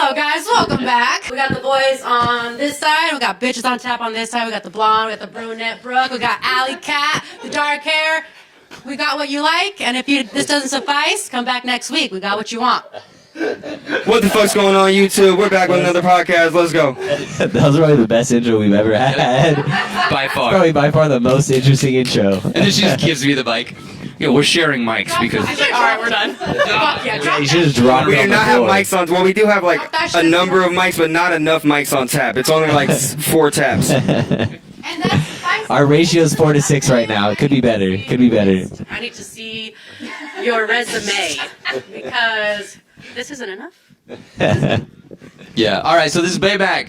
So, guys, welcome back. We got the boys on this side. We got bitches on tap on this side. We got the blonde. We got the brunette Brooke. We got Alley Cat, the dark hair. We got what you like. And if this doesn't suffice, come back next week. We got what you want. What the fuck's going on, YouTube? We're back with another podcast. Let's go. That was probably the best intro we've ever had. By far. Probably by far the most interesting intro. And then she just gives me the mic. Yo, we're sharing mics because... Alright, we're done. Fuck yeah, drop You should just drop We it do on not the have floor. mics on. Well, we do have like a number of mics, but not enough mics on tap. It's only like 4 taps. And that's Our ratio is 4 to 6 right now. It could be better. Could be better. I need to see your resume because this isn't enough. Yeah. All right, so this is Bayymack,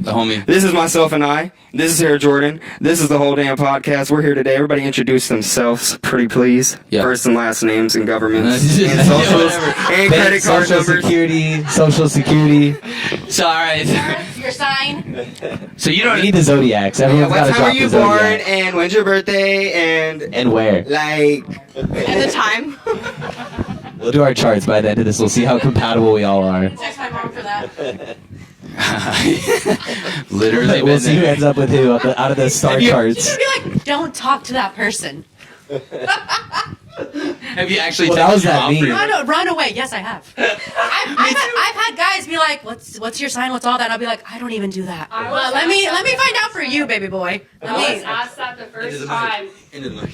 the homie. This is myself and I. This is here, Jordan. This is the whole damn podcast. We're here today. Everybody introduce themselves, pretty please. Yeah. First and last names and governments Yeah, and socials whatever. and Bank, credit card social numbers. security, social security. So, all right. Your sign. So you We don't... need the zodiacs. Yeah, Everyone's what got to time drop are you the born zodiac. and when's your birthday And where? like And the time. We'll do our charts by the end of this. We'll see how compatible we all are. Text my mom for that. Literally We'll been see who there. ends up with who out of the star You're charts. gonna be like, don't talk to that person. Have you actually Well, that texted was your that mom meme. for- Run away. Yes, I have. I've had guys be like, "What's your sign? What's all that?" I'll be like, "I don't even do that." Well, let me find out for you, baby boy. I was asked that the first time. Into the mic.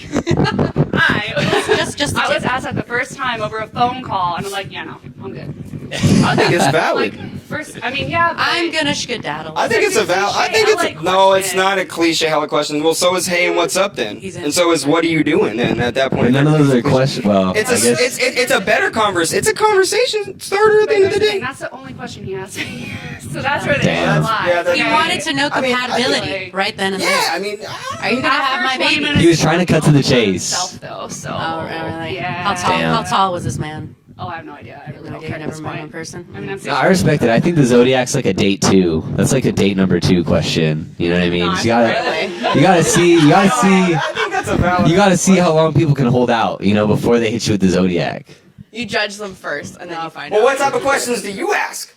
Just I was asked that the first time over a phone call, and I'm like, yeah, no, I'm good. I think it's valid. Yeah. But I'm gonna skedaddle. I think it's a valid. I think it's no. It's not a cliche hella question. Well, so is hey and what's up then, and so is what are you doing then at that point. And none of those are questions. Well, It's I a guess. it's a better conversation. It's a conversation starter at the end of the day. That's the only question he asked me. So that's where the Damn. answer lies. Yeah, that's- You wanted to know I mean, I compatibility think- right then and Yeah, there. I mean, Are you gonna have my baby? He was trying to cut to the chase. Himself, though, so. Oh, really? Yeah. How tall was this man? Oh, I have no idea. I really don't You care at never this met him in point. person. I mean, I'm No, I respect it. I think the zodiac's like a date 2. That's like a date number 2 question. You know what I mean? Not You gotta see, I think that's a valid. you gotta see how long people can hold out. You know, before they hit you with the zodiac. You judge them first, and then you find Well, out. what type of questions do you ask?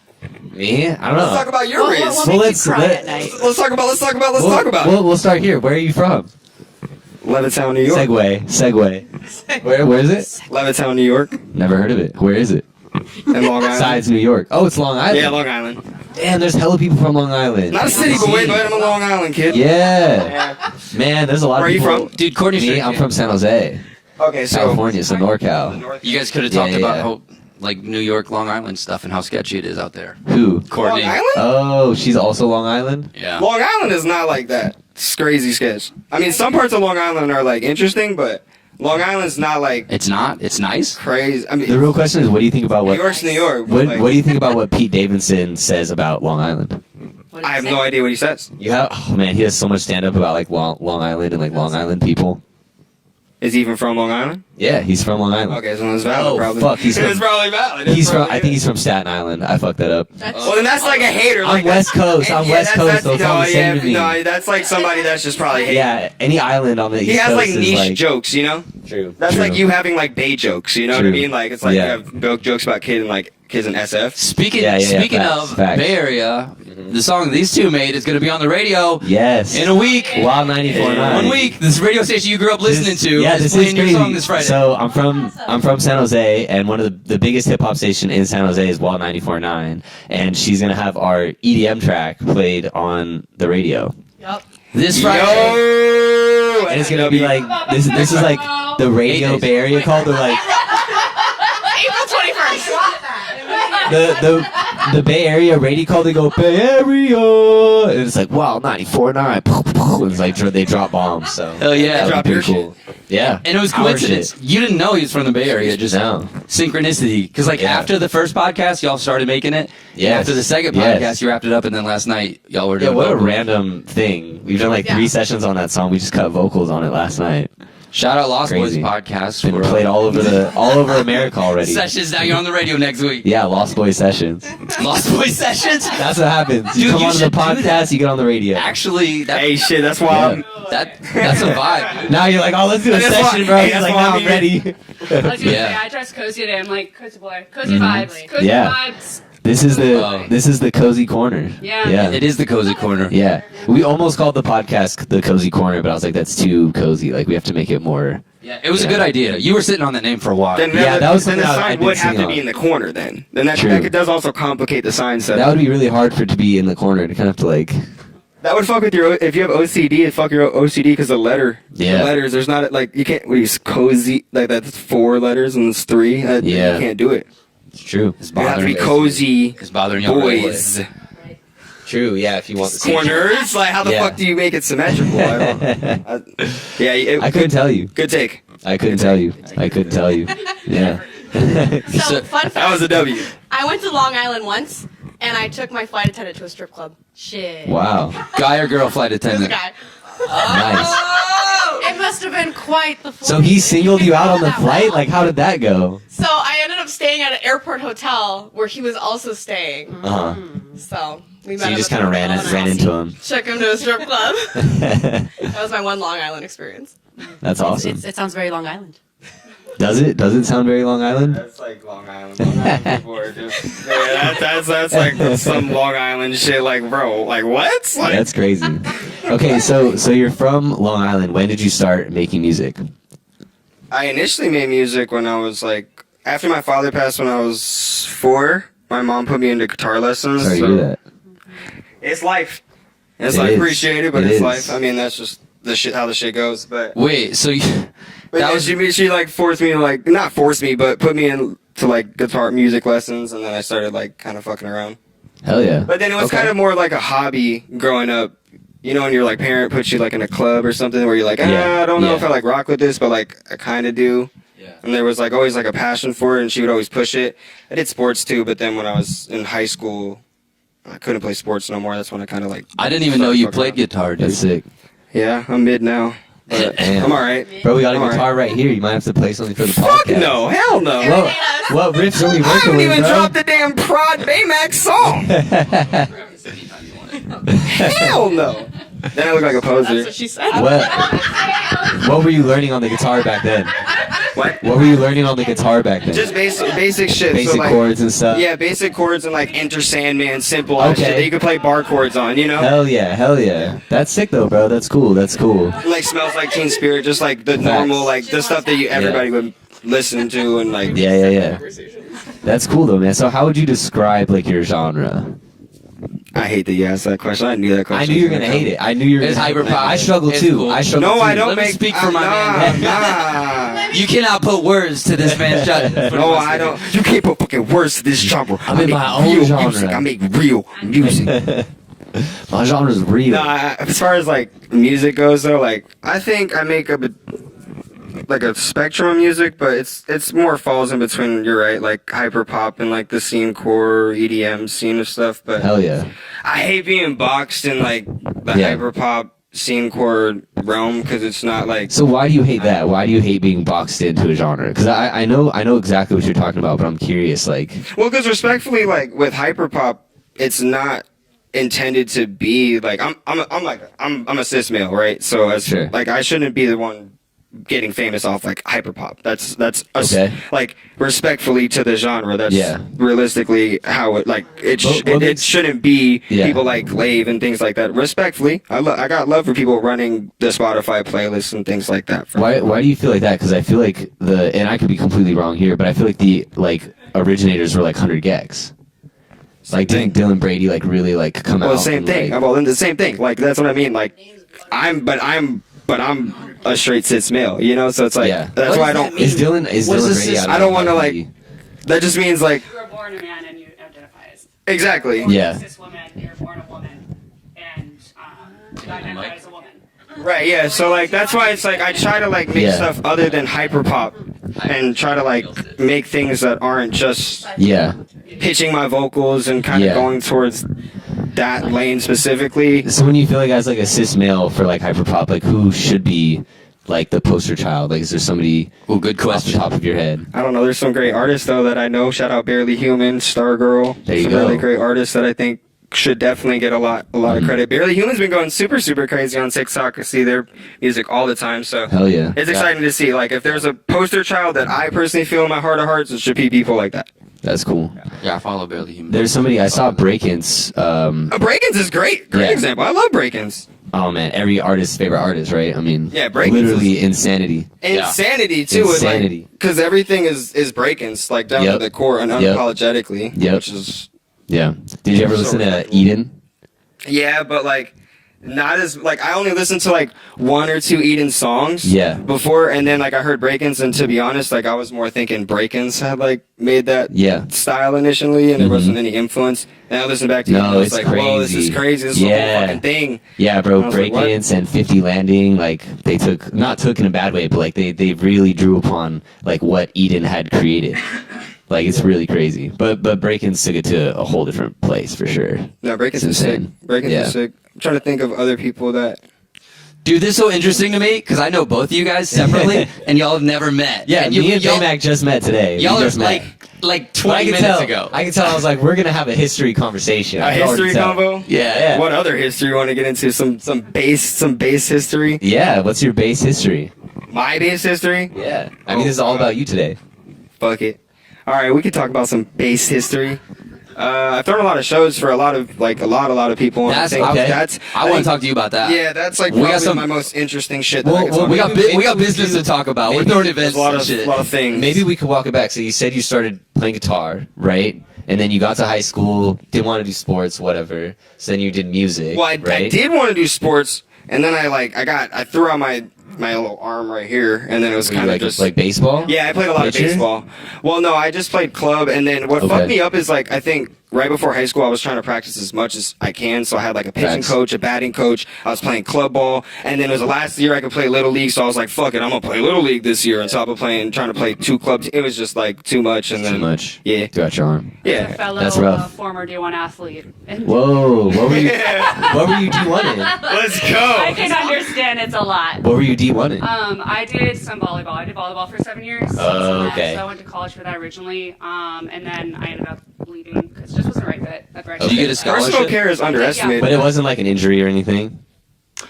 Me? I don't Let's talk know. about your What riz. makes Well, you let's- cry let- at night? Let's talk about. We'll start here. Where are you from? Levittown, New York. Segue. Where is it? Levittown, New York, Never heard of it. Where is it? and Long Island. Besides New York. Oh, it's Long Island. Yeah, Long Island. Damn, there's hella people from Long Island. Not a city, but wait, I'm a Long Island kid. Yeah. Man, there's a lot Where are of you people. from? Dude, Courtney Me, Street. I'm from San Jose, Okay, so California, so NorCal. You guys could have Yeah, talked about yeah. how, like, New York, Long Island stuff and how sketchy it is out there. Who? Long Courtney. Island. Oh, she's also Long Island? Yeah. Long Island is not like that. It's crazy sketch. I mean, some parts of Long Island are like interesting, but Long Island's not like It's not. It's nice. crazy. I mean, The real question is, what do you think about New what? York's New York. But What, like, what do you think about what Pete Davidson says about Long Island? What did I he have say? no idea what he says. You have, oh man, he has so much stand up about like Long Island and like Long Island people. Is he even from Long Island? Yeah, he's from Long Island. Okay, so it's valid. Oh, probably. fuck, he's it's from- probably valid. I think he's from Staten Island. I fucked that up. Well, then that's like a hater. I'm Like West Coast. I'm yeah, West Coast. So it's all the same to me. no, that's like somebody that's just probably hating. Yeah, any island on the East He has Coast like is niche like jokes, you know. True. That's True. like you having like bay jokes, you know what I True. mean? Like it's like Yeah. you have jokes about kids in SF. Speaking Yeah, speaking facts, of facts. Bay Area, the song these two made is going to be on the radio Yes. in a week. Wild 94.9. 1 week. This radio station you grew up listening to Yeah, is this playing is your crazy. song this Friday. So I'm from San Jose, and one of the biggest hip hop station in San Jose is Wild 94.9, and she's gonna have our EDM track played on the radio, Yup. this Friday. Yo, and it's gonna be like this is like the radio Bay Area call. They're like April 21st. the Bay Area radio call. They go Bay Area, and it's like Wild 94.9. It's like they drop bombs. So Hell yeah. Drop that would be your pretty cool. Yeah, And it was Our coincidence. shit. You didn't know he was from the Bay Area. Just No. synchronicity. Because like Yeah. after the first podcast, y'all started making it. Yes. After the second Yes. podcast, you wrapped it up, and then last night y'all were Yeah, doing. what a vocals. random thing. We've done like 3 sessions on that song. We just cut vocals on it last night. Shout out Lost Crazy. Boys podcast. Been for, played all over America already. sessions. Now you're on the radio next week. Yeah, Lost Boy sessions. Lost Boys sessions. That's what happens. You Dude, come you onto the should do podcast, that. you get on the radio. Actually, that Hey, shit, that's why that's a vibe. Now you're like, oh, let's do a That's session, why- bro. hey, He's that's like, why now I'm I'm ready. I was gonna Yeah. say, I dressed cozy today. I'm like, cozy boy, cozy vibes, cozy Yeah. vibes. This is the cozy corner. Yeah. Yeah. It is the cozy corner. Yeah. We almost called the podcast the cozy corner, but I was like, that's too cozy. Like we have to make it more. Yeah, it was a good idea. You were sitting on that name for a while. Then Yeah, that was then the something I'd sign been would have seeing to be on. in the corner then. Then that True. does also complicate the sign set. That would be really hard for it to be in the corner to kind of have to like. That would fuck with your if you have OCD. It fuck your OCD because the letters. There's not like you can't. Use cozy like that's 4 letters and it's 3. Yeah. You can't do it. It's true. It's You have to be bothering cozy It's bothering y'all. boys. True. Yeah. If you want the Corners. Like how the Yeah. fuck do you make it symmetrical? I couldn't tell you. Good take. I couldn't tell you. Yeah. So, fun fact. That was a W. I went to Long Island once, and I took my flight attendant to a strip club. Shit. Wow. Guy or girl flight This attendant? guy. Nice. It must have been quite the. So he singled you out on the flight? Like, how did that go? So I ended up staying at an airport hotel where he was also staying. Uh huh. So we met. So you him just at kind of the ran hotel and into him. Took him to a strip club. That was my one Long Island experience. That's awesome. It sounds very Long Island. Does it? Does it sound very Long Island? That's like Long Island. Long Island people are just that's like some Long Island shit. Like bro, like what? Like, That's crazy. Okay, so you're from Long Island. When did you start making music? I initially made music when I was like after my father passed when I was 4. My mom put me into guitar lessons. Sorry to so hear that. It's life. It's It like is. appreciate it, but It it's is. life. I mean, that's just the shit how the shit goes. But Wait, so you, But that yeah, was she like forced me to like not force me, but put me in to like guitar music lessons, and then I started like kind of fucking around. Hell yeah. But then it was Okay. kind of more like a hobby growing up. You know, when your like parent puts you like in a club or something where you're like, Yeah, I don't know yeah. if I like rock with this, but like I kind of do. Yeah. And there was like always like a passion for it, and she would always push it. I did sports too, but then when I was in high school, I couldn't play sports no more. That's when I kind of like. I didn't even know you fucking played around. guitar, dude. That's sick. Yeah, I'm mid now. But Damn. I'm alright. Bro, we got a All right. guitar right here. You might have to play something for the Fuck podcast. no, hell no. What riffs are we I working haven't with, even bro? dropped the damn Prod Bayymack song. Hell no. Then I look like a That's poser. what she said. What were you learning on the guitar back then? What? What were you learning on the guitar back then? Just basic shit. Basic so like, chords and stuff? Yeah, basic chords and like Enter Sandman, simple ass Okay. shit that you could play bar chords on, you know? Hell yeah. That's sick though, bro. That's cool. Like Smells Like Teen Spirit, just like the normal, like the stuff that everybody would listen to and like. Yeah. That's cool though, man. So how would you describe like your genre? I hate that you asked that question. I knew that I question. knew you were gonna hate it. I knew you were It's gonna hyper pop. I struggle It's too. cool. I struggle No, too. I don't Let me make. speak for my man. Nah. You cannot put words to this man's genre. No, I don't. You can't put fucking words to this genre. I'm in I make my own real genre. Music. I make real music. My genre's real. Nah, as far as like music goes, though, like I think I make up like a spectrum of music, but it's more falls in between. You're right, like hyper pop and like the scene core EDM scene of stuff. But Hell yeah. I hate being boxed in like the Yeah. hyper pop scene core realm because it's not like. So why do you hate that? Why do you hate being boxed into a genre? Because I know exactly what you're talking about, but I'm curious. Like, Well, because respectfully, like with hyperpop, it's not intended to be like I'm a cis male, right? So as Sure. like I shouldn't be the one getting famous off like hyperpop. That's Okay. like respectfully to the genre. That's Yeah. realistically how it like it What it makes- shouldn't be Yeah. people like Lave and things like that. Respectfully, I got love for people running the Spotify playlists and things like that. why do you feel like that? Because I feel like and I could be completely wrong here, but I feel like the originators were like 100 Gex. Like didn't Dylan Brady like really like come Well, out? the same and, thing. like- Well, then the same thing. Like that's what I mean. Like I'm a straight cis male, you know. So it's like Yeah. that's why I don't. Is Dylan What is Brady this? out of I don't wanna, like- the- That just means like You were born a man and you identify as exactly. Yeah. a cis woman. You're born a woman and you identify as a woman. Right. Yeah. So like that's why it's like I try to like make Yeah. stuff other than hyper pop and try to like make things that aren't just Yeah. pitching my vocals and kind of Yeah. going towards that lane specifically. So when you feel like as like a cis male for like hyperpop, like who should be like the poster child? Like is there somebody Oh, good off the question. top of your head? I don't know. There's some great artists though that I know. Shout out Barely Human, Stargirl. There you some go. really great artists that I think should definitely get a lot of credit. Barely Human's been going super crazy on TikTok. I see their music all the time. So Hell yeah. it's exciting to see. Like if there's a poster child that I personally feel in my heart of hearts, it should be people like that. That's cool. Yeah, I follow Barely Human. There's somebody I saw Break-Ins. Break-ins is great. Great Yeah. example. I love break-ins. Oh man, every artist's favorite artist, right? I mean, Yeah, Break-ins literally insanity. Insanity too. Insanity. Because everything is break-ins, like down Yep. to the core and Yep. unapologetically. Yep. Which is Yeah. Did you ever So listen to respectful. Eden? yeah, but like not as like I only listened to like one or two Eden songs. Yeah. Before and then like I heard break-ins and to be honest, like I was more thinking break-ins had like made that Yeah. style initially and there Mhm. wasn't any influence. And I listened back to Eden No, and I was it's like, whoa, this is crazy. crazy. This is the Yeah. whole fucking thing. Yeah, bro, I was like, what? Break-Ins and 50 Landing, like they not took in a bad way, but like they really drew upon like what Eden had created. Like it's really crazy. But Break-Ins took it to a whole different place for sure. No, break-ins It's is sick. insane. Break-ins Yeah. is sick. I'm trying to think of other people that Dude, this is so interesting to me because I know both of you guys separately, and y'all have never met. Yeah, and me and y'all, Bayymack just met today. We y'all are just met. like But 20 minutes ago. I can tell. I was like, we're gonna have a history conversation. a I can already history tell. combo. Yeah. What other history you want to get into? Some base history. Yeah. What's your base history? My base history. Yeah. I mean, this is all about you today. Fuck it. All right, we could talk about some base history. I've thrown a lot of shows for a lot of people. and I That's think okay. I want to talk to you about that. Yeah, that's like We got probably some- my most interesting shit. That Well, I can well, talk We about. got Maybe we business do- to talk about. We're maybe throwing there's There's events a and shit. lot of things. Maybe we could walk it back. So you said you started playing guitar, right? And then you got to high school, didn't want to do sports, whatever. So then you did music, Well, I right? did want to do sports, and then I threw out my little arm right here, and then it was Were you kind of like just like baseball. Yeah, I played a lot Pitcher? of baseball. Well, no, I just played club, and then what Okay. fucked me up is like I think right before high school I was trying to practice as much as I can, so I had like a pitching Facts. coach, a batting coach. I was playing club ball, and then it was the last year I could play little league, so I was like, fuck it, I'm gonna play little league this year on top of trying to play two clubs. It was just like too much, and then Too much. Yeah, Threw out your arm. A yeah. fellow That's rough. former D1 athlete. And Whoa. What were you? What were you D1 in? Let's I go. can understand it's a lot. What were you D1 in? I did some volleyball. I did volleyball for 7 years. Oh, okay. So I went to college for that originally, and then I ended up leaving because it just wasn't the right fit. At the right Did you time. get a scholarship? Personal care is underestimated. But it wasn't like an injury or anything.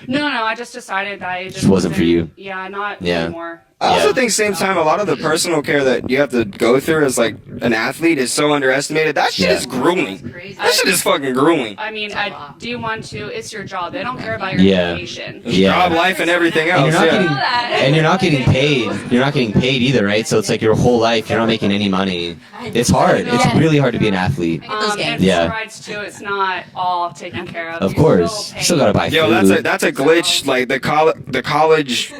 No, I just decided that it Just wasn't for you. Yeah, not Yeah. anymore. I also Yeah. think same time a lot of the personal care that you have to go through as like an athlete is so underestimated. That shit Yeah. is grueling. Crazy. That shit is fucking grueling. I mean, I do want to. It's your job. They don't care about your Yeah. education. Yeah. Job, life, and everything And else. you're not Yeah. getting and you're not getting paid. You're not getting paid either, right? So it's like your whole life you're not making any money. It's hard. It's Yeah. really hard to be an athlete. those games. And Yeah. besides too, it's not all taken care of. Of You're course. still You still gotta buy Yo, food. that's a glitch. Like the college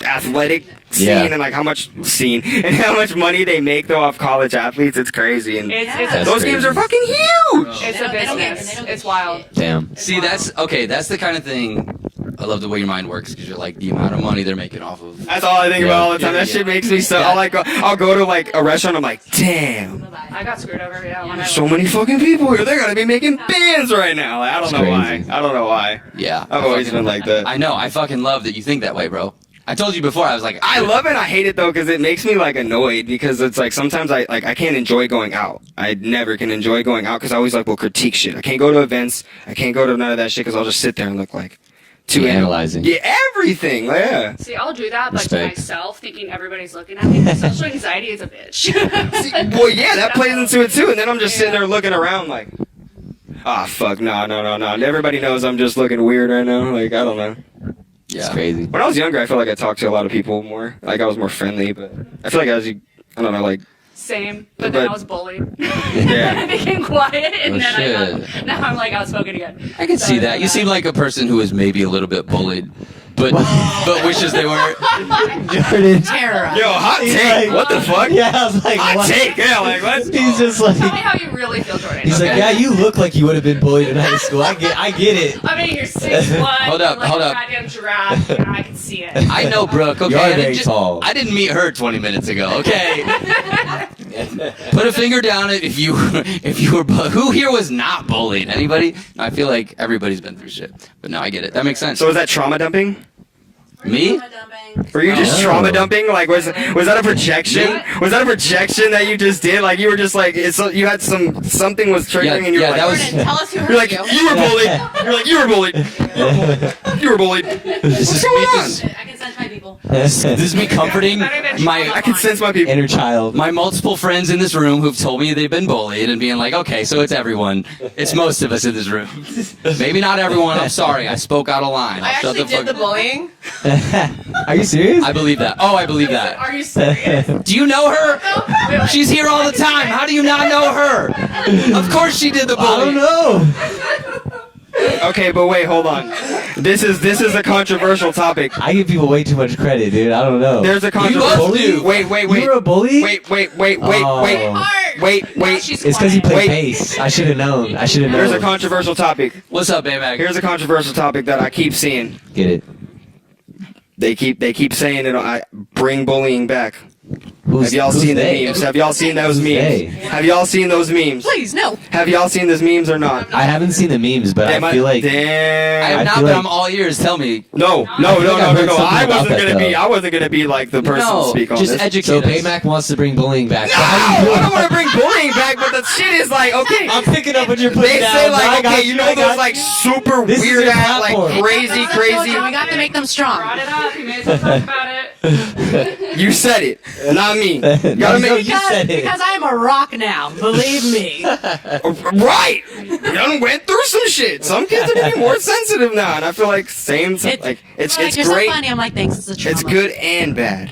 athletic scene Yeah. and like how much scene and how much money they make though off college athletes. It's crazy. And It's That's those crazy. games are fucking huge. a They don't get- business. they don't get It's wild. Damn. See, that's okay. That's the kind of thing. I love the way your mind works because you're like the amount of money they're making off of. That's all I think about all the time. Yeah, That yeah. shit makes me so. Yeah. I'll go to like a restaurant. I'm like, damn. I got screwed over. Yeah, when I So many fucking people here. They're gonna be making bands right now. Like, I don't It's know crazy. why. I don't know why. Yeah, I've always been like that. I know. I fucking love that you think that way, bro. I told you before. I was like, I love it and I hate it though because it makes me like annoyed because it's like sometimes I can't enjoy going out. I never can enjoy going out because I always like will critique shit. I can't go to events. I can't go to none of that shit because I'll just sit there and look like You're analyzing. Yeah, everything. Yeah. See, I'll do that, but Respect. to myself, thinking everybody's looking at me. Social anxiety is a bitch. See, well, yeah, that plays into it too. And then I'm just sitting there looking around like, ah, fuck, no. Everybody knows I'm just looking weird right now. Like I don't know. It's yeah. crazy. When I was younger, I felt like I talked to a lot of people more. Like I was more friendly, but I feel like as you, I don't know, like Same, but then But- I was bullied. Yeah. I became quiet, and Oh, then shit. now I'm like outspoken again. I can see that. You seem like a person who is maybe a little bit bullied, but wishes they weren't. Jordan. Terror. yo, hot He's take. like- What the fuck? Yeah, I was like, Hot what? take. Yeah, like what? He's just like, Tell me how you really feel, Jordan. he's like, Okay. yeah, you look like you would have been bullied in high school. I get it. I mean, you're 6'1". Hold up, you're like hold a up. goddamn giraffe. You know, I can see it. I know Brooke. Okay, You are I didn't very tall. I didn't meet her 20 minutes ago. Okay, put a finger down it if you were. Who here was not bullied? Anybody? I feel like everybody's been through shit, but now I get it. That makes sense. So was that trauma dumping? Me? Were you just Oh. trauma dumping? Like was that a projection? Was that a projection that you just did? Like you were just like you had something was triggering Yeah, and you were yeah, like that was- Jordan, tell us who hurt you're like you. you were bullied. You're like you were bullied. You were bullied. This What's is going me on? just- I can sense my people. This is me comforting I can sense my people. Inner child. my multiple friends in this room who've told me they've been bullied and being like, okay, so it's everyone. It's most of us in this room. Maybe not everyone. I'm sorry. I spoke out of line. I Shut actually the did the fuck. bullying. Are you serious? I believe that. Oh, I believe that. Are you serious? Do you know her? She's here all the time. How do you not know her? Of course she did the I don't bullying. know. Okay, but wait, hold on. This is a controversial topic. I give people way too much credit, dude. I don't know. There's a both controversial. do. Wait. You were a bully? Wait. Oh. Wait. She's It's because you quiet. play Wait. bass. I should have known. There's a controversial topic. What's up, Bayymack? Here's a controversial topic that I keep seeing. Get it. They keep saying it. I bring bullying back. Have y'all who's seen the they? memes? Have y'all seen those Who's memes? they? Have y'all seen those memes? Please, no. Have y'all seen those memes or not? I haven't seen the memes, but I feel like I damn. have I not, feel but like- I'm all ears. Tell me. No. I've heard something I about wasn't that, gonna be. though. I wasn't gonna be like the person to No, speak on just this. educate so. us. Bayymack wants to bring bullying back. No, I don't want to bring bullying back, but the shit is like, okay. I'm picking up what you're putting They down. say I like, got okay, you know those like super This is weird your ass, like platform. crazy. We got to make them strong. Brought it up. You may as well talk about it. You said it, not me. You No, gotta no, make you said it. Because I'm a rock now. Believe me. right. You done went through some shit. Some kids are getting more sensitive now, and I feel like it's Like, you're great. so funny. I'm like, thanks. It's a trauma. It's good and bad.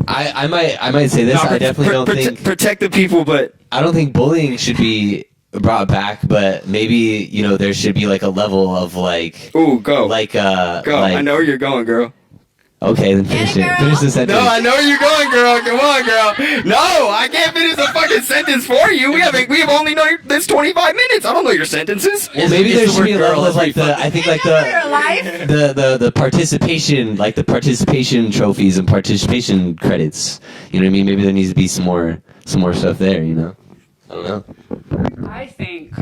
I might say this. No, I definitely don't think. protect the people, but I don't think bullying should be brought back, but maybe there should be like a level of like ooh, go. like Go. like, I know where you're going, girl. Okay, then finish Get it, it. girl. Finish the sentence. No, I know where you're going, girl. Come on, girl. No, I can't finish the fucking sentence for you. We have only known this 25 minutes. I don't know your sentences. Well, maybe Is there the should be a word level girl of like every the. I think like the participation, like the participation trophies and participation credits. You know what I mean? Maybe there needs to be some more stuff there. I don't know. I think.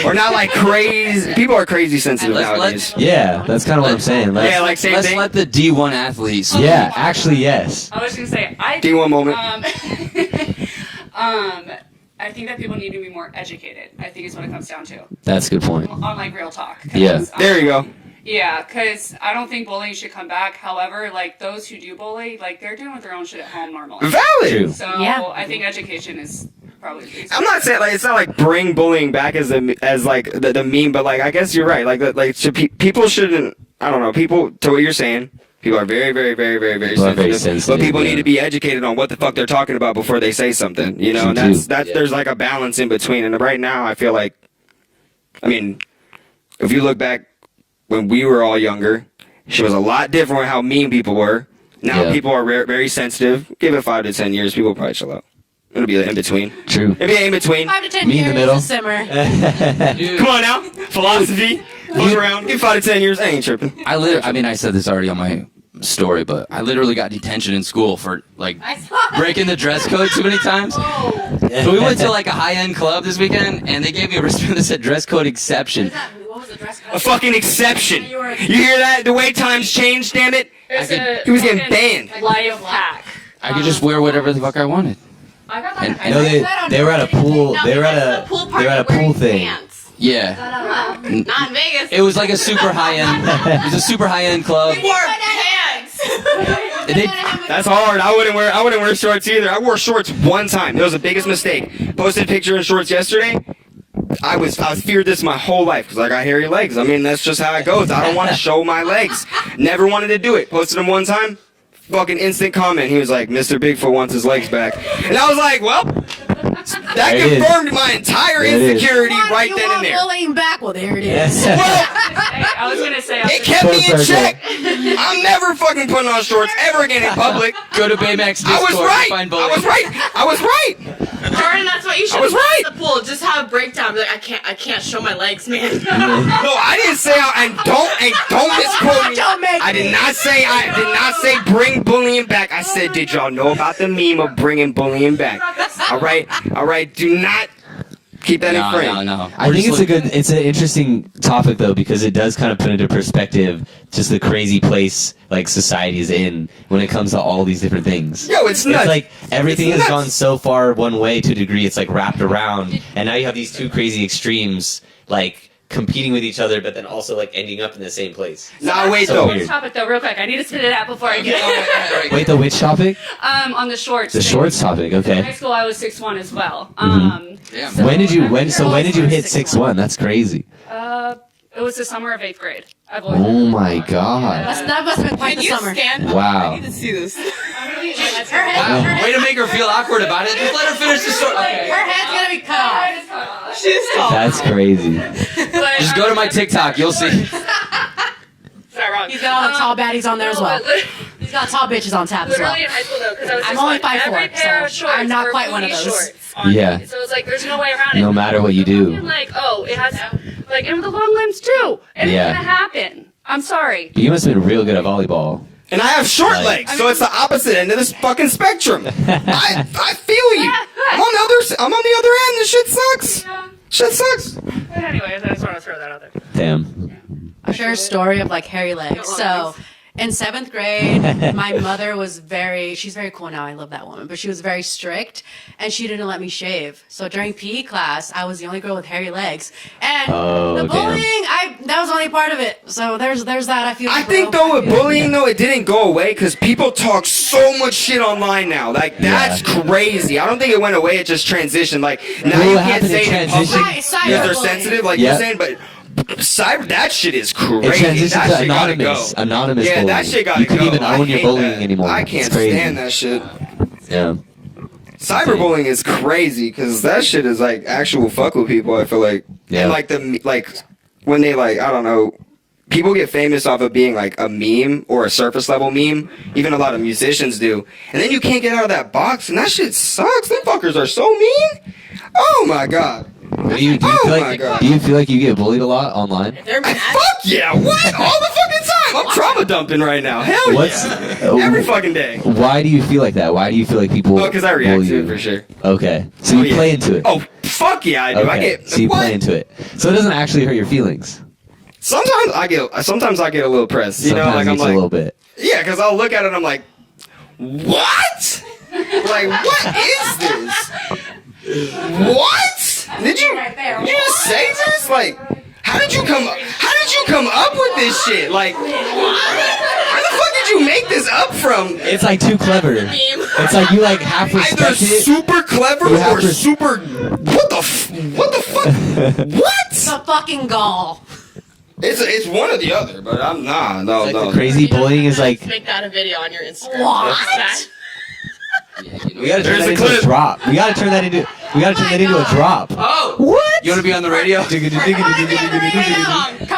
Or not like crazy. People are crazy sensitive nowadays. Yeah, that's kind of what I'm saying. Like, Yeah, like same Let's thing. let the D1 athletes. yeah, actually, yes. I was gonna say I. D1 moment. I think that people need to be more educated. I think is what it comes down to. That's a good point. On like real talk. 'Cause, Yeah. There you go. Yeah, because I don't think bullying should come back. However, like those who do bully, like they're doing their own shit at home normally. Valid. True. So Yeah. I think education is probably the easiest. I'm not saying like it's not like bring bullying back as like the meme, but like I guess you're right. People shouldn't. I don't know. People, to what you're saying, people are very, very, very, very, very People are very sensitive. sensitive, But people yeah. need to be educated on what the fuck they're talking about before they say something. You know, True, and that's too. there's like a balance in between. And right now, I feel like, I mean, if you look back when we were all younger, she was a lot different with how mean people were. Now Yeah. people are very sensitive. Give it 5 to 10 years, people will probably chill out. It'll be in between. True. It'll be in between. 5 to 10 Me in the years middle. to simmer. Come on now, philosophy. Look around. Give 5 to 10 years. I ain't tripping. I mean, I said this already on my story, but I literally got detention in school for like I saw that. breaking the dress code too many times. So we went to like a high-end club this weekend, and they gave me a wristband that said dress code exception. What was the dress A code? fucking exception. You hear that? The way times change, damn it. It's He was getting banned. life hack. I could just wear whatever the fuck I wanted. I got that. And- in high No, school. they were at a pool. No, They were because at the pool a party they were at a wearing pool thing. pants. Yeah. Not in Vegas. It was like a super high-end. It was a super high-end club. Wore pants. They, That's hard. I wouldn't wear shorts either. I wore shorts one time. That was the biggest mistake. Posted a picture in shorts yesterday. I feared this my whole life because I got hairy legs. I mean, that's just how it goes. I don't want to show my legs. Never wanted to do it. Posted them one time. Fucking instant comment. He was like, "Mr. Bigfoot wants his legs back," and I was like, "Well, that There it is. confirmed my entire There it is. insecurity Why do right you then want and there." bullying back? Well, there it is. Well, Hey, I was gonna say. it kept me in Full circle. check. I'm never fucking putting on shorts ever again in public. go to Bayymack's I Discord. was right. Find I was bullying. right. I was right. Jordan, that's what you should I was do right. at the pool. Just have a breakdown. Be like, I can't show my legs, man. No, I didn't say. And don't misquote me. Don't make I did not say bring bullying back. I said, did y'all know about the meme of bringing bullying back? All right. Do not keep that in frame. No. I think it's an interesting topic though because it does kind of put into perspective just the crazy place like society is in when it comes to all these different things. Yo, it's nuts. It's like everything It's has nuts. gone so far one way to a degree. It's like wrapped around, and now you have these two crazy extremes like competing with each other, but then also like ending up in the same place. Nah, wait So though. weird. Topic though, real quick. I need to spit it out before I get it. Wait, the which topic? On the shorts. The thing. shorts topic. In high Okay. school, I was 6'1" as well. Damn. So When did you when did you hit 6'1"? 6'1"? That's crazy. It was the summer of 8th grade. I've always Oh my god. That must have been quite Can the you summer. stand up? Wow. I need to see this. Her head, Wow. Way to make her feel awkward about it. Just let her finish the story. Okay. her head's gonna be cut off. She's tall. That's crazy. But, Just go to my TikTok. You'll see. Sorry, wrong. He's got all the tall baddies on there as well. He's got tall bitches on tap as well. Literally in high school though, because I was I'm 6'1", only 5'4", every pair of so shorts I'm not were quite one of booty those. shorts on Yeah. me. So it's like there's no way around it. No matter what you do. And like, oh, it has like, and with the long limbs too. It Yeah. ain't gonna happen. I'm sorry. You must have been real good at volleyball. And I have short Like- legs, so it's the opposite end of this fucking spectrum. I feel you. I'm on the other end. This shit sucks. Yeah. Shit sucks. But anyways, I just want to throw that out there. Damn. I'll share a story of like hairy legs. So in 7th grade, my mother was she's very cool now. I love that woman, but she was very strict and she didn't let me shave. So during PE class, I was the only girl with hairy legs. And Oh, the damn. bullying, that was only part of it. So there's that. I feel I like think though with bullying though it didn't go away because people talk so much shit online now. Like that's crazy. I don't think it went away. It just transitioned. Like now Well, you what can't happened say in it in transition? public Cyberbullying. because they're sensitive, like Yeah. you're saying. But cyber, that shit is It crazy. transitioned That to shit gotta go. anonymous Yeah, bullying. that shit gotta You couldn't go. even I own your hate bullying that. anymore. I can't It's crazy. stand that shit. Yeah. Cyberbullying is crazy because that shit is like actual fuck with people. I feel like, Yeah. and like when they like I don't know, people get famous off of being like a meme or a surface level meme. Even a lot of musicians do, and then you can't get out of that box, and that shit sucks. Them fuckers are so mean. Oh my god. Do you Oh feel my like God. do you feel like you get bullied a lot online? They're mad. Fuck yeah! What? All the fucking time. I'm trauma dumping right now. Hell What's yeah. Every fucking day. Why do you feel like that? Why do you feel like people? Oh, because I react bully to you? it for sure. Okay, so you yeah. play into it. Oh fuck yeah, I do. okay, I get. so you what? play into it. So it doesn't actually hurt your feelings. Sometimes I get a little pressed. You know, Sometimes like I'm it's like. a little bit. Yeah, because I'll look at it and I'm like, what? Like, what is this? What? Did you just say this? Like, how did you come up with this shit? Like, where the fuck did you make this up from? It's like too clever. It's like you like half Either respect it. super clever You have or to- super. What the fuck? What? the fucking gall. It's one or the other, but I'm nah, no, Like no. the crazy bullying is like Make that a video on your Instagram. What? we gotta turn There's that a into a clip. drop. We gotta turn that into a drop. Oh. What? You want to be on the radio? Come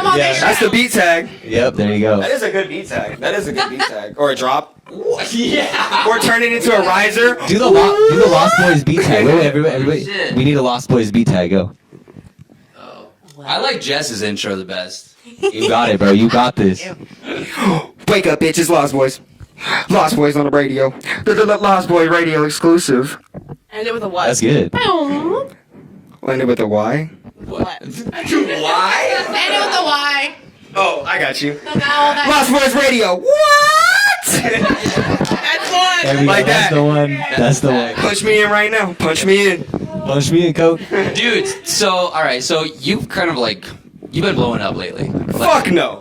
on, Yeah. they That's the beat tag. Yep, there you go. That is a good beat tag. That is a good beat tag. Or a drop. Yeah. Or turn it into a riser. Do the Lost Boys beat tag. Wait, everybody. Shit. We need a Lost Boys beat tag. Go. I like Jess's intro the best. You got it, bro. You got this. Wake up, bitches. Lost Boys. Lost Boys on the radio. The Lost Boy radio exclusive. End it with a what? That's good. Landed with a Y. What? Why? End it with the Y. Oh, I got you. The vowel that. Lost Boys radio. What? That's one. There we Like go. That's that. the one. That's the one. Punch me in right now. Punch me in. Punch me in, Coke. Dude, so, alright, so you've kind of like, you've been blowing up lately. Fuck no.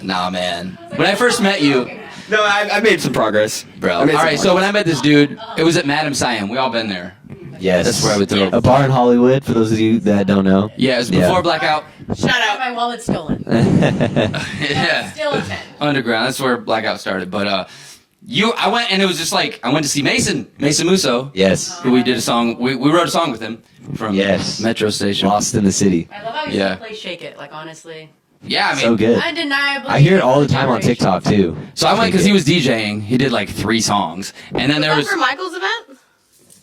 Nah, man. When I first met you, No, I made some progress. bro. I made some Alright, so when I met this dude, it was at Madam Siam. We all been there. Yes. That's where I would throw. A bar in Hollywood, for those of you that don't know. Yeah, it was Yeah. before Blackout. Shut I got up. my wallet stolen. Yeah. Still a 10. Underground. That's where Blackout started. But I went and it was just like I went to see Mason Musso, Yes. who we did a song. We wrote a song with him from Yes. Metro Station. Lost in the City. I love how you Yeah. still play Shake It. Like, honestly. Yeah, I mean, So good. Undeniably. I hear it all the time on generation. TikTok too. so I went because he was DJing. He did like 3 songs, and then there Was was that for Michael's event?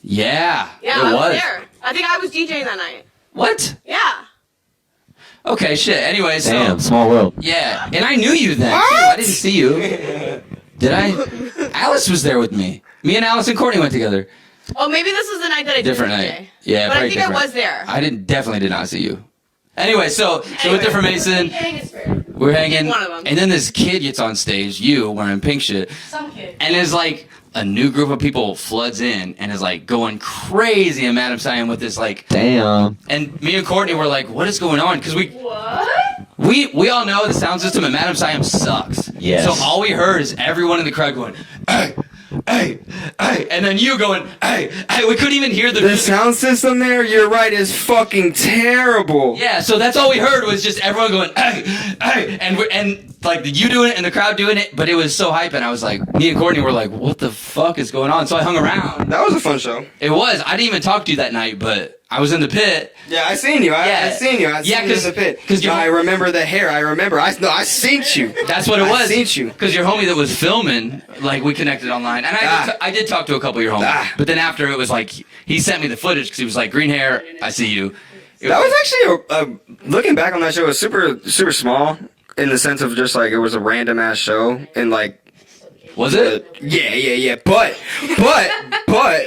yeah, Yeah, it I was. was there. I think I was DJing that night. What? Yeah. Okay, shit. Anyway, so Damn, small world. yeah, and I knew you then. Too. I didn't see you. Did I? Alice was there with me. Me and Alice and Courtney went together. Oh, maybe this was the night that I Different did night. DJ. Yeah, But I probably think different. I was there. I definitely did not see you. Anyway, so with different Mason, Dang, it's fair. we're hanging, One of them. and then this kid gets on stage, you wearing pink shit, Some kid. and is like a new group of people floods in and is like going crazy in Madam Siam with this like Damn. and me and Courtney were like, what is going on? Because we all know the sound system in Madam Siam sucks. Yes. So all we heard is everyone in the crowd going, hey, hey, hey, and then you going, hey, hey. We couldn't even hear the The music. sound system there, you're right, is fucking terrible. Yeah, so that's all we heard was just everyone going, hey, hey, and like you doing it and the crowd doing it, but it was so hype, and I was like, me and Courtney were like, what the fuck is going on? So I hung around. That was a fun show. It was. I didn't even talk to you that night, but I was in the pit. Yeah, I seen you. I Yeah. seen you. I seen you in the pit. No, I remember the hair. I remember. I seen you. That's what it was. I seen you. Because your homie that was filming, like, we connected online. And I did talk to a couple of your homies. But then after, it was like, he sent me the footage because he was like, green hair, I see you. That was actually, looking back on that show, it was super, super small in the sense of just like, it was a random ass show. And like, Was it? Yeah. But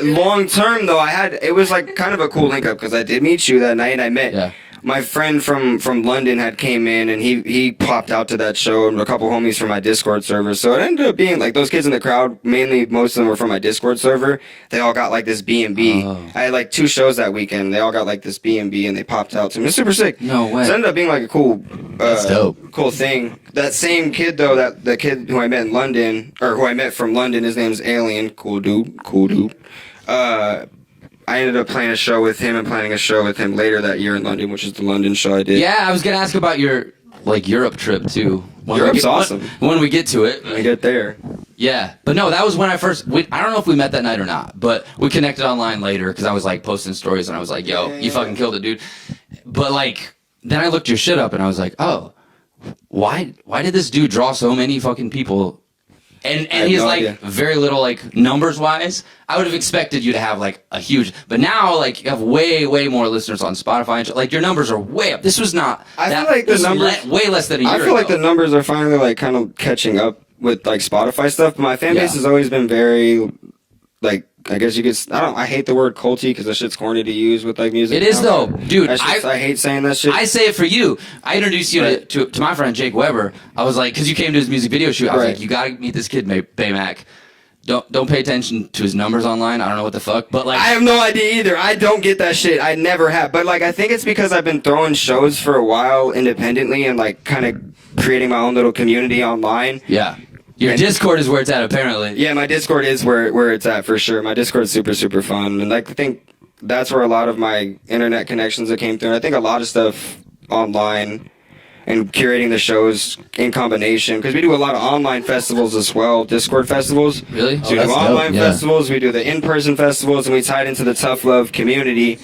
long term though, it was like kind of a cool link up because I did meet you that night and I met my friend from London had came in and he popped out to that show and a couple homies from my Discord server. So it ended up being like those kids in the crowd, mainly most of them were from my Discord server. They all got like this B&B. I had like 2 shows that weekend. They all got like this B&B and they popped out to me. It was super sick. No way. So it ended up being like a cool, That's dope. cool thing. That same kid though, the kid who I met in London, or who I met from London, his name's Alien. Cool dude. I ended up playing a show with him and planning a show with him later that year in London, which is the London show I did. Yeah, I was going to ask about your, like, Europe trip, too. Europe's awesome. When we get to it. When we get there. Yeah. But no, that was when I first, I don't know if we met that night or not, but we connected online later because I was, like, posting stories and I was like, yo, you fucking killed it, dude. But, like, then I looked your shit up and I was like, oh, why did this dude draw so many fucking people? And he's like idea. very little like numbers wise. I would have expected you to have like a huge, but now like you have way more listeners on Spotify and like your numbers are way up. This was not. I feel like the numbers way less than a year ago. I feel like the numbers are finally like kind of catching up with like Spotify stuff. But my fan base has always been very like, I guess you could. I hate the word culty because that shit's corny to use with like music. It is though, dude. I hate saying that shit. I say it for you. I introduced you to my friend Jake Weber. I was like, because you came to his music video shoot. I was like, you gotta meet this kid, Bayymack. Don't pay attention to his numbers online. I don't know what the fuck, but like I have no idea either. I don't get that shit. I never have. But like I think it's because I've been throwing shows for a while independently and like kind of creating my own little community online. Yeah. Your Discord is where it's at, apparently. Yeah, my Discord is where it's at for sure. My Discord's super, super fun. And like, I think that's where a lot of my internet connections that came through. And I think a lot of stuff online and curating the shows in combination. Because we do a lot of online festivals as well, Discord festivals. Really? So we do online festivals, we do the in-person festivals, and we tie it into the Tough Love community.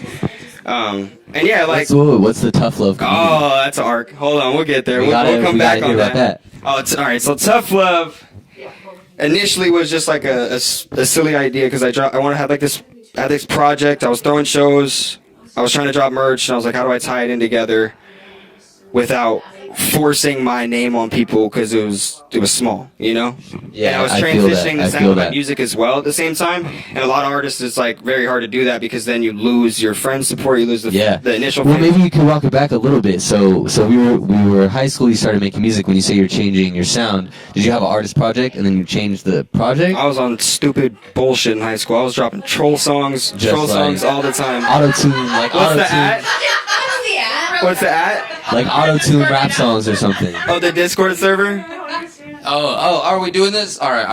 And yeah, like... What's the Tough Love community? Oh, that's an arc. Hold on, we'll get there. We'll come back on that. Oh, it's all right. So Tough Love initially was just like a silly idea because I want to have like this project. I was throwing shows. I was trying to drop merch, and I was like, how do I tie it in together without forcing my name on people because it was small, you know? Yeah, and I was transitioning the sound of my music as well at the same time. And a lot of artists, it's like very hard to do that because then you lose your friend support, you lose the initial. Well, maybe you can walk it back a little bit. So we were high school. You started making music. When you say you're changing your sound, did you have an artist project and then you changed the project? I was on stupid bullshit in high school. I was dropping troll songs all the time. Auto-tune, like What's the auto-tune. at? What's the at? Like auto-tune rap songs or something. Oh, the Discord server? Oh, are we doing this? All right,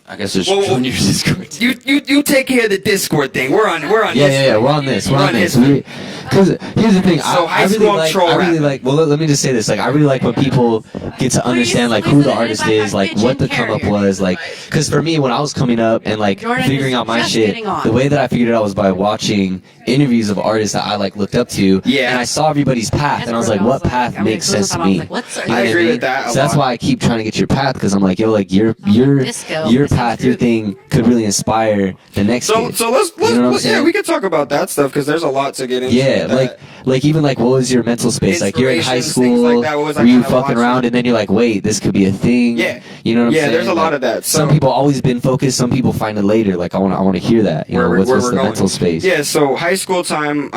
I guess just join your Discord. You take care of the Discord thing. We're on Yeah, we're on this. We're on this. Because here's the thing, So I really like. Well, let me just say this. Like, I really like when people get to understand like who the artist is, like what the come up was, like. Because for me, when I was coming up and like figuring out my shit, the way that I figured it out was by watching interviews of artists that I like looked up to. Yeah. And I saw everybody's path, and I was like, what path makes sense to me? You know what I agree mean? with that a So that's lot. why I keep trying to get your path because I'm like, yo, like your path, your thing could really inspire the next So kid. so let's You know what I'm saying? we could talk about that stuff because there's a lot to get into. Yeah, with that. like even like what was your mental space? Like you're in high Inspirations, things school, like that. What was I were you kinda fucking watching? around, and then you're like, wait, this could be a thing. Yeah. You know what I'm saying? Yeah, there's a lot Like, of that. Some So- people always been focused. Some people find it later. Like I want to hear that. You know, what's we're the going. mental space? Yeah, so high school time,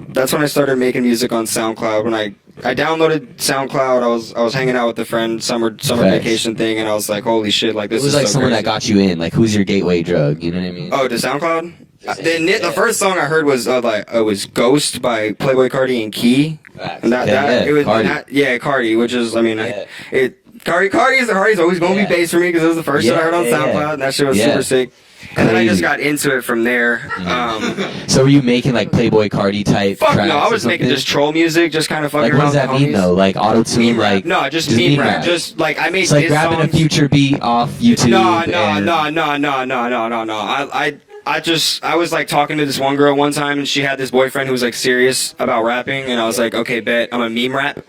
that's when I started making music on SoundCloud. When I I downloaded SoundCloud. I was hanging out with a friend, summer Facts. vacation thing, and I was like, holy shit, like this It was is like so someone crazy. that got you in. Like, who's your gateway drug? You know what I mean? Oh, to SoundCloud? The first song I heard was was Ghost by Playboy Cardi and Key. Facts. And it was Cardi. Cardi, which is Yeah. Cardi's always gonna Yeah. be bass for me because it was the first shit I heard on SoundCloud, and that shit was super sick. And then I just Crazy. got into it from there. So were you making like Playboy Cardi type Fuck tracks no, I or was making something? just troll music, just kind of fucking Like, what around does that with mean homies. though? Like auto-tune, Meme like... rap. No, just meme rap. Just like I made It's like diss grabbing songs. a future beat off YouTube. No. and- I was like talking to this one girl one time, and she had this boyfriend who was like serious about rapping, and I was like, okay, bet I'm a meme rap.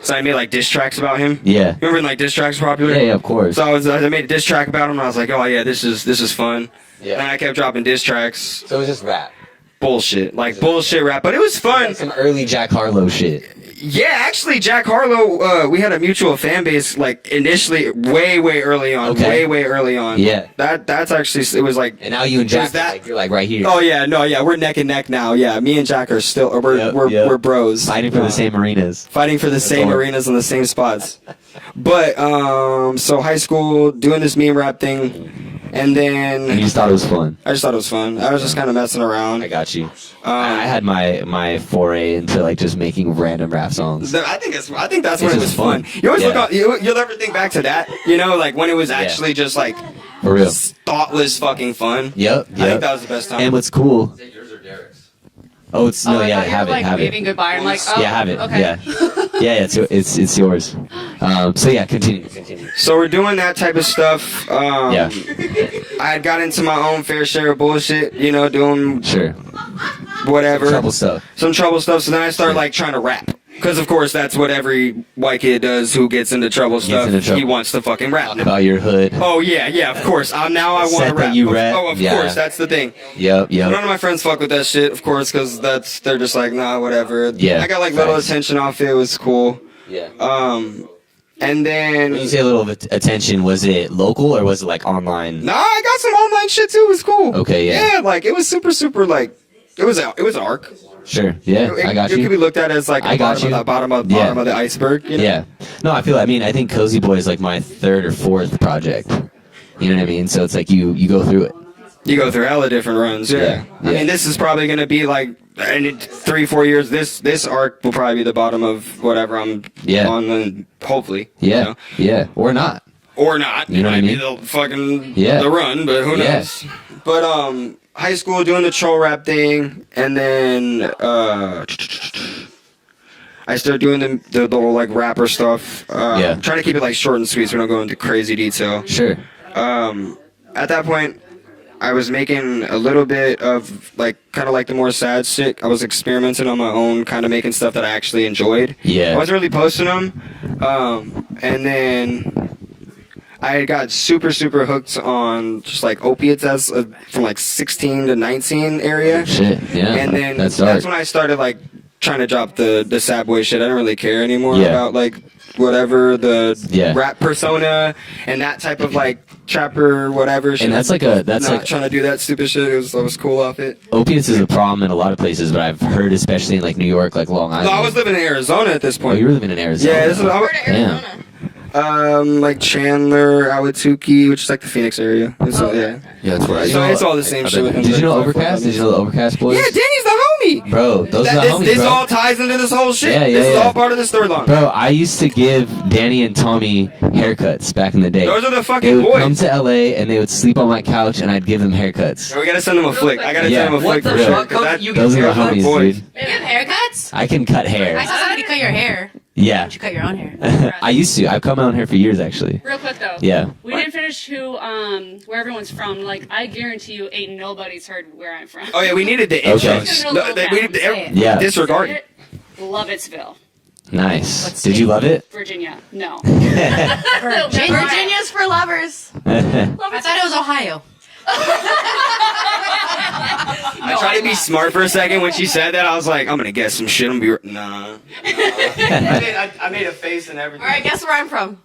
So I made like diss tracks about him. Yeah. Remember when like diss tracks were popular? Yeah, of course. So I made a diss track about him, and I was like, oh yeah, this is fun. Yeah. And I kept dropping diss tracks. So it was just rap. Bullshit, like bullshit rap, but it was fun. Some early Jack Harlow shit. Yeah, actually, Jack Harlow, we had a mutual fan base, like, initially, way early on. Okay. Way early on. Yeah. That's actually, it was like... And now you and It Jack, was that- like, you're like right here. Oh, yeah, no, yeah, we're neck and neck now. Yeah, me and Jack are still, Yep. we're bros. Fighting for the same arenas. Fighting for the same all. arenas and the same spots. But, so high school, doing this meme rap thing, and then... And you just thought it was fun. I just thought it was fun. I was just kind of messing around. I got you. I had my foray into like just making random rap songs. I think that's when It's it was just fun. fun. You always Yeah. look on, you'll ever think back to that, you know, like when it was actually just like For real. thoughtless fucking fun. Yep. I think that was the best time. And what's cool? Oh, it's no, I yeah, thought you were, have it, like have waving it. goodbye. I'm like, oh, Yeah, have it. Okay. Yeah, it's yours. So yeah, continue. So we're doing that type of stuff. Yeah. I had got into my own fair share of bullshit, you know, doing Sure. whatever. Trouble stuff. Some trouble stuff. So then I started like trying to rap. Because of course that's what every white kid does who gets into trouble stuff. into trouble. He wants to fucking rap. now. About your hood. Oh yeah, of course. Now I want set to that rap. you rap, Oh, of yeah. course, that's the thing. Yep. None of my friends fuck with that shit, of course, because they're just like, nah, whatever. Yeah, I got like little facts. attention off it. It was cool. Yeah. And then When you say a little bit attention, was it local or was it like online? nah, I got some online shit too. It was cool. Okay, yeah. Yeah, like it was super like it was an arc. Sure. Yeah, I got It could be you. looked at as like I the got bottom you. of the bottom Yeah. of the iceberg. You know? Yeah. No, I think CøzyBøy is like my third or fourth project. You know what I mean? So it's like you go through it. You go through hella different runs. Yeah. I mean, this is probably gonna be like in 3-4 years. This arc will probably be the bottom of whatever I'm on. And hopefully. Yeah. You know? Yeah. Or not. Or not. You know what I Might be mean? the fucking Yeah. the run, but who Yeah. knows? But high school doing the troll rap thing, and then I started doing the little like rapper stuff. Trying to keep it like short and sweet, so we don't go into crazy detail. Sure. At that point, I was making a little bit of like kind of like the more sad shit. I was experimenting on my own, kind of making stuff that I actually enjoyed. Yeah. I wasn't really posting them, and then I got super hooked on just like opiates as from like 16 to 19 area. Shit. Yeah. And then that's that's dark. when I started like trying to drop the sad boy shit. I don't really care anymore Yeah. about like whatever the Yeah. rap persona and that type of like trapper whatever shit. And that's like Not trying to do that stupid shit. I was cool off it. opiates is a problem in a lot of places, but I've heard, especially in like New York, like Long Island. No, I was living in Arizona at this Oh, point. you were living in Arizona. Yeah, this is Damn. like Chandler, Awatuki, which is like the Phoenix area. Yeah. Yeah, that's where I. So it's all the same shit. with him. Did you know Overcast? Did you know the Overcast boys? Yeah, Danny's the homie. Bro, those are the homies, This bro. all ties into this whole shit. Yeah, this is yeah. all part of the storyline. Bro, I used to give Danny and Tommy haircuts back in the day. Those are the They fucking would boys. come to LA and they would sleep on my couch and I'd give them haircuts. We gotta send them a flick. I gotta Yeah. send them a What flick the for sure. fuck? 'cause that- You Those are the those are homies, boys. dude. You have haircuts? I can cut I hair. saw somebody cut your hair. Yeah. You should cut your own hair. I used to. I've come out here for years, actually. Real quick though. Yeah. We didn't finish where everyone's from. Like I guarantee you, ain't nobody's heard where I'm from. Oh yeah, we needed the Okay. intros. No, No, we need Say it. Yeah. disregard. Lovettsville, Nice. What Did you love it? Virginia. No. Virginia? Virginia's for lovers. I thought it was Ohio. I tried to be smart for a second when she said that. I was like, I'm gonna guess some shit. I'm gonna be nah. I made a face and everything. All right, guess where I'm from?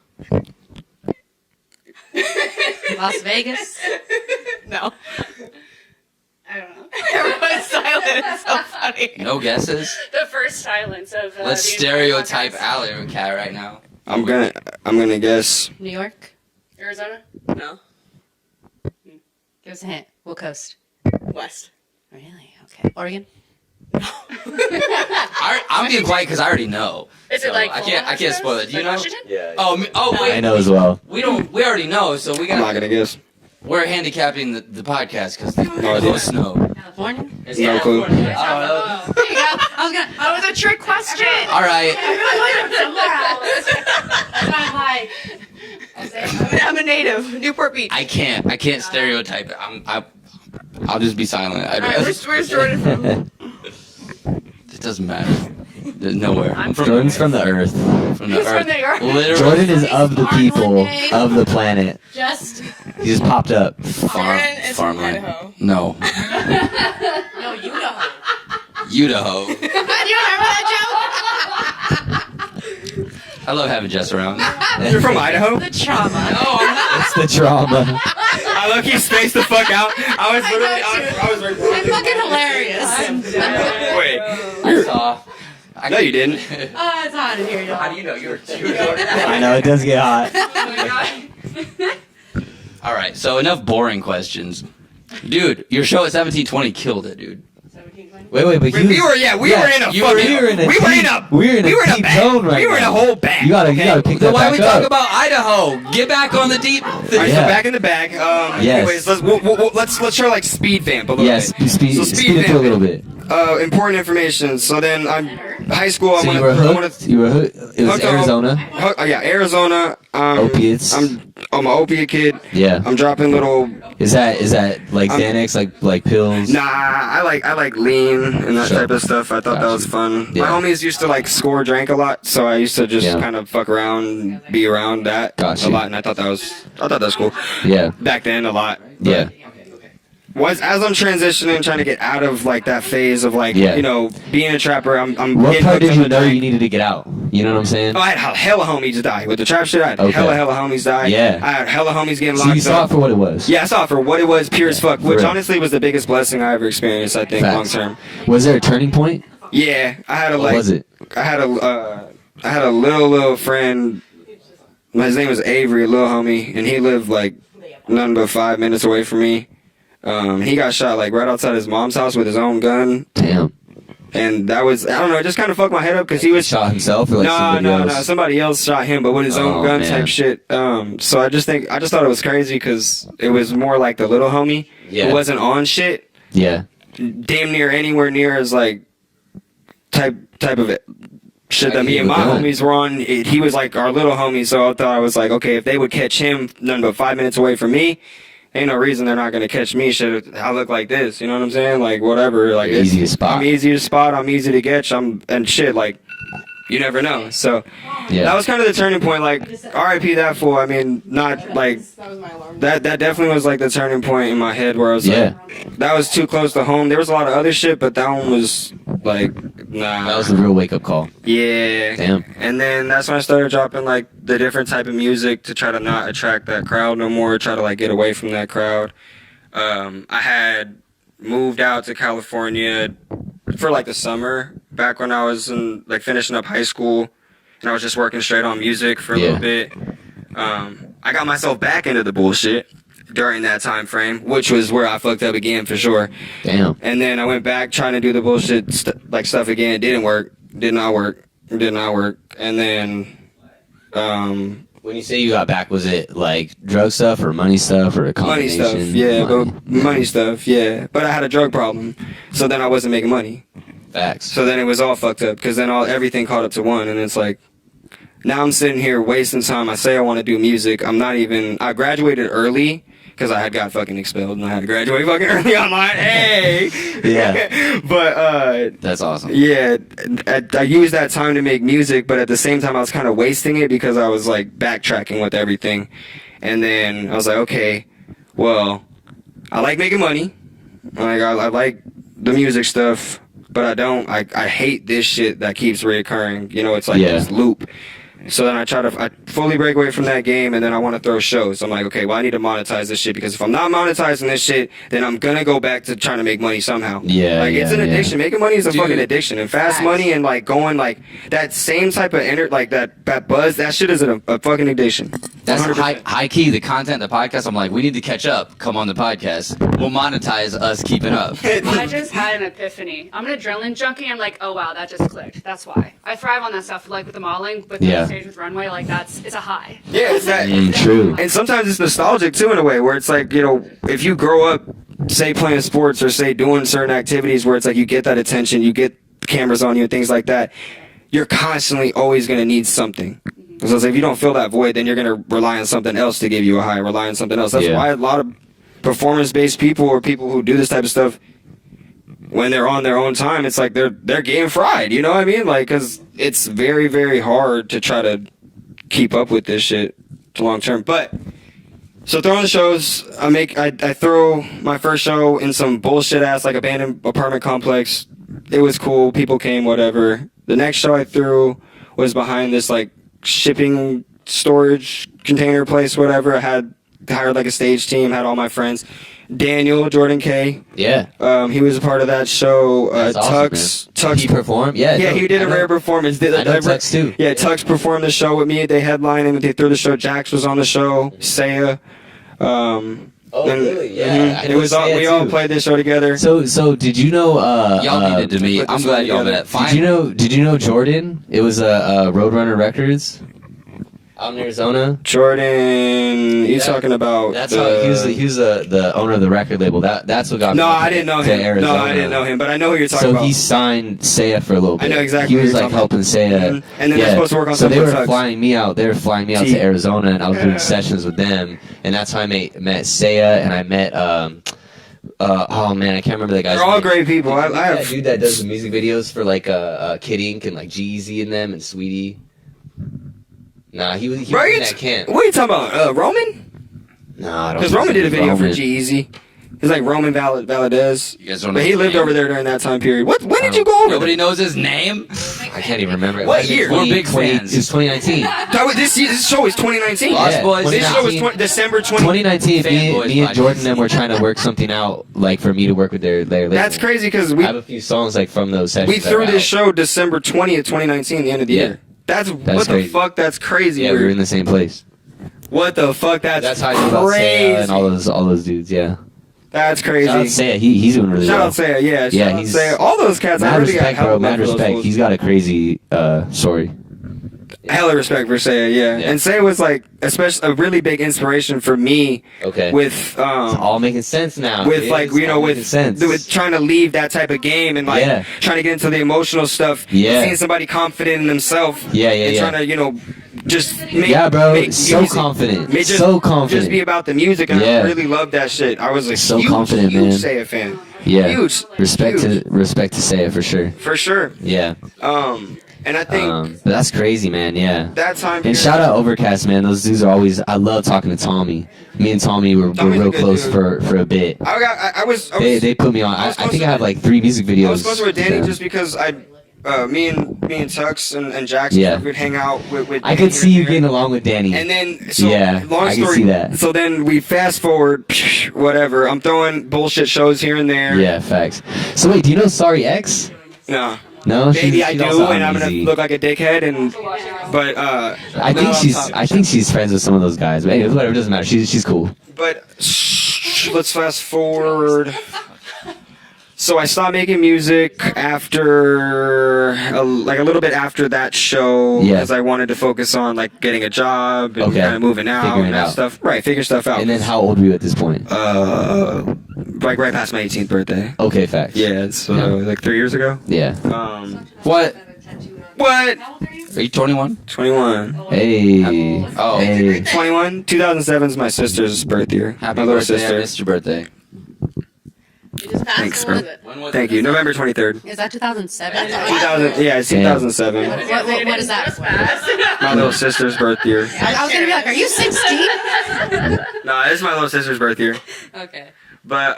Las Vegas. No. I don't know. Everyone's silent. It's so funny. No guesses. The first silence of. Let's the entire stereotype podcast. Alley Cat right now. I'm gonna guess. New York. Arizona. No. Give us a hint. What coast? West. Really? Okay. Oregon. I'm being quiet because I already know. Is it So like? I can't spoil it. Do you Like know? Washington? Yeah. Oh wait. I know as well. We already know. So we I'm not got. gonna guess. We're handicapping the podcast because the No idea. hosts know. California. It's No clue. California. I don't know. There you go. I was gonna. That was a trick question. All right. I'm a native. Newport Beach. I can't stereotype it. I'll just be silent. All right, where's Jordan from? It doesn't matter. There's nowhere. I'm from Jordan's from the earth. from the He's earth. from the earth. Literally. Jordan is of the people of the planet. Just. He just popped up. Jordan is from farmland. Idaho. No. No, you know. Idaho. Do you remember that I love having Jess around. You're from Idaho? joke? The trauma. No, I'm not. It's the trauma. I look, he spaced the fuck out. I was literally, I was I'm recording. fucking hilarious. Wait. I saw. No, you didn't. Oh, it's hot in here, y'all. How do you know you're I know, it does get hot. All right, so enough boring questions. Dude, your show at 1720 killed it, dude. Wait, but We were in a we were fucking. in a we were in a deep bag. zone right We were in a now. whole bag. You gotta pick Then that why back we up. talk about Idaho? Get back on the deep. All right, Yeah. so back in the bag. Yes. Anyways, let's try like speed vamp a little Yes, bit. speed So it through a vamp. little bit. Important information. So then I'm high school. So you were hooked. You were hooked. It was Hooked on- Arizona. Yeah, Arizona. Opiates. I'm an opiate kid. Yeah. I'm dropping little. Is that like Xanax, like pills? Nah, I like lean and that Sure. type of stuff. I thought that was fun. Yeah. My homies used to like score drank a lot, so I used to just Yeah. kind of fuck around, and be around that Gotcha. a lot, and I thought that was cool. Yeah. Back then, a lot. Yeah. As I'm transitioning, trying to get out of like that phase of like Yeah. being a trapper. I'm What getting part hooked did on you the know drink. you needed to get out? You know what I'm saying? Oh, I had hella homies die with the trap shit. I had Okay. hella homies die. Yeah. I had hella homies getting So locked you saw up. it for what it was. Yeah, I saw it for what it was, pure as fuck, For which real. honestly was the biggest blessing I ever experienced, I think, long Facts. term. Was there a turning point? Yeah, I had a What was it? I had a little friend. His name was Avery, a little homie, and he lived like nothing but 5 minutes away from me. He got shot like right outside his mom's house with his own gun, Damn. and that was, I don't know, it just kind of fucked my head up because he was Shot himself or like somebody else? somebody else shot him, but with his own Oh, gun man. type shit. So I just thought it was crazy because it was more like the little homie Yeah. who wasn't on shit, Yeah. damn near anywhere near as like type of it. Shit that me and my homies were on. He was like our little homie, so I thought I was like, okay, if they would catch him nothing but 5 minutes away from me, ain't no reason they're not gonna catch me. Shit, I look like this, you know what I'm saying? Like whatever, like Easy to spot. I'm easy to spot. I'm easy to catch. And shit, like you never know. So Yeah. that was kind of the turning point. Like R.I.P. that fool. I mean, not like That was my alarm. that definitely was like the turning point in my head where I was Yeah. like, that was too close to home. There was a lot of other shit, but that one was like, nah. That was the real wake up call. Yeah. Damn. And then that's when I started dropping like the different type of music to try to not attract that crowd no more, try to like get away from that crowd. I had moved out to California for like the summer back when I was in like finishing up high school, and I was just working straight on music for a little bit. I got myself back into the bullshit during that time frame, which was where I fucked up again for sure. Damn. And then I went back trying to do the bullshit stuff again. It didn't work. Did not work. And then, When you say you got back, was it like drug stuff or money stuff or a money combination? stuff. Yeah, but money stuff. Yeah, but I had a drug problem, so then I wasn't making money. Facts. So then it was all fucked up because then everything caught up to one, and it's like, now I'm sitting here wasting time. I say I want to do music. I graduated early because I had got fucking expelled and I had to graduate fucking early online. Hey! Yeah. But, That's awesome. yeah, I used that time to make music, but at the same time I was kind of wasting it because I was like backtracking with everything. And then I was like, okay, well, I like making money. Like, I like the music stuff, but I hate this shit that keeps reoccurring. You know, it's like Yeah. this loop. So then I fully break away from that game, and then I want to throw shows. I'm like, okay, well, I need to monetize this shit, because if I'm not monetizing this shit, then I'm gonna go back to trying to make money somehow. Yeah, like it's an addiction. Making money is a fucking addiction, and fast money and like going like that same type of like that buzz. That shit is a fucking addiction. That's 100%. high key. The content, the podcast. I'm like, we need to catch up. Come on the podcast. We'll monetize us keeping up. I just had an epiphany. I'm an adrenaline junkie. I'm like, oh wow, that just clicked. That's why I thrive on that stuff. Like with the modeling, but the stage with runway, like it's a high. Yeah, it's that. True. And sometimes it's nostalgic too, in a way, where it's like, you know, if you grow up, say playing sports or say doing certain activities where it's like you get that attention, you get cameras on you and things like that, you're constantly always gonna need something. So if you don't fill that void, then you're gonna rely on something else to give you a high. Rely on something else. That's why a lot of performance-based people or people who do this type of stuff, when they're on their own time, it's like they're getting fried. You know what I mean? Like, because it's very, very hard to try to keep up with this shit long term. But so throwing the shows, I throw my first show in some bullshit ass like abandoned apartment complex. It was cool. People came, whatever. The next show I threw was behind this like shipping storage container place, whatever. I had hired like a stage team, had all my friends. Daniel, Jordan K. Yeah. He was a part of that show. That's awesome, Tux. He performed? Yeah. Yeah, no, he did I a know. rare performance. I know Tux too. Yeah, Tux performed the show with me. They headlined and they threw the show. Jax was on the show. Saya. Oh, really? Yeah. I It know was all, Saya we all too. played this show together. So did you know? Y'all needed to meet. I'm glad y'all met. Did you know Jordan? It was Roadrunner Records out in Arizona. Jordan, you talking about? That's how he was the owner of the record label. That's what got me. No, I didn't know to him. Arizona. No, I didn't know him, but I know who you're talking So about. he signed Saya for a little bit. I know exactly He who was you're like talking helping Saya. Mhm. And then they're supposed to work on so they something were with Tux. flying me out. They were flying me out T. to Arizona, and I was doing sessions with them. And that's how I met Saya, and I met oh man, I can't remember that guy's They're all name. great people. I that have. dude that does the music videos for like Kid Ink and like G-Eazy in them and Sweetie. Nah, he was in that camp. What are you talking about? Roman? Nah, I don't. Because think Roman so. did a video for Roman. G-Eazy. He's like Roman Valadez. You guys don't know But he his lived name? over there during that time period. When did you go over Nobody there? knows his name. I can't even remember. What year? We're big fans. It was 2019. This show is 2019. Lost Boys. This show was 2019. December 2019. Fanboys Me and podcast. Jordan and we're trying to work something out, like for me to work with their label. That's crazy because I have a few songs like from those sessions. we that threw are this out. show December 20th, 2019, the end of the Yeah. year. That's what the crazy. fuck? That's crazy. Yeah, we were weird. in the same place. What the fuck? That's how I knew about Saya and all those dudes. Yeah. That's Shout out crazy. Saya. He's doing really Shout well. out Saya, yeah. Yeah, Shout out he's- Saya. All those cats, I Mad really got respect, bro. hella Mad love for those respect. fools. He's got a crazy story. Hella respect for Saya, yeah. Yeah. And Saya was like, especially a really big inspiration for me. Okay. With It's all making sense now. with It like is you know all with making sense. with trying to leave that type of game and like Yeah. trying to get into the emotional stuff. Yeah. Seeing somebody confident in themselves. Yeah, And yeah. trying to just make Yeah, bro. make So music. confident. Just, So confident. Just be about the music, and Yeah. I really love that shit. I was a So huge, confident, huge man. Saya fan. Yeah. Huge. Respect huge. to Saya for sure. For sure. Yeah. And I think But that's crazy, man. Yeah. that time. And period- shout out Overcast, man. Those dudes are always. I love talking to Tommy. Me and Tommy were Tommy's a real good close dude. for a bit. I was They put me on. I I was think closer- I have like 3 music videos. I was closer with Danny them. just because me and Tux and Jackson Yeah. would hang out with I Danny could here see and you there. getting along with Danny. And then, so Yeah, long I can story. see that. So then we fast forward, whatever. I'm throwing bullshit shows here and there. Yeah, facts. So wait, do you know Sorry X? No. No, Maybe I do, also and I'm gonna uneasy. look like a dickhead. But I think she's friends with some of those guys. But anyways, whatever, it doesn't matter. She's cool. But let's fast forward. So I stopped making music after, a little bit after that show, Yeah. because I wanted to focus on like getting a job and Okay. kind of moving out Figuring and that out. stuff. Right, figure stuff out. And then how old were you at this point? Like right past my 18th birthday. Okay, facts. Yeah, it's Yeah. like 3 years ago. Yeah. What? What? Are you 21? 21. Hey. Oh. Hey. 21. 2007 is my sister's birth year. Happy my little birthday. I sister. missed your birthday. You just passed. Thanks, When bro. was it? When was Thank you. November 23rd. Is that 2007? 2000. Yeah, it's Damn. 2007. What is that? My little sister's birth year. I was gonna be like, are you 16? No, this is my little sister's birth year. Okay. But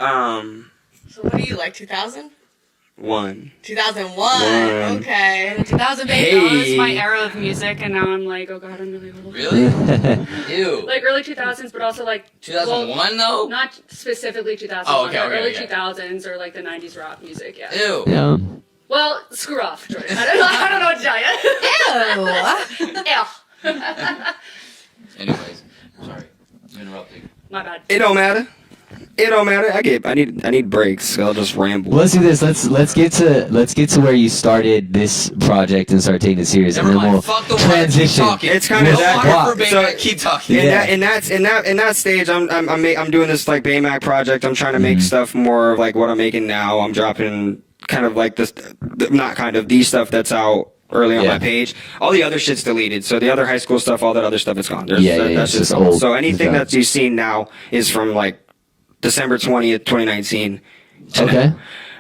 So what do you like? 2000? 2001. Okay. 2000 baby. Hey. Oh, it's my era of music, and now I'm like, oh god, I'm really old. Really? Ew. Like early 2000s, but also like 2001 though? not specifically 2001, Oh, okay, but okay, early okay. 2000s or like the 90s rock music. Yeah. Ew. Yeah. Well, screw off, Jordan. I don't know what to tell you. Ew. Anyways, sorry. I'm interrupting. My bad. It don't matter. It don't matter. I need breaks. So I'll just ramble. Let's do this. Let's get to where you started this project and start taking it serious, Never and then mind. we'll Fuck the transition. Keep talking. It's kinda No that- water for so- Bayymack. Keep talking. In Yeah. that stage, I'm doing this like Bayymack project. I'm trying to make stuff more of like what I'm making now. I'm dropping kind of like this, not kind of the stuff that's out early on Yeah. my page. All the other shit's deleted. So the other high school stuff, all that other stuff is gone. That's It's just gone. old. So anything Okay. that you've seen now is from like December 20th, 2019. Okay.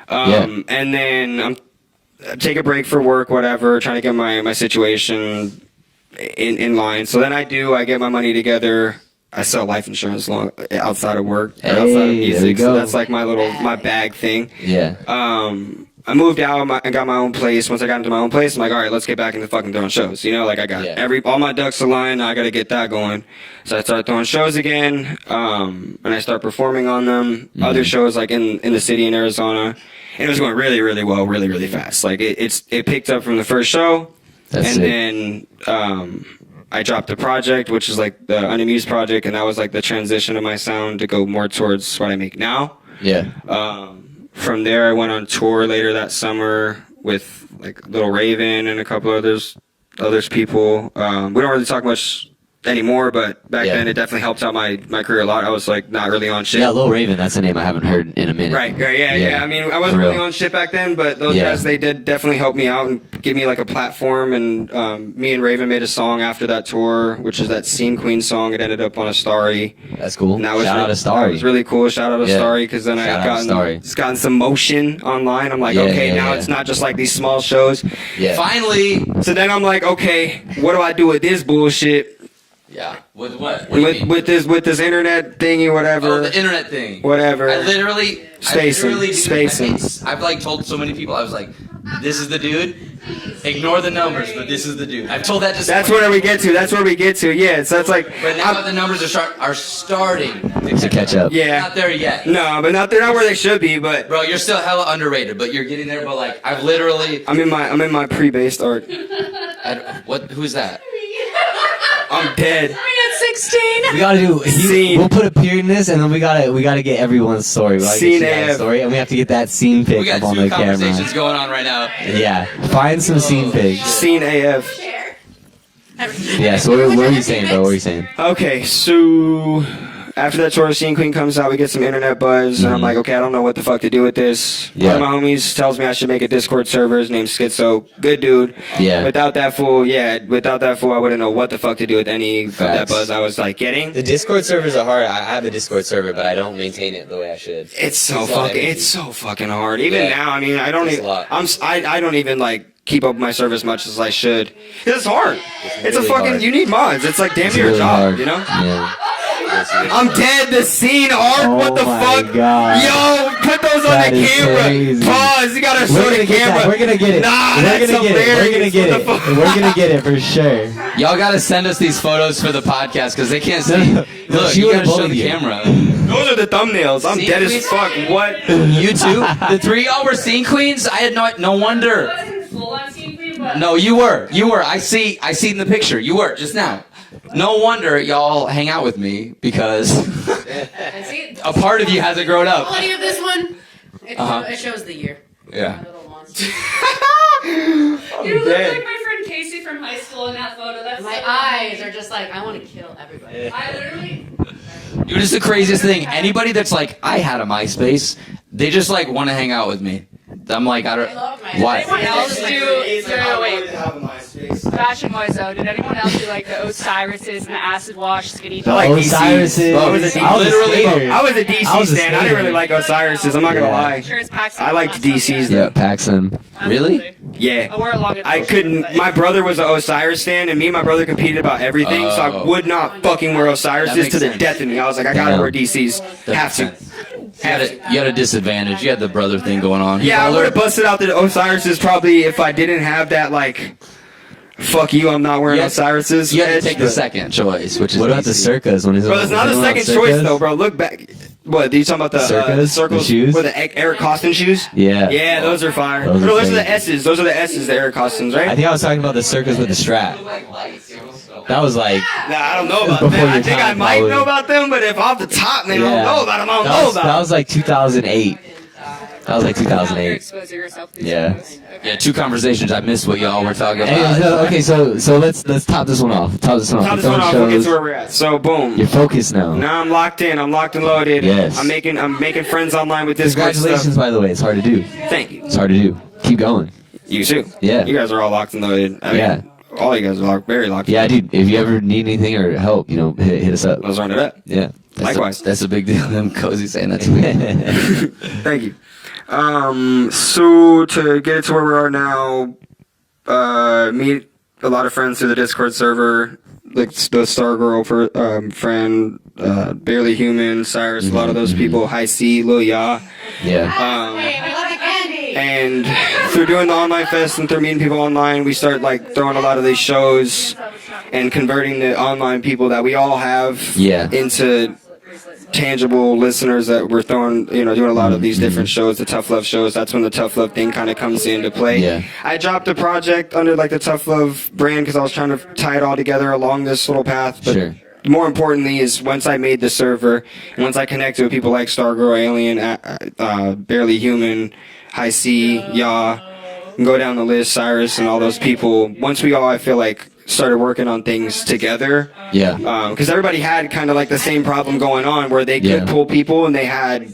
And then I take a break for work, whatever, trying to get my situation in line. So then I get my money together. I sell life insurance outside of work, or outside of Hey, there you music. So go. that's like my bag thing. Yeah. I moved out and got my own place. Once I got into my own place, I'm like, all right, let's get back into fucking throwing shows. You know, like I got all my ducks aligned. I got to get that going. So I start throwing shows again, and I start performing on them. Other shows like in the city in Arizona, and it was going really, really well, really, really fast. Like it picked up from the first show, That's and then I dropped the project, which is like the Unamused project, and that was like the transition of my sound to go more towards what I make now. Yeah. From there, I went on tour later that summer with like Little Raven and a couple others people. We don't really talk much anymore, but back then it definitely helped out my career a lot. I was like not really on shit. Yeah, Lil Raven. That's a name I haven't heard in a minute. Right, yeah. I mean, I wasn't For really real. on shit back then, but those guys, they did definitely help me out and give me like a platform. And me and Raven made a song after that tour, which is that Scene Queen song. It ended up on a Starry. That's cool. And that was Shout out to Starry. That was really cool. Shout out to Yeah. Starry, because then Shout out to Starry. it's gotten some motion online. I'm like, Yeah, okay, yeah, now yeah. it's not just like these small shows. Yeah. Finally. So then I'm like, okay, what do I do with this bullshit? Yeah. With what? What do you mean? With this internet thingy, whatever. Oh, the internet thing. Whatever. I literally Spacing. I've like told so many people. I was like, this is the dude. Ignore the numbers, but this is the dude. I've told that to. That's someone. where we get to. That's where we get to. Yeah. So that's like. But now the numbers are starting To catch up. Yeah. Not there yet. No, but they're not where they should be. But Bro, you're still hella underrated, but you're getting there. But like, I've literally. I'm in my pre-based art. Who's that? I'm dead. We had 16. We gotta do. Scene. We'll put a period in this, and then we gotta get everyone's story. We gotta Scene get Shadow's AF. story, and we have to get that scene pic We got up on two the conversations camera. going on right now. Yeah. Find some scene pics. Scene AF. Yeah. So what are you saying, bro? What are you saying? Okay, so after that tour, Scene Queen comes out, we get some internet buzz, and I'm like, okay, I don't know what the fuck to do with this. Yeah. One of my homies tells me I should make a Discord server. His name's Schizo. Good dude. Yeah. Without that fool, I wouldn't know what the fuck to do with any of that Facts. buzz I was like getting. The Discord servers are hard. I have a Discord server, but I don't maintain it the way I should. It's so It's a lot of energy. it's so fucking hard. Even Yeah. now, I mean, I don't It's even, a lot. I don't even like keep up with my server as much as I should. It's hard. It's a really fucking, hard. you need mods. It's like damn It's near a really job, hard. you know? Yeah. I'm dead. The scene art. Oh what the my fuck? God. Yo, put those on That the is camera. crazy. Pause. You gotta show We're the gonna get camera. that. We're gonna get it. Nah, We're that's gonna get it. We're gonna hilarious. get What it. the fuck? We're gonna get it for sure. Y'all gotta send us these photos for the podcast because they can't see. No, Look, she you would've gotta show bullied the you. camera. Those are the thumbnails. I'm Scene dead queens? as fuck. What? You two, the three of y'all were scene queens. I had no wonder. Full on Scene Queen, but No, you were. I see in the picture. You were just now. No wonder y'all hang out with me because See, a part of you hasn't grown the up. quality of this one, it shows the year. Yeah. Little monster. you look dead. like my friend Casey from high school in that photo. That's My so eyes are just like, I want to kill everybody. I literally. Dude, it's the craziest thing. Anybody that's like, I had a MySpace, they just like want to hang out with me. I'm like, I I love my don't. Why? Anyone else do? Wait. have a MySpace. Fashion wise though, did anyone else do like the Osiris's and the acid wash skinny The like jeans? Osiris's. Bro, I was a I was a literally- skater. I was a DC I was a stan. I skater. didn't really like Osiris's. I'm not gonna Yeah. lie. Sure as Paxton I liked last time, DC's. Yeah, Paxson. Really? Yeah. I wore it long I enough. couldn't. My brother was an Osiris stan, and me and my brother competed about everything. So I Oh. would not fucking wear That Osiris's makes to the sense. death of me. I was like, I gotta Damn. wear DC's. That Have makes to. sense. You had a disadvantage. You had the brother thing going on. Yeah, I would have busted out the Osiris's probably if I didn't have that, like, fuck you, I'm not wearing Osiris's. You had to take the second choice, which is What about the easy. Circas? When Bro, it's not a second choice, though, bro. Look back. What, are you talking about the Circas? circles? The shoes? Or the Eric Costin shoes? Yeah. Yeah, those are fire. Those are Those are the crazy. S's. Those are the S's, the Eric Costins, right? I think I was talking about the Circas with the strap. That was like, Nah, I don't know about Before them. I your think I time, might probably. know about them, but if off the top, man, I yeah. don't know about them. I don't That know was- about That them. was like 2008. That was like 2008. Exposing yourself to these Yeah. shows. Okay. Yeah, 2 conversations. I missed what y'all were talking about. Hey, no, okay, so let's top this one off. Top this one off. Top this You're one off. throwing We'll get to shows. where we're at. So, boom. You're focused now. Now I'm locked in. I'm locked and loaded. Yes. I'm making friends online with Discord Congratulations, stuff. by the way. It's hard to do. Thank you. It's hard to do. Keep going. You too. Yeah. You guys are all locked and loaded. I mean, Yeah. all you guys are very locked. Yeah, and dude. If you ever need anything or help, hit us up. Let's run it up. Yeah. Likewise. That's a big deal. Them cozy saying that to me. Thank you. So to get to where we are now, meet a lot of friends through the Discord server, like the Stargirl friend, Barely Human, Cyrus, a lot of those people, High C, Lil Ya. Yeah. And through doing the online fest and through meeting people online, we start like throwing a lot of these shows and converting the online people that we all have Yeah. into tangible listeners that we're throwing, doing a lot of these different shows, the Tough Love shows. That's when the Tough Love thing kind of comes into play. Yeah. I dropped a project under like the Tough Love brand because I was trying to tie it all together along this little path. But Sure. more importantly is once I made the server and once I connected with people like Stargirl, Alien, Barely Human, High C, Ya, and go down the list, Cyrus, and all those people. Once we all, I feel like, started working on things together. Yeah. Because everybody had kind of like the same problem going on where they could Yeah. pull people and they had,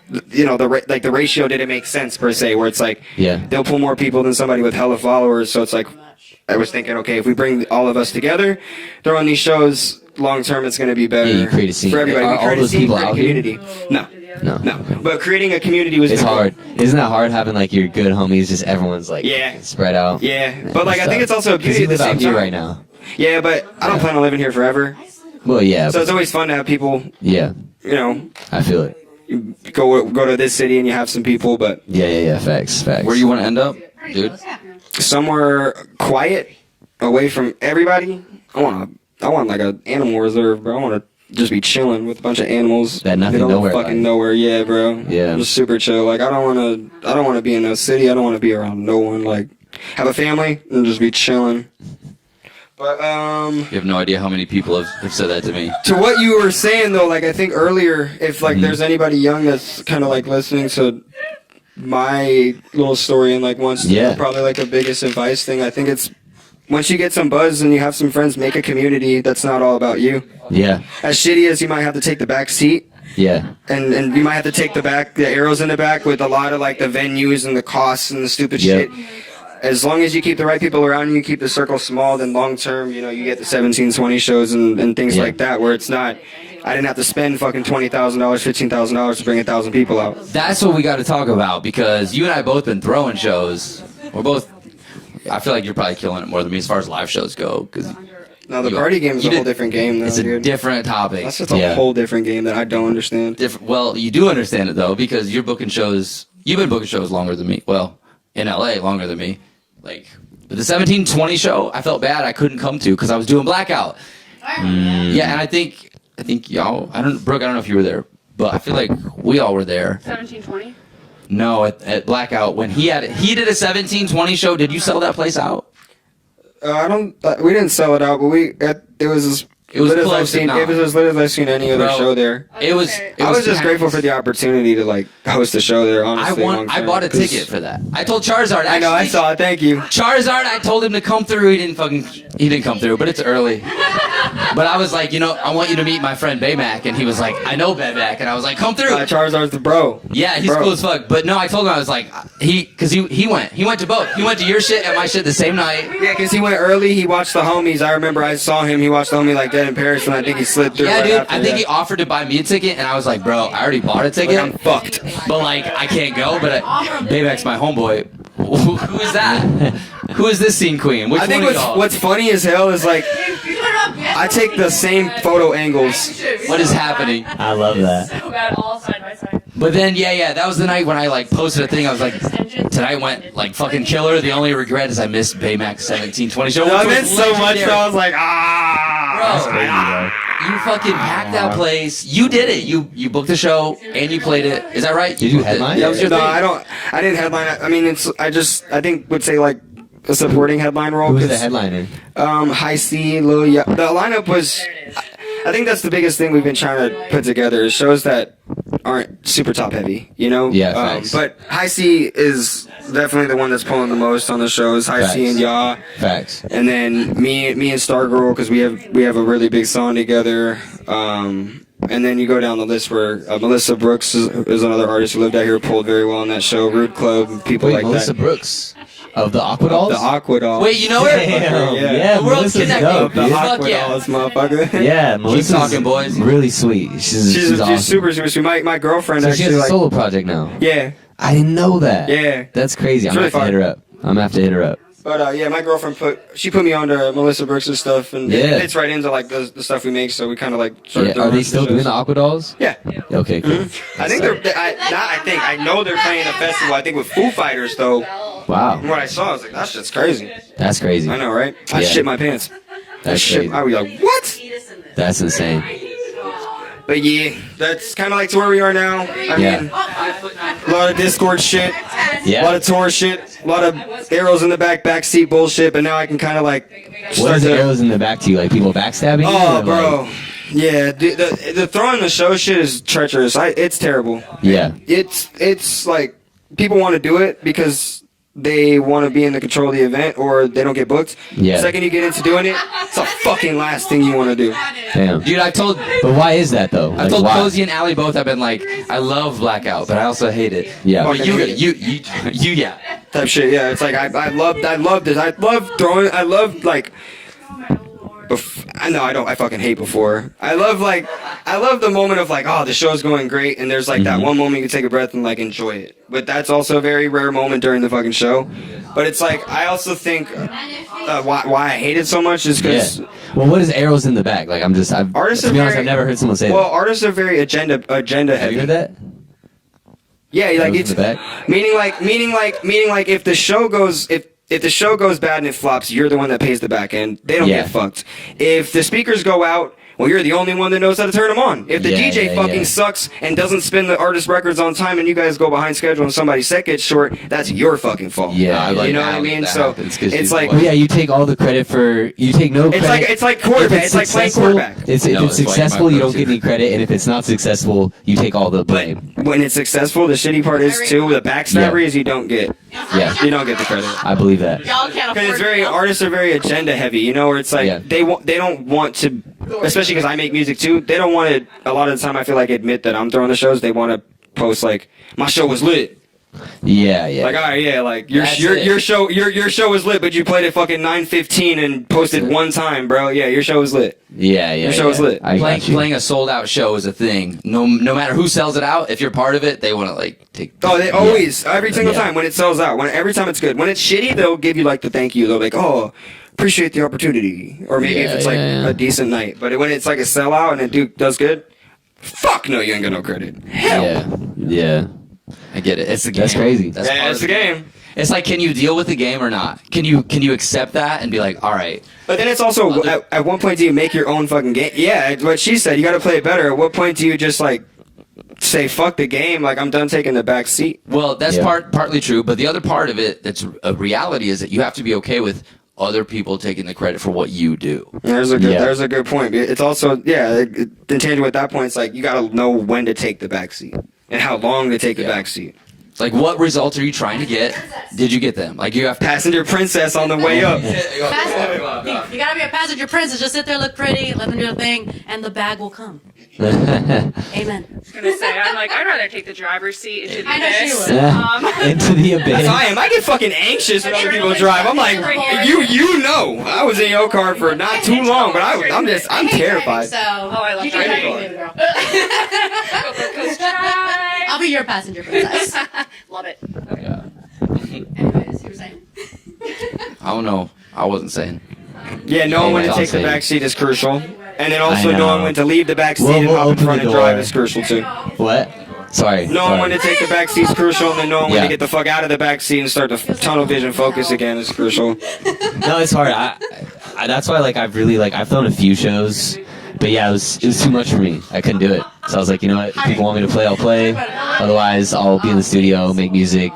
the ratio didn't make sense per se. Where it's like Yeah. they'll pull more people than somebody with hella followers. So it's like I was thinking, okay, if we bring all of us together, throw on these shows. Long term, it's going to be better Yeah, you create a scene. for everybody. Are We all create a those scene, people create a out here? community. No. No. But creating a community was It's difficult. hard. Isn't that hard having like your good homies? Just everyone's like Yeah. spread out. Yeah, but like I think it's also a 'Cause beauty you at the live same out here time. right now. Yeah, but I don't plan on living here forever. Well, yeah. So it's always fun to have people, Yeah. I feel it. you go to this city and you have some people, but Yeah. Facts. Where you want to end up, dude? somewhere quiet, away from everybody. I want like an animal reserve, bro. I want to just be chilling with a bunch of animals. That nothing They don't nowhere fucking life. nowhere. Yeah, bro. Yeah. Just super chill. Like I don't want to be in a city. I don't want to be around no one. Like have a family and just be chilling. But You have no idea how many people have said that to me. to what you were saying though, like I think earlier, if like there's anybody young that's kind of like listening to my little story and like wants to know probably like the biggest advice thing, I think it's once you get some buzz and you have some friends, make a community that's not all about you. Yeah. As shitty as you might have to take the back seat, Yeah. and you might have to take the arrows in the back with a lot of like the venues and the costs and the stupid Yep. shit. As long as you keep the right people around you, keep the circle small, then long term, you get the 17, 20 shows and things Yeah. like that where it's not, I didn't have to spend fucking $20,000, $15,000 to bring 1,000 people out. That's what we got to talk about because you and I both been throwing shows. We're both. I feel like you're probably killing it more than me as far as live shows go. Because Now the party game is a whole different game, though, it's a dude. different topic. That's just a whole different game that I don't understand. Well, you do understand it though because you're booking shows. You've been booking shows longer than me. Well, in LA, longer than me. Like the 1720 show, I felt bad I couldn't come to because I was doing Blackout. Yeah, and I think y'all. Brooke, I don't know if you were there, but I feel like we all were there. 1720. No, at Blackout when he did a 1720 show. Did you sell that place out? We didn't sell it out, but it was as It was lit as I've close, if seen. not. It was as lit as I've seen any other Bro, show there. It was. I was just grateful for the opportunity to like host a show there. Honestly, I bought a ticket for that. I told Charizard. I know. I actually, saw it. Thank you. Charizard, I told him to come through. He didn't come through, but it's early. But I was like, I want you to meet my friend Bayymack, and he was like, I know Bayymack, and I was like, come through. Charizard's the bro. Yeah, he's Bro. cool as fuck. But no, I told him I was like, because he went to both. He went to your shit and my shit the same night. Yeah, because he went early. He watched the homies. I remember I saw him. He watched the homie like Dead in Paris, and I think he slid through. Yeah, right dude, after I think that. he offered to buy me a ticket, and I was like, bro, I already bought a ticket. Like, I'm fucked. But like, I can't go. But Baymack's my homeboy. Who is that? Who is this scene queen? Which I think one of y'all? what's funny as hell is like I take the same photo angles. What is happening? I love that. So bad, all side by side. But then, that was the night when I like posted a thing. I was like, tonight went like fucking killer. The only regret is I missed Bayymack's 1720 show. I which meant was so much, legendary. so I was like, Bro, you fucking packed that place. You did it. You booked the show and you played it. Is that right? Did you headline? That was your No, thing. I didn't headline. I mean, I think would say like a supporting headline role. Who was the 'cause, headliner? High C, Lil Ya. The lineup was. I think that's the biggest thing we've been trying to put together is shows that aren't super top heavy, you know? Yeah, facts. But High C is definitely the one that's pulling the most on the shows. High C Facts. and Ya. Facts. And then me and Stargirl, because we have a really big song together. And then you go down the list where Melissa Brooks is another artist who lived out here, pulled very well on that show. Rude Club, people Wait, like Melissa that. Brooks of the Aqua Dolls? The Aqua Dolls. Wait, you know her? Damn. Yeah. Yeah, The world's Melissa's connected. dope, The dude. Fuck Aqua yeah. Dolls, motherfucker. Yeah, Melissa's talking, boys. really sweet. She's She's awesome. super sweet. My girlfriend So she actually has a like. solo project now. Yeah. I didn't know that. Yeah. That's crazy. I'm really gonna have to hit her up. I'm gonna have to hit her up. But yeah, my girlfriend put me on to Melissa Brooks' stuff, and Yeah. it fits right into like the stuff we make. So we kind of like started Yeah. throwing Are they some still shows. doing the Aqua Dolls? Yeah. Okay, cool. I think I know they're playing a festival. I think with Foo Fighters though. Wow. From what I saw, I was like, that shit's crazy. That's crazy. I know, right? I Yeah. shit my pants. That's Shit. crazy. I was like, what? That's insane. But yeah, that's kind of like to where we are now. I Yeah. mean, a lot of Discord shit, a lot Yeah. of tour shit, a lot of arrows in the backseat bullshit. But now I can kind of like What start is the to. arrows in the back to you? Like people backstabbing you? Oh, or, bro. like- Yeah, the throwing the show shit is treacherous. It's terrible. yeah. It's like people want to do it because they want to be in the control of the event or they don't get booked. Yeah. The second you get into doing it, it's the fucking last thing you want to do. Damn. Dude, I told But why is that though? I Like, told why? Cozy and Allie both. I've been like, I love Blackout, but I also hate it. Yeah. But you, yeah. Type shit. Yeah, it's like I love this. I love throwing. I love like. I know I don't. I fucking hate before. I love the moment of like, oh, the show's going great, and there's like that one moment you can take a breath and like enjoy it. But that's also a very rare moment during the fucking show. But it's like I also think why I hate it so much is because Yeah. Well, what is arrows in the back? Like Artists to are be honest, very- I've never heard someone say well, that. artists are very agenda Have heavy. you heard that? Yeah, like Arrows in it's the back? meaning like if the show goes if the show goes bad and it flops, you're the one that pays the back end. They don't Yeah. get fucked. If the speakers go out, well, you're the only one that knows how to turn them on. If the Yeah, DJ yeah, fucking yeah. sucks and doesn't spin the artist records on time and you guys go behind schedule and somebody's set gets short, that's your fucking fault. Yeah, I like you know what I how mean? that So happens 'cause it's you- like Well, yeah, you take all the credit for you take no credit. it's like quarterback. If It's like playing successful- quarterback. If No, it's it's like successful, my you don't go-to. get any credit, and if it's not successful, you take all the But blame. when it's successful, the shitty part is too the backstabber is you don't get Yeah, the credit. I believe that. Y'all can't afford Because it's very artists are very agenda heavy, you know, where it's like Yeah. they don't want to, especially because I make music too. They don't want to. A lot of the time, I feel like admit that I'm throwing the shows. They want to post like my show was lit. Yeah, yeah. Like all right, yeah, like your That's your it. your show your show was lit, but you played it fucking 9:15 and posted one time, bro. Yeah, your show was lit. yeah, yeah. Your show was yeah. lit. I got you. Playing a sold out show is a thing. No matter who sells it out, if you're part of it, they want to like take. Oh, they always every single Yeah. time when it sells out. Every time it's good. When it's shitty, they'll give you like the thank you. They'll be like, oh, appreciate the opportunity, or maybe if Yeah, it's like yeah, yeah. a decent night. But when it's like a sellout and it does good, fuck no, you ain't got no credit. Hell. Yeah, yeah. I get it. It's the game. That's crazy. That's Yeah, part it's of the game. It's like, can you deal with the game or not? Can you accept that and be like, all right, But then it's also at what point do you make your own fucking game? Yeah, it's what she said. You got to play it better. At what point do you just like say fuck the game? Like I'm done taking the back seat. well, that's Yeah. partly true, but the other part of it that's a reality is that you have to be okay with other people taking the credit for what you do. There's Yeah. a good point. It's also the tangible at that point. It's like you got to know when to take the back seat and how long to take the back seat. Like, what results are you trying to get? Did you get them? Like, you have to. Passenger princess on the way up. You gotta be a passenger princess. Just sit there, look pretty, let them do a thing, and the bag will come. Amen. gonna say, I'm like, I'd rather take the driver's seat into the I know she abyss. would. Into the That's abyss. how I am. I get fucking anxious when other people drive. I'm like, you know, I was in your car for not too long, but I'm terrified. So, I love you can driving. drive, baby girl. Coast drive. I'll be your passenger princess. Love it. Anyways, you were saying? I don't know. I wasn't saying. Yeah, knowing when to I'll take the say- back seat is crucial, and then also I know. knowing when to leave the back seat We'll and hop in open front the and drive door. is crucial too. What? Sorry. Knowing when to take the back seat's crucial, and then knowing when Yeah. to get the fuck out of the back seat and start to tunnel vision focus again is crucial. No, it's hard. I that's why like I've flown a few shows, but yeah, it was too much for me. I couldn't do it. So I was like, you know what? If people want me to play, I'll play. Otherwise, I'll be in the studio, make music,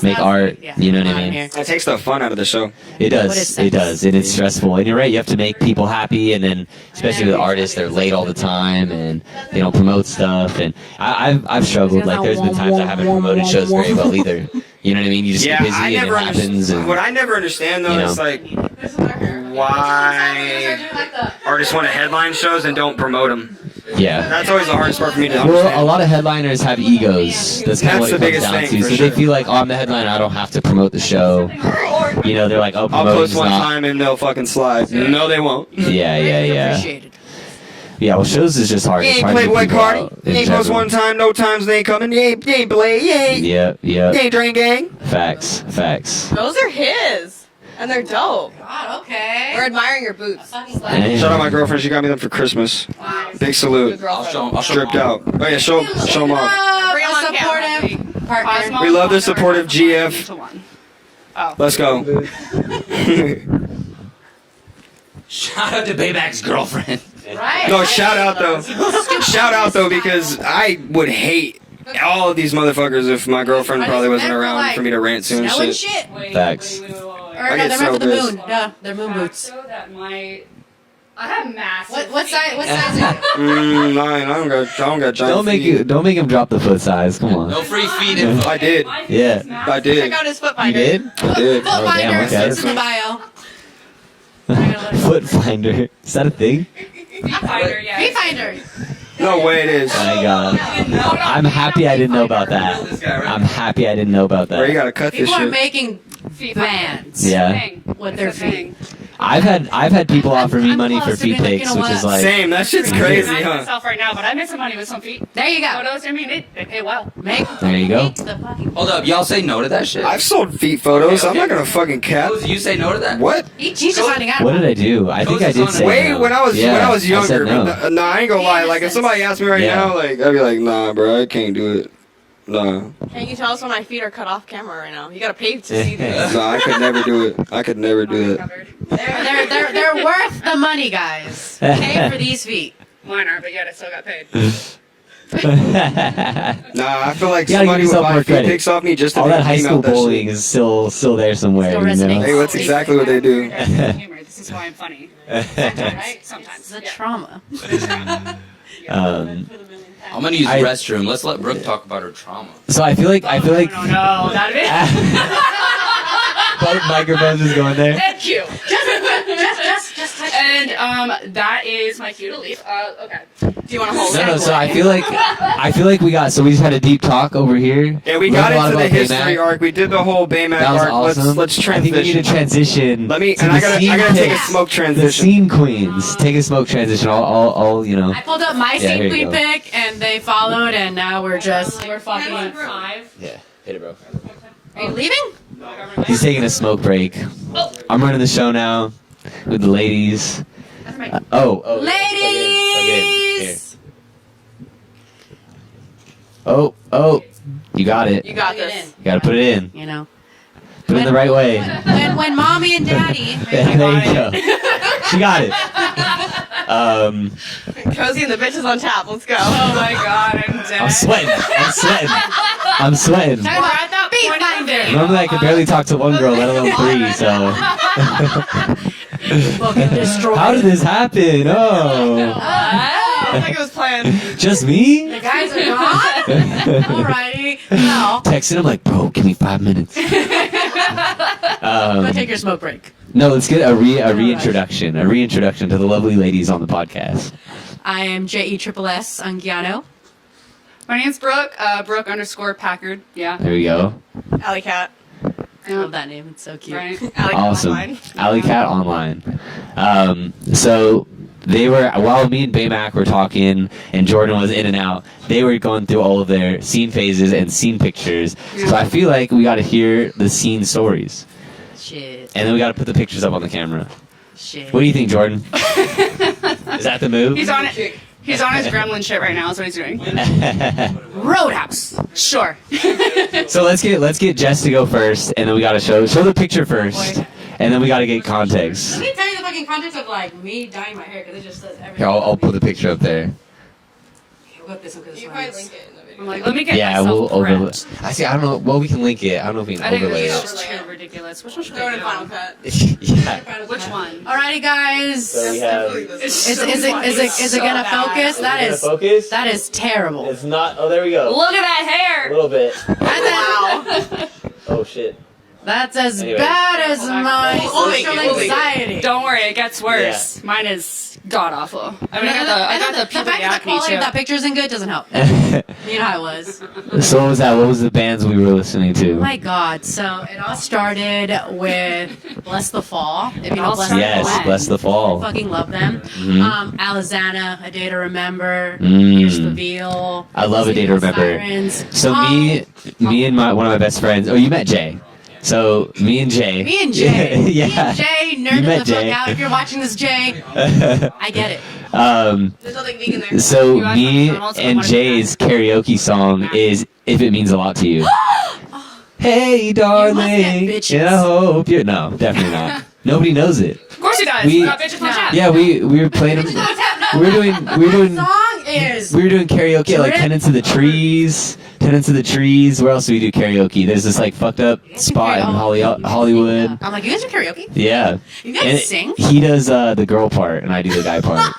make art. You know what I mean? It takes the fun out of the show. It does. It does, and it's stressful. And you're right. You have to make people happy, and then especially with artists, they're late all the time, and they don't promote stuff. And I've struggled. Like there's been times I haven't promoted shows very well either. You know what I mean? You just get busy I and never it happens. And, what I never understand though you know. is like why artists want to headline shows and don't promote them. yeah. That's always the hardest part for me to Well, understand. a lot of headliners have egos. That's kind of That's what the it comes biggest down thing, to. for So sure. they feel like, oh, I'm the headliner. I don't have to promote the show. You know, they're like, oh, I'll promoting's post one not. time and they'll fucking slide. No, they won't. Yeah. Appreciated. Yeah, well, shows is just hard. You It's ain't hard to played get White people Cardi. out You in ain't post general. one time, no times they ain't coming. You ain't play. You ain't. Yep. You ain't Drain Gang. Facts. Those are his, and they're dope. God, okay. We're admiring your boots. Damn. Shout out my girlfriend. She got me them for Christmas. Big salute. I'll show them Stripped out. Oh yeah, show 'em off. Bring 'em on camera. Supportive partner. We love the supportive GF. Into one. Let's go. Shout out to Bayymack's girlfriend. Right. No, shout out though. Shout out though because I would hate all of these motherfuckers if my girlfriend probably wasn't around for me to rant to and Snow and shit. shit. Facts. Or I no, get they're meant so for the pissed. moon. Yeah, they're moon boots. So that I have massive. What size? What size is it? Nine. I don't got giant feet. Don't make him drop the foot size. Come on. No free feed info. I did. Yeah. I Check did. out his foot You finder. did? I did. Foot Oh, damn, finders. okay. It's in the bio. Foot finder. Is that a thing? Feet finder, yeah. Feet finder. No way it is. My God. I'm happy I didn't know about that. I'm happy I didn't know about Bro, you that. gotta cut this People are shit. making Feet finder. bands. Yeah. With their feet. I've had people offer me I'm money for close to feet being like, pics, you know which is what? like, Same. That shit's I'm crazy, not huh? myself right now, but I made some money with some feet There you go. photos. I mean, they pay well. Make. There you go. make the fucking- Hold up, y'all say no to that shit? I've sold feet photos. I'm Okay. not gonna fucking cap. You say no to that? What? He's just finding out. what did I do? I think I did say Way no. when I was Yeah, I younger. said no. But no, I ain't gonna lie. Like if somebody asked me right Yeah. now, like I'd be like, nah, bro, I can't do it. Nah, Can you tell us when my feet are cut off camera right now? You gotta pay to see this. nah, I could never do it. I could never do it. Covered. They're worth the money, guys. Pay for these feet. Mine are, but yet I still got paid. Nah, I feel like You gotta somebody give would yourself buy more feet credit. pics off me just to All make that high me school mouth that bullying shit. is still there somewhere. Still You know? resonates. Hey, that's exactly what they do. Humor. This is why I'm funny. Sometimes. Right? Sometimes. The Yeah. trauma. Um, I'm gonna use the I- restroom. Let's let Brooke talk about her trauma. so I feel like No, that'd be. both microphones is going there. Thank you. Just touch And that is my cue to leave. Okay. Do you want to hold No, it? no. So I feel like we just had a deep talk over here. Yeah, we Learned got a lot into the about history Bayymack. arc. We did the whole Bayymack That was arc. awesome. Let's I think we need to transition. transition. Let me, to and the I gotta scene take a pics. smoke The transition. scene queens. Take a smoke transition. I'll you know. I pulled up my Yeah, scene here you queen go. pic, and they followed, and now we're fucking. Yeah, hit it, bro. Are you leaving? He's taking a smoke break. I'm running the show now with the ladies. Oh. Ladies. Oh. You got it. You got Put it this. You gotta put it in. You know. Put it in the right way. When mommy and daddy. There you go. She got it. Cozy and the bitches on tap. Let's go. Oh my god, I'm dead. I'm sweating. Talk about that beat finder. Normally I could barely talk to one girl, let alone three, so. Fucking destroyed. How did this happen? Oh. I don't think it was planned. Just me? The guys are gone? Alrighty. No. Texting him like, bro, give me 5 minutes. Go take your smoke break. No, let's get a reintroduction to the lovely ladies on the podcast. I am JESS Anguiano. My name's Brooke. Brooke _ Packard. Yeah. There we go. Alley Cat. I love that name. It's so cute. Right. Alley Cat Awesome. Online. Alley Cat Online. So they were, while me and Bayymack were talking and Jordan was in and out, they were going through all of their scene phases and scene pictures. So I feel like we got to hear the scene stories. Shit. And then we got to put the pictures up on the camera. Shit. What do you think, Jordan? Is that the move? He's on it. He's on his gremlin shit right now. That's what he's doing. Roadhouse. Sure. So let's get Jess to go first, and then we gotta show the picture first, and then we gotta get context. Let me tell you the fucking context of like me dyeing my hair because it just says everything. Here, I'll put the picture up there. Okay, we'll go with this one because You it's probably nice. link it in the video. I'm like, let me get Yeah, myself we'll overlay. prepped. I see. I don't know. Well, we can link it. I don't know if we can I think overlay it's it. just too ridiculous. Which one should Throw it I in do? Final Cut. Yeah. Which one? Alrighty, guys. So we have. It's Is so it funny. is it gonna So bad. focus? Focus? That is terrible. It's not. Oh, there we go. Look at that hair. little bit. Wow. Oh shit. That's as Anyway. bad as my We'll make social it, we'll make it. anxiety. Don't worry, it gets worse. Mine is god awful. I mean, I got the the puberty fact that the acne quality too. of that picture isn't good doesn't help. You know how it was. So what was that? What was the bands we were listening to? Oh my god. So it all started with Bless the Fall. If you know All Bless the Yes, Fall. Bless the Fall. Fucking love them. Mhm. Alizana, A Day to Remember. Mm. Here's the Veal. I love A Day to Remember. Sirens. So me and one of my best friends. Oh, you met Jay. So me and Jay. Me and Jay. Yeah. Me and Jay, You nerd met the fuck Jay. out. If you're watching this, Jay, I get it. There's nothing vegan there. So You guys me want McDonald's? I and wanna do Jay's karaoke song is "If It Means a Lot to You." Hey, darling, bitches. and I hope you're no, definitely not. Nobody knows it. Of course he does. We- We got bitches on No. chat. Yeah, we were playing them. We were doing The song is. we were doing karaoke at like Drip. Tenants of the Trees. Tenants of the Trees. Where else do we do karaoke? There's this like fucked up spot in Hollywood. I'm like, you guys do karaoke? Yeah. You guys And sing? he does the girl part, and I do the guy part.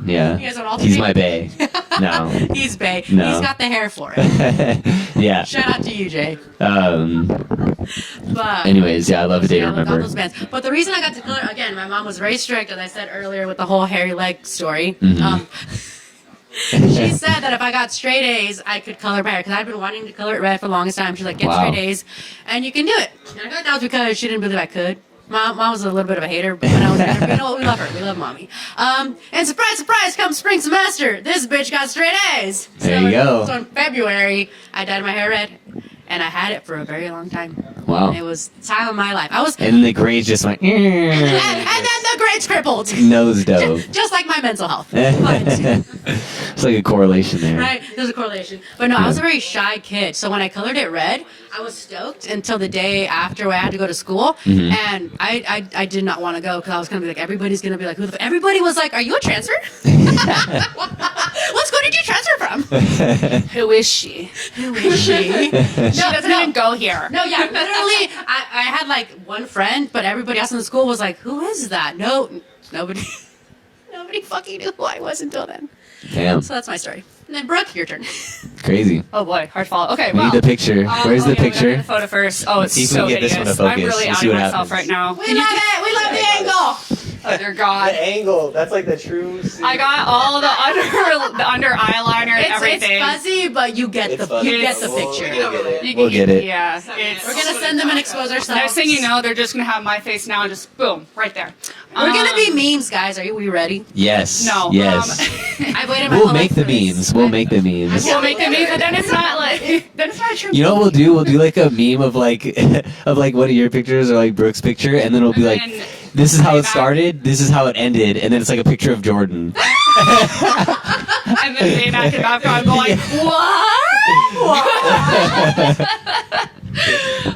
Yeah. You guys don't He's alternate? my bae. No. He's Bay. No. He's got the hair for it. Yeah. Shout out to you, Jay. But Anyways, yeah, I love A Day to yeah, I love Remember. those bands. But the reason I got to color again, my mom was very strict, as I said earlier, with the whole hairy leg story. Mhm. She said that if I got straight A's, I could color my hair because I'd been wanting to color it red for the longest time. She's like, get Wow. straight A's, and you can do it. And I thought that was because she didn't believe I could. Mom was a little bit of a hater, but when I was younger, you know what? We love her. We love mommy. And surprise, surprise, come spring semester, this bitch got straight A's. There you go. So in February, I dyed my hair red, and I had it for a very long time. Wow. It was the time of my life. I was, And then the grades just went and then the grades crippled. nose dove. Just like my mental health. But, It's like a correlation there. right? There's a correlation. But no, I was a very shy kid. So when I colored it red, I was stoked until the day after I had to go to school. Mhm. And I did not want to go because I was going to be like, everybody's going to be like, who the everybody was like, are you a transfer? What school did you transfer from? Who is she? Who is she? She doesn't even go here. No, yeah, literally, I had like one friend, but everybody else in the school was like, who is that? No, nobody fucking knew who I was until then. Damn, So that's my story. And then Brooke, your turn. crazy. Oh boy, hard follow. Okay, We well. need the picture. Where's the yeah, we gotta picture? get the photo first. Oh, it's See if we so can get this one to hideous. I'm focus. really We'll see outing what myself happens. right now. We love it. We love the angle. Oh dear God. angle. That's like the true. I got all the under eyeliner and It's everything. fuzzy, but you get It's the you fuzzy, get the but we'll picture. get it. You We'll get it. Yeah, We're gonna send them and expose ourselves. Next thing you know, they're just gonna have my face now and just boom, right there. we're gonna be memes, guys. Are we ready? Yes. No. Yes. I've waited my We'll whole make life the for this. memes. We'll make the memes. We'll make the meme, but then it's not like then it's not a true. You know what we'll do? We'll do like a meme of like one of your pictures or like Brooke's picture, and then it'll be like, And then this is how it Bayymack. started, this is how it ended, and then it's like a picture of Jordan. and then Bayymack and Babcock go like,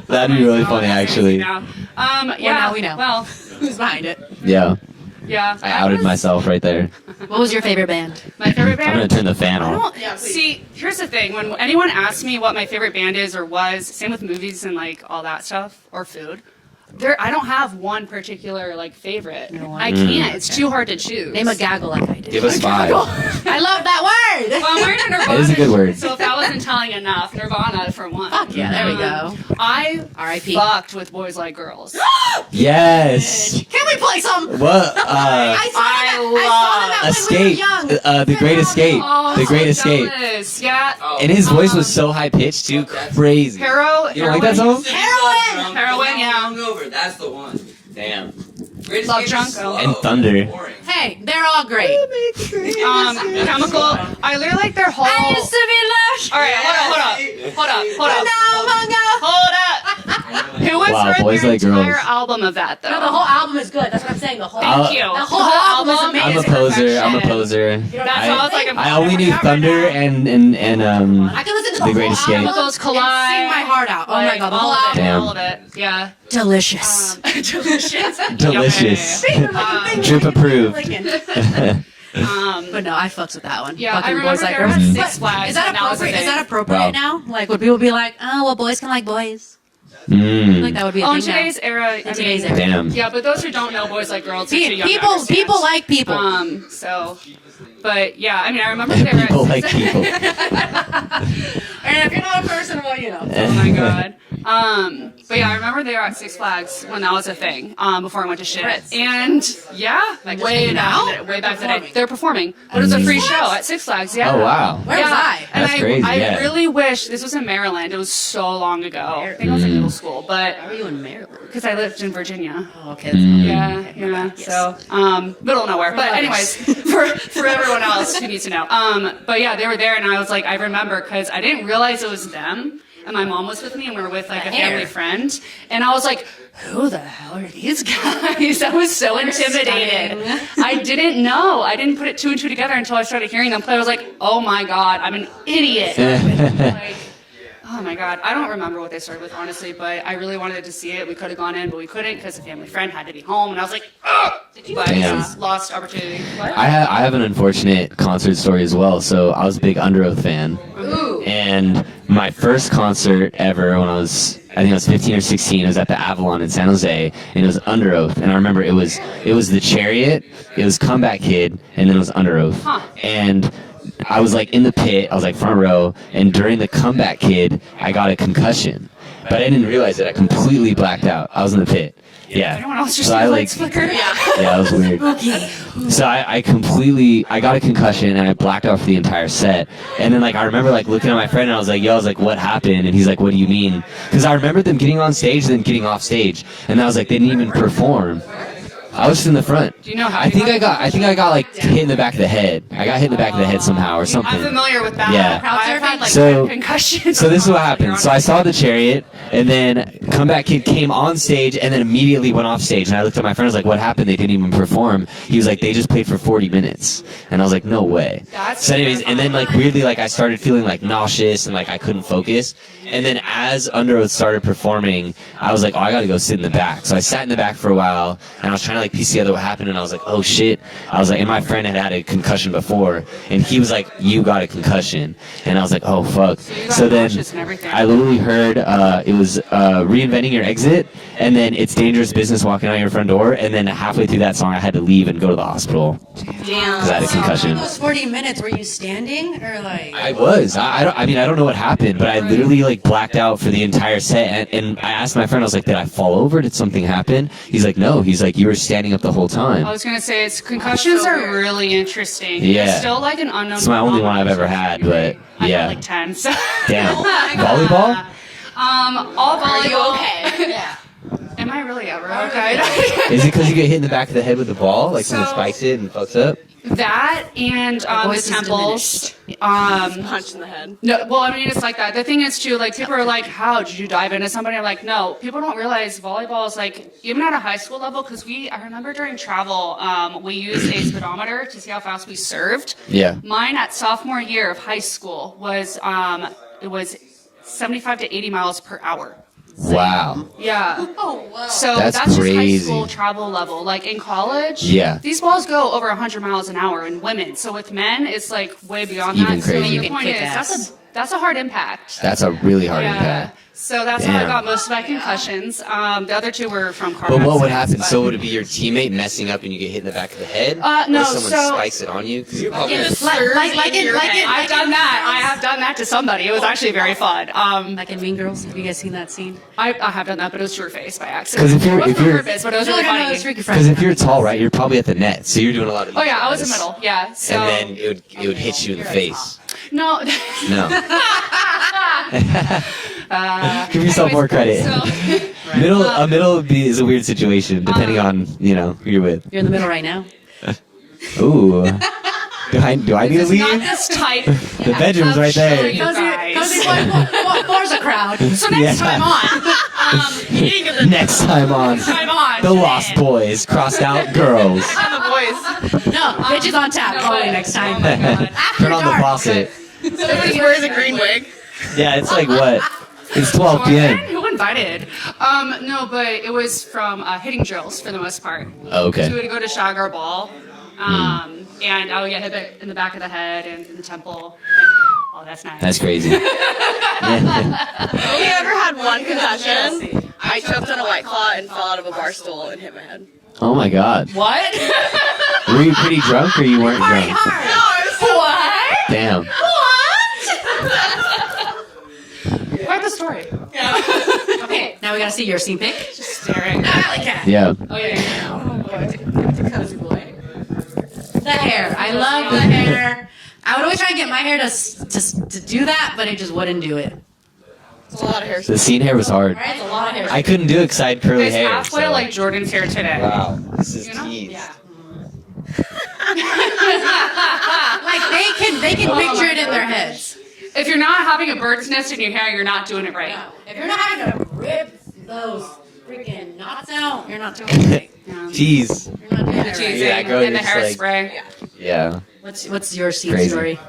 That'd be really funny, actually. Yeah. now we know. Well, Who's behind it? Yeah, yeah. I outed myself right there. What was your favorite band? My favorite band. I'm gonna turn the fan I on. don't see. Here's the thing: when anyone asks me what my favorite band is or was, same with movies and like all that stuff or food, I don't have one particular like favorite. No one? I can't. It's too hard to choose. Name a gaggle like I did. Give us 5. I love that word. Well, I'm wearing a Nirvana. That is a good word. So if that wasn't telling enough, Nirvana for one. Fuck yeah, there we go. I R.I.P. fucked with Boys Like Girls. Yes. Can we play some? What? I saw them at Escape. when we were young. The Great Escape. Oh, The Great so Escape. jealous. Yeah. And his voice was so high pitched too, crazy. Hero. You don't like that song? Heroin. Heroin, yeah. Hungover, that's the one. Damn. Love Drunk. And Thunder. Hey, they're all great. Chemical. I really like their whole. I used to be lush. All right, hold up. Now I'm hung Hold up. Who was Wow, heard Boys their Like entire Girls. album of that though? No, the whole album is good. That's what I'm saying. The whole Thank you. The whole album is amazing. I'm I'm a poser. I'm a poser. That's why I was like, I only knew Thunder and I can listen to The the Great whole Escape. album Those collide. and sing my heart out. Oh my god, the whole all of it, album. Damn. all of it. Yeah. Delicious. Delicious. delicious. Yummy. Drip approved. But no, I fucks with that one. Yeah, I Fucking remember Boys Like there Girls. was But Six Flags. Is that and was a appropriate? Is thing. that appropriate Wow. now? Like, would people be like, oh, well, boys can like boys? Mm. Like that would be a Oh, in thing today's era, I In today's mean, era. Damn. yeah, but those who don't know Boys Like Girls, are too now. young to People understand. like people. So, but yeah, I mean, I remember they were People at like Six- people. And if you're not a person, well, you know. Oh my god. But yeah, I remember they were at Six Flags when that was a thing. Before I went to shit. Right. And yeah, Like way now? way back in the day, Performing. they're performing. But it was a free show at Six Flags. Yeah. Oh wow. Where was I? And That's crazy, I yeah. really wish this was in Maryland. It was so long ago. I think I was in middle school, but How are you in Maryland? because I lived in Virginia. Oh, okay. That's not Yeah. So, middle of nowhere. But anyways, for everyone else who needs to know. But yeah, they were there, and I was like, I remember because I didn't realize it was them, and my mom was with me, and we were with like a family friend, and I was like, who the hell are these guys? I was so intimidated. I didn't know. I didn't put it two and two together until I started hearing them play. I was like, oh my god, I'm an idiot. Like, oh my god, I don't remember what they started with, honestly, but I really wanted to see it. We could have gone in, but we couldn't because a family friend had to be home, and I was like, ugh! But Damn. lost opportunity. What? I have an unfortunate concert story as well. So I was a big Under Oath fan, and my first concert ever when I think I was 15 or 16. It was at the Avalon in San Jose, and it was Under Oath. And I remember it was the Chariot, it was Comeback Kid, and then it was Under Oath. Huh. And I was like in the pit, I was like front row, and during the Comeback Kid, I got a concussion, but I didn't realize it. I completely blacked out. I was in the pit. Yeah. Anyone else just So I, lights like- flicker? Yeah, that was weird. So I got a concussion and I blacked out for the entire set. And then like I remember like looking at my friend and I was like, what happened? And he's like, what do you mean? Because I remember them getting on stage and then getting off stage. And I was like, they didn't even perform. I was just in the front. Do you know how I you think got I got like hit in the back of the head. I got hit in the back of the head somehow or something. I'm familiar with that. Yeah. I've had like So- concussions. So this is what happened. So I saw the Chariot, and then Comeback Kid came on stage, and then immediately went off stage. And I looked at my friend, I was like, "What happened? They didn't even perform." He was like, "They just played for 40 minutes," and I was like, "No way." That's So anyways, and then like weirdly, like I started feeling like nauseous and like I couldn't focus. And then as Under Oath started performing, I was like, "Oh, I gotta go sit in the back." So I sat in the back for a while, and I was trying to like piece together what happened. And I was like, "Oh shit!" I was like, and my friend had had a concussion before, and he was like, "You got a concussion," and I was like, "Oh fuck!" So then nauseous and everything. I literally heard it was Reinventing Your Exit, and then It's Dangerous Business Walking Out Your Front Door, and then halfway through that song, I had to leave and go to the hospital because I had a concussion. Those 40 minutes, were you standing or like? I was. I mean, I don't know what happened, but I literally like blacked out for the entire set. And I asked my friend, I was like, "Did I fall over? Did something happen?" He's like, "No." He's like, "You were standing up the whole time." I was gonna say concussions are really interesting. Yeah. It's still like an unknown. It's my only one I've ever had, but I yeah. had like 10. So. Damn. Volleyball? All volleyball. Are you okay? Yeah. Am I really ever okay? Is it because you get hit in the back of the head with the ball, like someone So- spikes it and fucks up? That and the voice is temples. Punch in the head. No, well, I mean, it's like that. The thing is, too, like, people are like, how did you dive into somebody? I'm like, no, people don't realize volleyball is like, even at a high school level, because I remember during travel, we used a speedometer to see how fast we served. Yeah. Mine at sophomore year of high school was, it was 75 to 80 miles per hour. Wow. Yeah. Oh wow. So That's that's just high crazy. school travel level. Like in college, Yeah. these balls go over 100 miles an hour in women. So with men, it's like way beyond Even that. So crazy. the You can point kick is, ass. that's a hard impact. That's a really hard impact. So that's how I Damn. got most of my concussions. The other two were from car But what would accidents, happen? but- So would it be your teammate messing up and you get hit in the back of the head? No, Or someone so- spikes it on you? 'Cause you're probably I've done that. I have done that to somebody. It was actually very fun. Like in Mean Girls, have you guys seen that scene? I have done that, but it was to her face by accident. 'Cause if you're- it wasn't if you're- on purpose, but it was No, really no, no, funny. it's freaky Because friend. if you're tall, right, you're probably at the net, so you're doing a lot of. Oh yeah, I was in this. the middle. Yeah. So And then it would hit you in the face. no. No. Give yourself more credit. So, Middle is a weird situation depending on who you're with. You're in the middle right now. Ooh. Do I need to it's not leave? this type. The bedroom's right there. You guys. Cozy boy, four's a crowd. So next Yeah. time on, You didn't get the Next time on I'm on. The Lost Boys, crossed out girls. voice. No, bitches on tap. Probably next time. Oh my God. After Turn on the dark. faucet. Somebody wears a green wig. Yeah, it's like what? It's 12 p.m. Who invited? No, but it was from hitting drills for the most part. Oh, okay. So we would go to Shagar Ball, and I would get hit in the back of the head and in the temple. Oh, that's nice. That's crazy. We ever had one concussion. I choked on a White Claw and fell out of a bar stool and hit my head. Oh my God. What? Were you pretty drunk or you weren't Party drunk? hard. What? Damn. What's the story? Okay, now we gotta see your scene pic. Just staring. Alley cat. Yeah. Oh yeah. The hair. I love the hair. I would always try to get my hair to do that, but it just wouldn't do it. It's a lot of hair. The scene hair was hard. Alright, it's a lot of hair. I couldn't do it because I had curly It's hair. halfway so- like Jordan's hair today. Wow, this is You know? tease. Yeah. Like they can picture it in their heads. If you're not having a bird's nest in your hair, you're not doing it right. If you're not having to rip those freaking knots out, you're not doing it right. Jeez. You're not doing it Cheesing right. Yeah, girl, and the you're just like- hairspray. Yeah. What's your scene Crazy. story?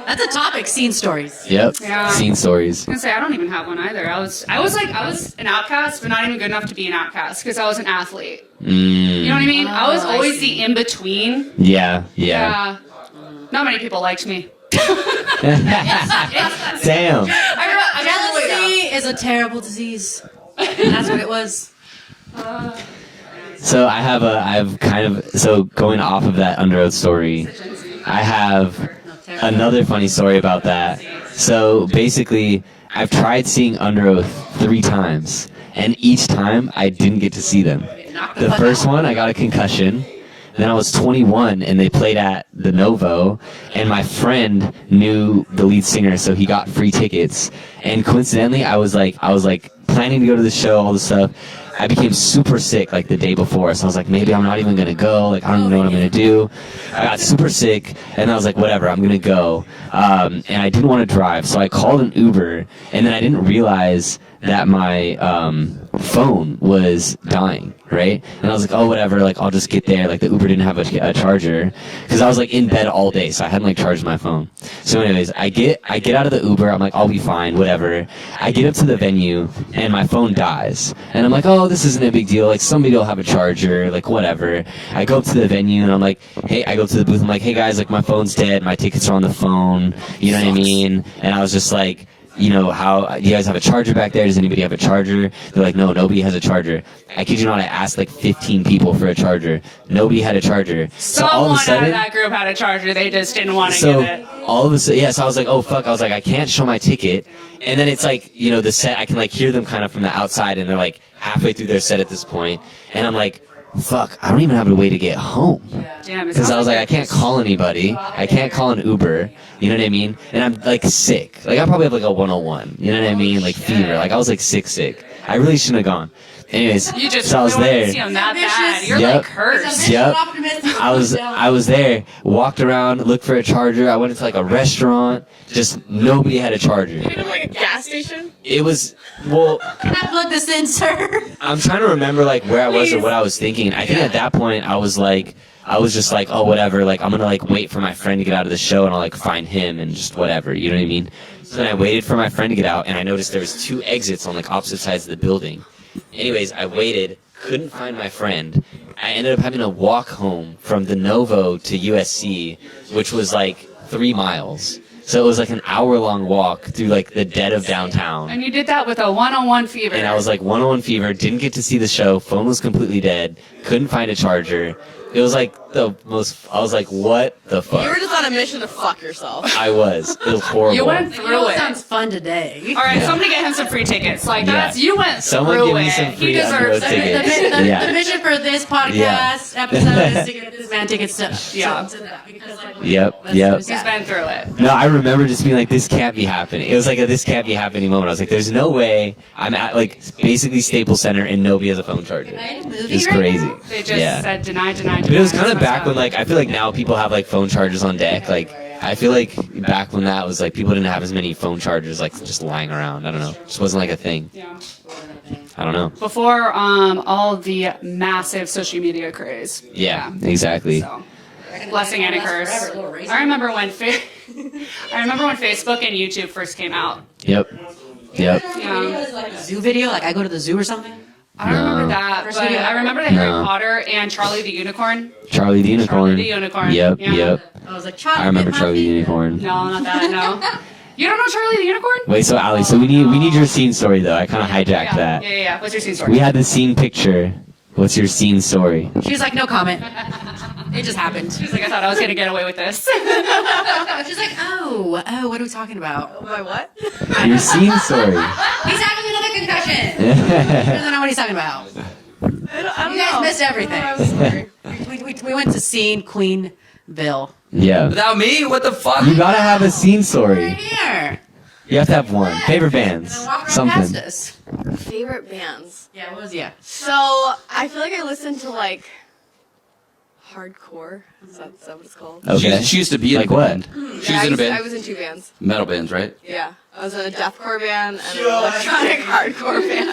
That's a topic, scene stories. Yep. Yeah. Scene stories. I was gonna say I don't even have one either. I was an outcast, but not even good enough to be an outcast because I was an athlete. You know what I mean? I was Oh, I always see. the in between. Yeah. Yeah. Not many people liked me. Damn. Jealousy is a terrible disease. That's what it was. So so going off of that Under Oath story, I have another funny story about that. So basically, I've tried seeing Under Oath 3 times, and each time I didn't get to see them. The first one, I got a concussion. Then I was 21, and they played at the Novo, and my friend knew the lead singer, so he got free tickets. And coincidentally, I was like planning to go to the show, all this stuff. I became super sick like the day before, so I was like, maybe I'm not even gonna go. Like, I don't even know what I'm gonna do. I got super sick, and I was like, whatever, I'm gonna go. And I didn't want to drive, so I called an Uber, and then I didn't realize that my phone was dying, right? And I was like, oh, whatever, like, I'll just get there. Like, the Uber didn't have a charger, because I was, like, in bed all day, so I hadn't, like, charged my phone. So anyways, I get out of the Uber, I'm like, I'll be fine, whatever. I get up to the venue, and my phone dies. And I'm like, oh, this isn't a big deal, like, somebody will have a charger, like, whatever. I go up to the venue, and I'm like, hey, I go to the booth, I'm like, hey, guys, like, my phone's dead, my tickets are on the phone, you know what I mean? And I was just like, you know, how, do you guys have a charger back there? Does anybody have a charger? They're like, no, nobody has a charger. I kid you not, I asked like 15 people for a charger. Nobody had a charger. So all of Someone a sudden, out of that group had a charger. They just didn't want to so give it. all of a sudden, yeah, so I was like, oh fuck, I was like, I can't show my ticket. And then it's like, you know, the set, I can like hear them kind of from the outside, and they're like halfway through their set at this point. And I'm like, fuck, I don't even have a way to get home. Damn, Because I was like, I can't call anybody. I can't call an Uber. You know what I mean? And I'm like sick. Like I probably have like a 101. You know what I mean? Like fever. Like I was like sick. I really shouldn't have gone. Anyways, You just so I was really wanted to there. see him that Ambitious. bad. You're Yep. like cursed. Yep. I was there, walked around, looked for a charger. I went into like a restaurant. Just nobody had a charger. You know, like a gas station? It was, well, Can I plug this in, sir? I'm trying to remember like where I was or what I was thinking. I think at that point I was just like, oh, whatever. Like I'm gonna like wait for my friend to get out of the show, and I'll like find him and just whatever. You know what I mean? So then I waited for my friend to get out, and I noticed there was 2 exits on like opposite sides of the building. Anyways, I waited, couldn't find my friend. I ended up having to walk home from the Novo to USC, which was like 3 miles. So it was like an hour-long walk through like the dead of downtown. And you did that with a 101 fever. And I was like 101 fever, didn't get to see the show, phone was completely dead, couldn't find a charger. It was like the most, I was like, what the fuck? You were just on a mission to fuck yourself. I was. It was horrible. You went You know through what it. sounds fun today? All right, somebody get him some free tickets. Like that's you went Someone through give me it. some He free deserves Under Oath it. tickets. Yeah. The mission for this podcast episode is to get this man tickets to Yeah. to that. Because, like, Yep. He's been through it. No, I remember just being like, this can't be happening. It was like a this can't be happening moment. I was like, there's no way I'm at like basically Staples Center and nobody has a phone charger. It's crazy. They just Yeah. said deny. But it was kind of back when like, I feel like now people have like phone chargers on deck. Like I feel like back when that was like people didn't have as many phone chargers like just lying around. I don't know. It just wasn't like a thing. Yeah. I don't know. Before all the massive social media craze. Yeah, exactly. So, blessing and a curse. I remember when Facebook and YouTube first came out. Yep. Yeah. Zoo video, like I go to the zoo or something. I don't remember that, but I remember the Harry Potter and Charlie the Unicorn. Charlie the Unicorn. Charlie the Unicorn. Yep, Yeah. yep. I was like, Charlie. I remember Charlie the Unicorn. No, not that. No. You don't know Charlie the Unicorn? Wait, so Ali, so we need your scene story though. I kind of hijacked that. Yeah. What's your scene story? We had the scene picture. What's your scene story? She's like, no comment. It just happened. She's like, I thought I was gonna get away with this. She's like, oh, what are we talking about? My what? Your scene story. He's having another concussion. He doesn't know what he's talking about. I don't You guys know. missed everything. I'm sorry. We went to scene Queenville. Yeah. Without me, what the fuck? You gotta have a scene Right story. here. You have to have one. Favorite bands. And walk around past Something. us. Favorite bands. Yeah, what was yeah? So I feel like I listen to like hardcore. Is that what it's called? Okay. She used to be in Like a what? band. She Yeah, was in a I band. was in 2 bands. Metal bands, right? Yeah, I was in a deathcore band and an electronic hardcore band.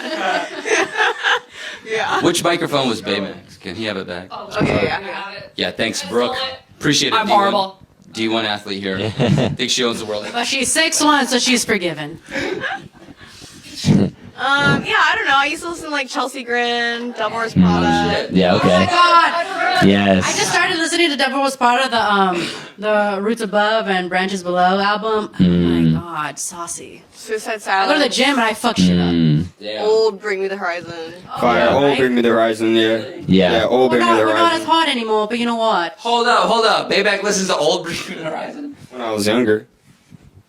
Yeah. Which microphone was Bayymack? Can he have it back? Okay, yeah. Yeah, thanks, Brooke. Appreciate it. I'm D1. horrible. D1 athlete here. Think she owns the world. But she's 6'1", so she's forgiven. Yeah, I don't know. I used to listen to like Chelsea Grin, Double Prada. Yeah, Oh my okay. God! Yes. I just started listening to Devil Was Part of the Roots Above and Branches Below album. Oh my God, saucy. Suicide I Silence. go to the gym and I fuck shit up. Old Bring Me the Horizon. Fire, yeah, old right? Bring Me the Horizon, yeah. Yeah. Old We're Bring Me the not as Horizon. hot anymore, but you know what? Hold up. Bayymack listens to old Bring Me the Horizon. When I was younger.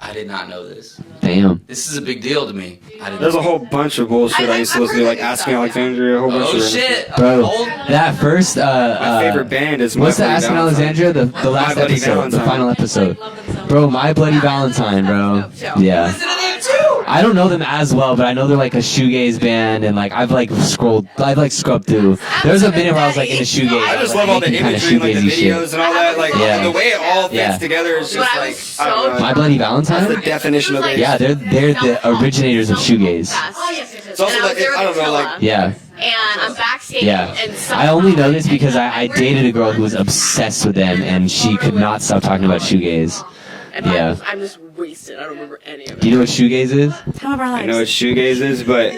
I did not know this. Damn. This is a big deal to me. I didn't There's know. a whole bunch of bullshit I used to listen to, like Asking Alexandria, a whole bunch Oh of shit. Bro, Old. that first My favorite band is My what's the Bloody Asking Valentine. Alexandria? The last My Bloody episode, the Valentine. final episode. Bro, My Bloody Valentine, bro. Yeah. Listen to them too. I don't know them as well, but I know they're like a shoegaze band, and like I've scrubbed through. There was a minute where I was like in a shoegaze. I just like, love all the making kinda imagery, like the shoegazy shit. videos and all that. Like Yeah. the way it all fits Yeah. together is just But I like was I don't so know. My Bloody That's the Valentine? definition of it. Yeah, they're the originators of shoegaze. It's also like I don't know, like Yeah, And I'm backstage. yeah. And I only know this because I dated a girl who was obsessed with them, and she could not stop talking about shoegaze. And Yeah. I'm just wasted. I don't remember any of it. Do you know what shoegaze is? Time of our I lives. know what shoegaze is, but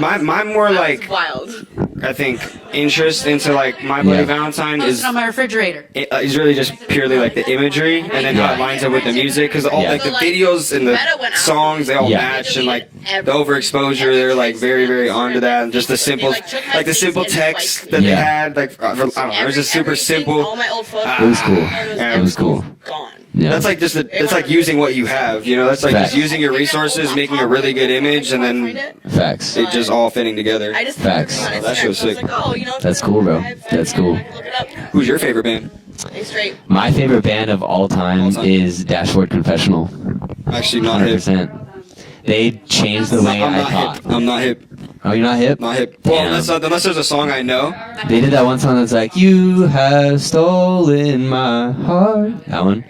my more like It's wild. I think interest into like My Bloody Yeah. Valentine Post is it on my refrigerator. is really just purely like the imagery and then how it lines up with the music because all Yeah. like the videos and the songs they all Yeah. match and like the overexposure they're like very very onto that and just the simple like the simple text that they Yeah. had like I don't know it was just super All simple. my old photos. It was cool. Yeah, It was cool. Gone. Yeah. That's like it's like using what you have, you know. That's like Facts. just using your resources, making a really good image, and then Facts. it just all fitting together. I just Facts. on That show's Instagram, so I was sick. like, oh, you know, That's cool, bro. That's cool. Look it up. Who's your favorite band? Hey, straight. My favorite band of all time All time. is Dashboard Confessional. Actually, not hip. 100%. They changed the way I'm I not thought. hip. I'm not hip. Oh, you're not hip? Not hip. Well, Damn. unless there's a song I know. They did that one song that's like, "You have stolen my heart." That one.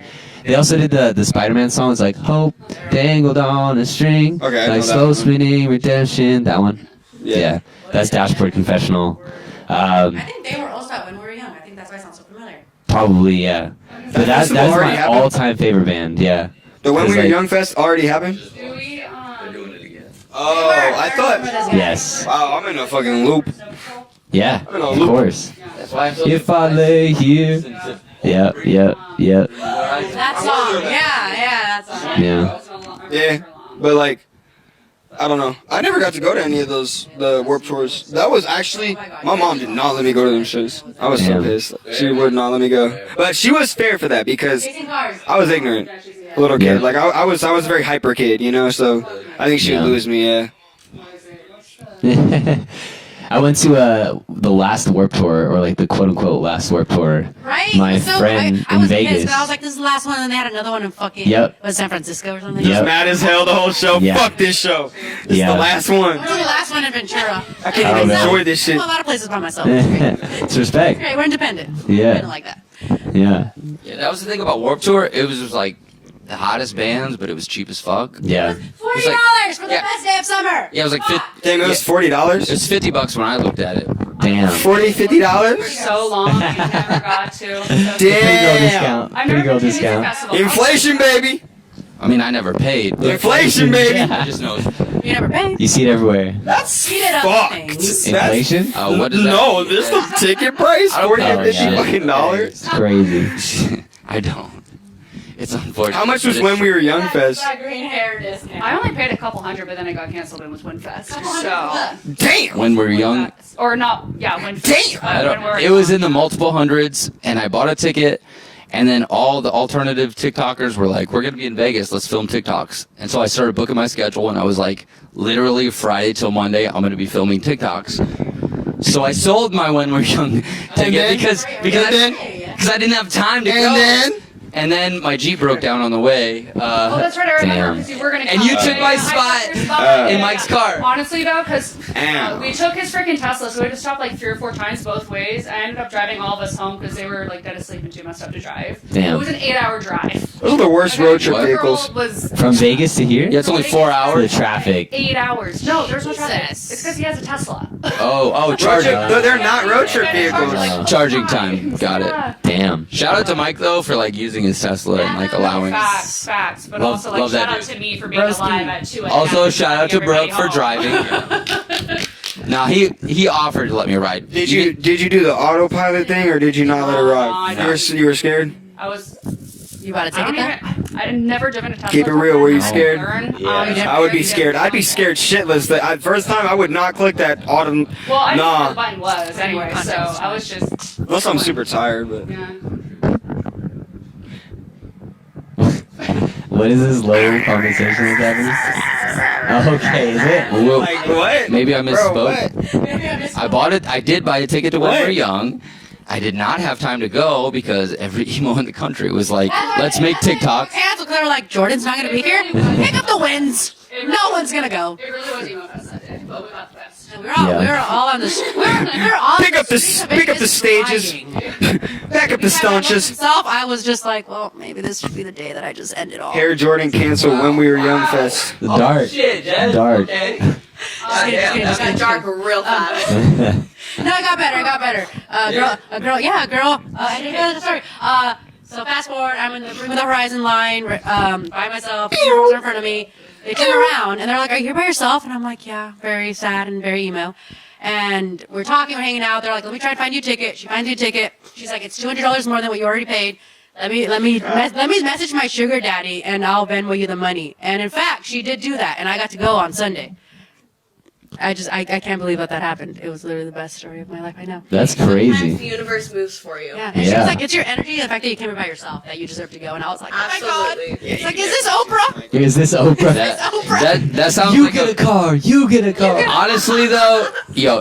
They also did the Spider-Man song. It's like "Hope dangled on a string," Okay, I know like that slow one. spinning redemption. That one. Yeah. Yeah, that's Dashboard Confessional. I think they were also when we were young. I think that's why it sounds so familiar. Probably, yeah. But that's festival already my happened? all-time favorite band. Yeah. The When It's We Were like- Young Fest already happened? Do we, They're doing it again. Oh, I thought. Yes. Wow, I'm in a fucking loop. Yeah. I don't know, Of Luke. course. That's why I'm so If I lay here. Yep. That song. Yeah, that song. Yeah. Yeah, but like, I don't know. I never got to go to any of the Warped Tours. That was actually, my mom did not let me go to them shows. I was so Damn. pissed. She would not let me go. But she was fair for that because Chasing cars. I was ignorant. A little kid. Yeah. Like, I was a very hyper kid, you know, so I think she would Yeah. lose me, yeah. I went to the last Warped Tour, or like the quote-unquote last Warped Tour. Right? My So, friend I in was Vegas. pissed, but I was like, this is the last one, and then they had another one in fucking Yep. San Francisco or something. Yep. Mad as hell the whole show. Yeah. Fuck this show. This Yeah. is the last one. What's the last one in Ventura? I can't Oh, even man. enjoy this I'm shit. a lot of places by myself. It's great. It's respect. Great, we're independent. Yeah. I didn't like that. Yeah. Yeah, that was the thing about Warped Tour. It was just like the hottest bands, but it was cheap as fuck. Yeah. $40 for the yeah. best day of summer. Yeah, it was like Damn, it was $40. it was $50 when I looked at it. Damn. $50? So long, you never got to. Pretty girl Damn. discount. I've Pretty never girl been to a music discount. festival. Inflation, baby. I mean, I never paid. But Inflation, baby. I just know. You never paid. You see it everywhere. That's You did other fucked. things. Inflation? What is that? No, this is the ticket price. I don't $40 know. or $50 fucking dollars. It's crazy. I don't. It's unfortunate. How much was but When it's We Were Young Fest? That green hair discount. I only paid a couple hundred, but then it got canceled and was Winfest. So, Damn. When we were young, or not, yeah, Winfest. Damn. I When we were don't, it was young. in the multiple hundreds, and I bought a ticket, and then all the alternative TikTokers were like, "We're gonna be in Vegas. Let's film TikToks." And so I started booking my schedule, and I was like, literally Friday till Monday, I'm gonna be filming TikToks. So I sold my When We Were Young ticket then? because I didn't have time to go. And then my Jeep broke down on the way. Oh, that's right, I remember, Damn. because you were going to And you took my spot in Mike's car. Honestly, though, because Damn. we took his freaking Tesla, so we had to stop like 3 or 4 times both ways. I ended up driving all of us home because they were like dead asleep and too messed up to drive. Damn. It was an 8-hour drive. Those are the worst road trip vehicles. Was From Vegas to here? Yeah, it's only 4 The hours. traffic. 8 hours. No, there's no traffic. Jesus. It's because he has a Tesla. Oh, Road charging. trip, they're not road trip vehicles. Charging time. Got it. Yeah. Damn. Shout out to Mike though for like using his Tesla and like allowing. Facts. But Love- also, like, love that shout out dude. to me for being Broski. alive at 2 a.m. Also, shout out to Everybody Brooke for home. driving. No, he offered to let me ride. Did you do the autopilot thing or did you not let it No, ride? I You were scared? I was. You bought a I ticket don't then? even. I'd never driven a Tesla. Keep it real, were you scared? Yeah. I would be scared. I'd be scared shitless. First time I would not click that autumn. Well, I knew what Nah. the button was anyway, so I was just. Unless I'm super tired, but. Yeah. What is this low conversation with happening? Okay, is it? Whoa. Like, what? Maybe I Bro, misspoke. what? I bought it. I did buy a ticket to When We What? Were Young. I did not have time to go because every emo in the country was like, "Let's make TikToks." Cancel. They were like, Jordan's not gonna be here. Pick up the wins. No one's gonna go. It really was emo fest that day, but we got the best. We were all on the. We were on Pick up the streets of pick up the Vegas stages. crying. Back up the staunches. Myself, I was just like, well, maybe this should be the day that I just end it all. Hair Jordan canceled When We Were Young Fest. The dark. Shit, Jess. Dark. Okay. It's Got dark real fast. No, it got better. A girl. I didn't know the story. So fast forward, I'm in the Bring Me the Horizon line by myself. Two girls are in front of me. They turn around and they're like, "Are you here by yourself?" And I'm like, "Yeah," very sad and very emo. And we're talking, we're hanging out. They're like, "Let me try and find you a ticket." She finds you a ticket. She's like, "It's $200 more than what you already paid. Let me message my sugar daddy and I'll Venmo you the money." And in fact, she did do that, and I got to go on Sunday. I can't believe that happened. It was literally the best story of my life. I know. That's Sometimes crazy. the universe moves for you. Yeah. And she Yeah. was like, "It's your energy, the fact that you came here by yourself, that you deserve to go." And I was like, "Oh my god!" Absolutely. It's like, "Is this Oprah?" Is this Oprah? That sounds You like get a car. You get a car. Honestly though,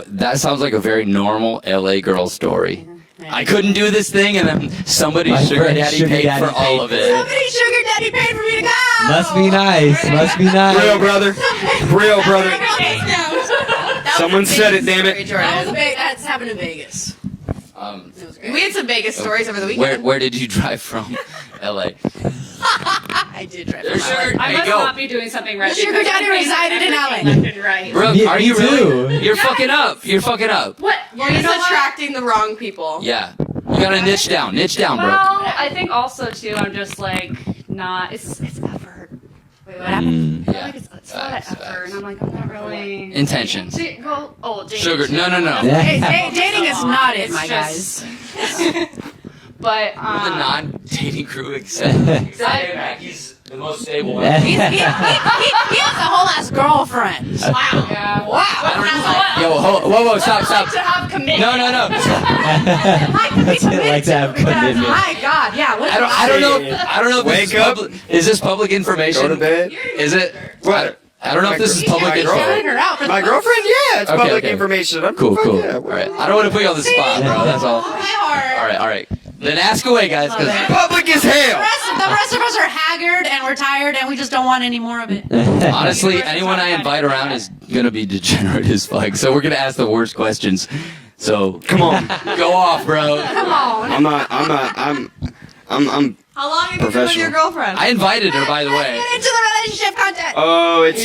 that sounds like a very normal LA girl story. I couldn't do this thing, and then somebody's My sugar friend's daddy sugar paid daddy for all of it. Somebody's sugar daddy paid for me to go. Must be nice. Must be Real nice. brother. Real brother. Someone said it, damn it. That's happened in Vegas. It was great. We had some Vegas stories over the weekend. Where did you drive from, LA? I did drive. There's from LA. sugar. I Hey, must go. not be doing something right. The sugar because daddy everything- resided in LA. everything I did right. Brooke, Me- are me you really? too. You're fucking up. You're fucking up. What? You're Well, you just know what? attracting the wrong people. Yeah. You gotta niche down. Niche down, Brooke. Well, I think also too, I'm just like not. It's effort. Wait, what happened? I feel like it's a lot of effort, and I'm like, I'm not really. Intentions. Dating Sugar. too. No. Yeah. Hey, dating is not it, It's my just- guys. But The non-dating crew except Mackey's the most stable one. He has a whole ass girlfriend. Wow. yeah. Wow. Yo, whoa, stop. To have commitment. No. That's it, like to have commitment. My God, yeah. What I don't know if this Wake is up. is this public information? Go to bed. Is it? What? I don't know if this is public My info. girlfriend? her out for My the girlfriend? Yeah, it's Okay, public okay. information. Cool. Yeah, All right. I don't want to put you on the spot, bro. That's all. My heart. All right. Then ask away, guys. 'cause- Public as hell. The rest of us are haggard and we're tired and we just don't want any more of it. honestly, anyone I invite around is gonna be degenerate as fuck. So we're gonna ask the worst questions. So Come on. go off, bro. Come on. I'm How long have you been with Professional. your girlfriend? I invited her, by the way. Get into the relationship content. Oh, it's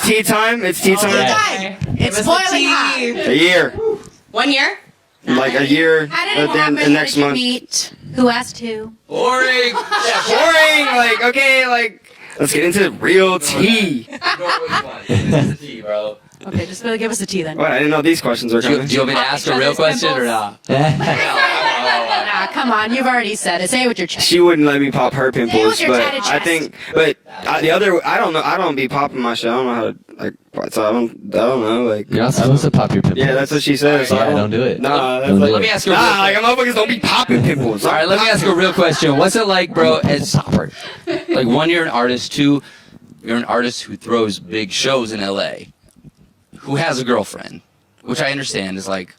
tea time. It's tea time. Yeah. It's boiling hot. A year, 1 year? like a year. How did it But then happen? the next How did you month. meet? Who asked who? Boring. Boring. Like okay, like let's get into real tea. bro. Okay, just really give us the tea then. What? I didn't know these questions were Do you coming. want me to ask a real question or not? Nah, come on, you've already said it. Say it with your chest. She wouldn't let me pop her pimples, your but tatted I chest. think, but the other, I don't know. I don't be popping my shit. I don't know how to like. So I don't know. Like, You're not supposed to pop your pimples. yeah, that's what she says. So Yeah, I don't do it. Nah, that's Don't do like, Let me ask you a real nah, like motherfuckers don't be popping pimples. All right, let me ask you a real question. What's it like, bro, as like one, you're an artist, two, you're an artist who throws big shows in LA, who has a girlfriend, which I understand is like,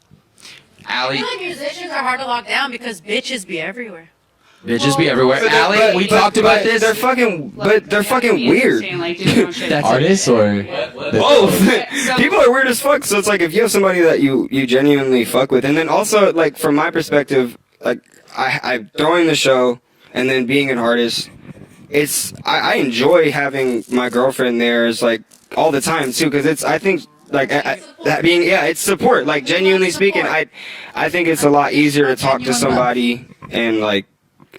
I Allie, feel like musicians are hard to lock down because bitches be everywhere. bitches be everywhere. But- Allie, but- we but- talked about but this. They're fucking weird. Like, do your own shit. That's Artists or Both. So- People are weird as fuck. So it's like if you have somebody that you genuinely fuck with, and then also like from my perspective, like I throwing the show and then being an artist, it's I enjoy having my girlfriend there is like all the time too, because it's I think like that being it's support. Like genuinely speaking, I think it's a lot easier to talk to somebody and like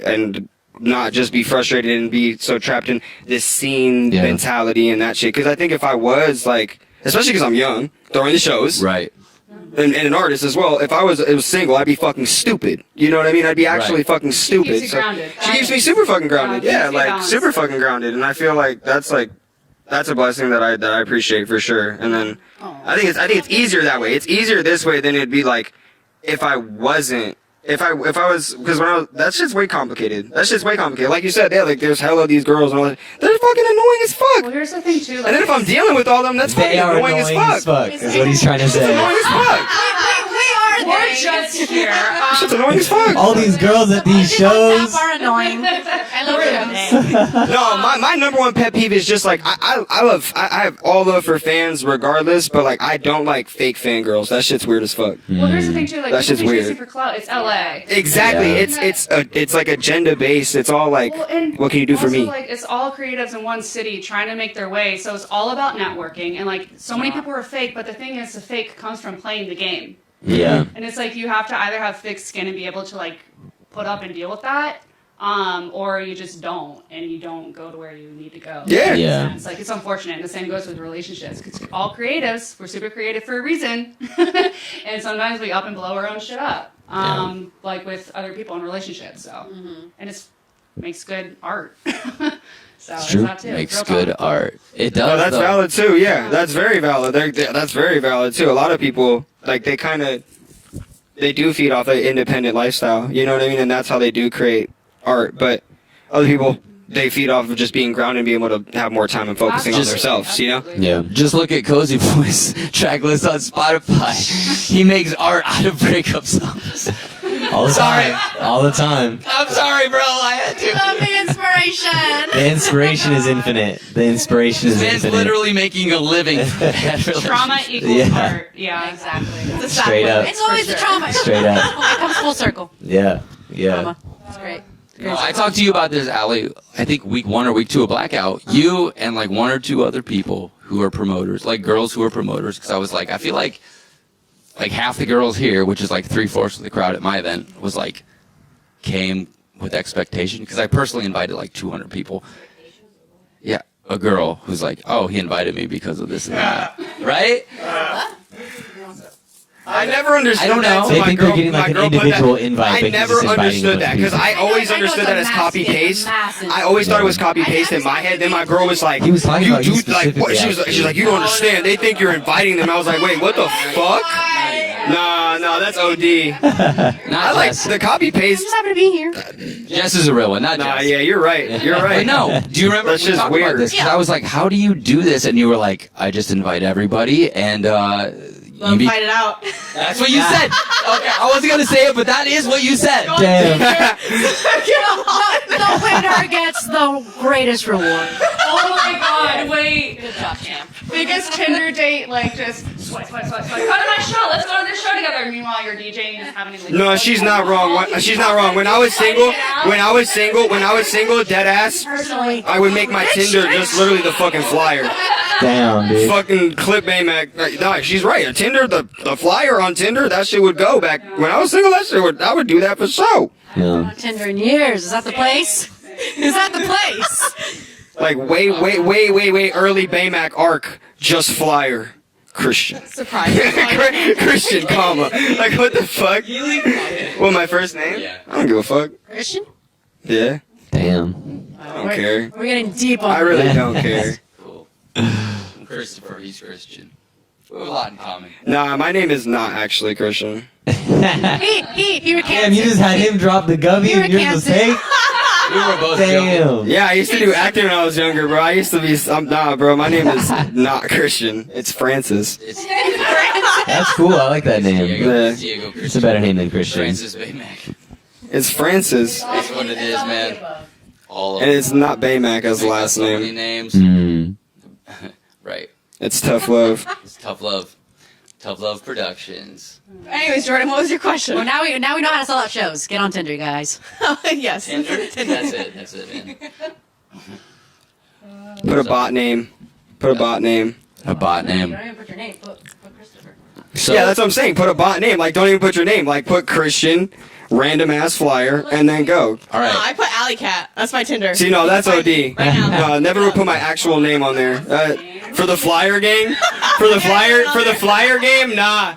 and not just be frustrated and be so trapped in this scene mentality and that shit. Because I think if I was like, especially because I'm young, throwing the shows, Right. and an artist as well. If I was single, I'd be fucking stupid. You know what I mean? I'd be actually Right. fucking stupid. Keeps you grounded. She keeps me super fucking grounded. Yeah, Yeah, keeps you like balanced. super fucking grounded. And I feel like that's a blessing that I appreciate for sure. And then I think it's easier that way. It's easier this way than it'd be like if I wasn't. If I was, because when I was, that shit's way complicated. That shit's way complicated. Like you said, like there's hella these girls and all that. They're fucking annoying as fuck. Well, here's the thing too. Like, And then if I'm dealing with all them, that's fucking they are annoying as fuck. is what he's trying to It's say. annoying as fuck. we're just here. Shit's annoying as fuck. All these girls at these shows. Are annoying. I love shows. No, my number one pet peeve is just like I have all love for fans regardless, but like I don't like fake fangirls. That shit's weird as fuck. Well, here's the thing too. Like, That shit's people be weird. chasing for clout. It's LA. Exactly. Yeah. It's like agenda based. It's all like, Well, and what can you do for also, me? Like, it's all creatives in one city trying to make their way, so it's all about networking. And like, so many people are fake, but the thing is, the fake comes from playing the game. Yeah. And it's like you have to either have thick skin and be able to like put up and deal with that, or you just don't, and you don't go to where you need to go. Yeah. Yeah. It's like it's unfortunate. And the same goes with relationships, because all creatives, we're super creative for a reason, and sometimes we up and blow our own shit up, like with other people in relationships. So, and it's makes good art. So it's true. that too. Makes Real good talk. art. It No, does. that's though. valid too. Yeah, that's very valid. That's very valid too. A lot of people like they do feed off the independent lifestyle. You know what I mean? And that's how they do create art. But other people, they feed off of just being grounded and being able to have more time and focusing on Absolutely, themselves. You know? absolutely. Yeah. Just look at CøzyBøy's track list on Spotify. He makes art out of breakup songs. All the Sorry. time. All the time. I'm sorry, bro. I had to. Love the inspiration. The inspiration is infinite. The inspiration is Man's infinite. literally making a living from bad Trauma relationships. equals Yeah. art. Yeah, exactly. It's a Straight up. It's always the trauma. Straight up. It comes full circle. Yeah. Yeah. Trauma. It's great. No, I talked to you about this, Allie. I think week 1 or week 2 of Blackout. You and like 1 or 2 other people who are promoters, like girls who are promoters. Because I was like, I feel like half the girls here, which is like 3/4 of the crowd at my event, was like came with expectation. Because I personally invited like 200 people. Yeah, a girl who's like, oh, he invited me because of this and that, right? I never understood I don't that. know. till They my think girl- they're getting like my an girl put individual that- invite, I but he's never just inviting a understood bunch that of because people. I always I know understood it's that a as mass copy thing, paste. mass and- I always thought it was copy paste in my head. Then my girl was like, He was talking about you like what? specifically, She's actually. like, you don't understand. They think you're inviting them. I was like, wait, what the fuck? Nah, that's OD. I like Jess. the copy paste. Just happy to be here. Jess is a real one, not Nah, Jess. yeah, you're right. You're right. Wait, no. Do you remember That's we just talked weird. about this? 'Cause I was like, how do you do this? And you were like, I just invite everybody, and you be- Fight it out. That's what you said. Okay, I wasn't gonna say it, but that is what you said. Damn. The winner gets the greatest reward. Oh my God! Wait. Good job, champ. biggest Tinder date, like just swipe. Go to my show. Let's go to this show together. And meanwhile, you're DJing and having a No, she's not wrong. She's not wrong. When I was single, dead ass, Personally. I would make my Tinder just literally the fucking flyer. Damn, dude. Fucking clip Bayymack. No, she's right. A Tinder, the flyer on Tinder, that shit would go back. When I was single, I would do that for sure. Yeah. On Tinder in years. Is that the place? Is that the place? Like way early Bayymack arc, just flyer. Christian. Surprise. Christian, comma. Like, what the fuck? What, my first name? Yeah. I don't give a fuck. Christian? Yeah, Damn. I don't care. We're getting deep on I really don't care. Cool. I'm Christopher, he's Christian. We have a lot in common. Nah, my name is not actually Christian. He recants Damn, you just had him drop the gubby You and yours recants was fake? We were both joking. Damn. Yeah, I used to do acting when I was younger, bro. I used to be, nah, bro, my name is not Christian. It's Francis. It's That's cool. I like that name. Yeah. Diego Christian. It's a better name than Christian. Francis Bayymack. It's Francis, That's what it is, man. All of and them. it's not Bayymack as the We got last so many name. names. Mm. Right. It's Tough Love. It's Tough Love. Tough Love Productions. Anyways, Jordan, what was your question? Well, now we know how to sell out shows. Get on Tinder, guys. Yes. Tinder? That's it, man. Put a bot name. A bot You name. don't even put your name. Put Christopher. So, Yeah, that's what I'm saying. Put a bot name. Like, don't even put your name. Like, put Christian, random ass flyer, and then go. all right. I put Alley Cat. That's my Tinder. See, no, that's OD. Right now. No, I never would put my actual name on there. For the flyer game, for the flyer game, nah.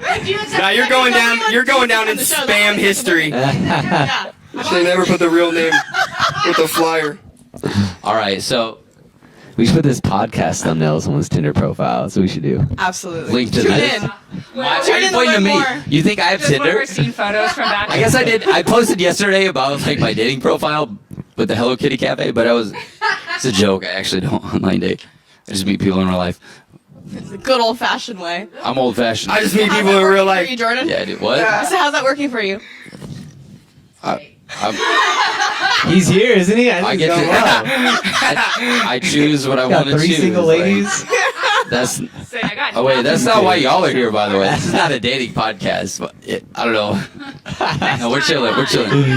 Nah, you're going down in spam history. Yeah. They never put the real name with the flyer. All right, so We should put this podcast thumbnail as someone's Tinder profile. That's what we should do. Absolutely. link to Tune this. in. Why Tune are you in to pointing to learn me? more. You think I have Just when Tinder? we're seeing photos from back. I guess I did. I posted yesterday about like my dating profile with the Hello Kitty Cafe, but it's a joke. I actually don't online date. I just meet people in real life. It's the good old fashioned way. I'm old fashioned. I just meet How's people that in real working for you, life. Jordan? Yeah, I do. What? So how's that working for you? He's here, isn't he? I get to. I choose what I Got want to 3 choose. single like, ladies. that's. Say, I got Oh wait, that's not why y'all are here, by the way. This is not a dating podcast. But I don't know. No, we're chilling. We're chilling.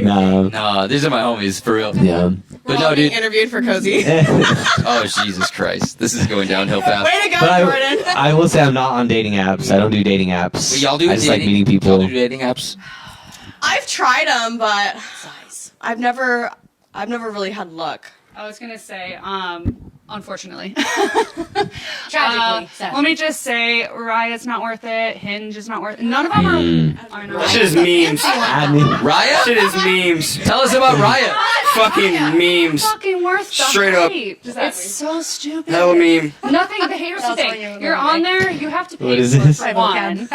No. No, these are my homies for real. Yeah. But We're no, all being dude. interviewed for Cozy. Oh Jesus Christ, this is going downhill fast. Way to go, But Jordan. I will say I'm not on dating apps. I don't do dating apps. But y'all do I just dating? like meeting Y'all people. do dating apps? I've tried them, but I've never really had luck. I was gonna say, unfortunately. Tragically. sadly. Let me just say, Riot's not worth it. Hinge is not worth it. None of them are not. That shit is memes. I mean, Riot? Shit is memes. Tell us about Riot. Fucking memes. Fucking worth the Straight up. hype. It's so stupid. Hella meme. Nothing. But here's the That's what thing. you were You're gonna on make. there. You have to pay What is for this? one.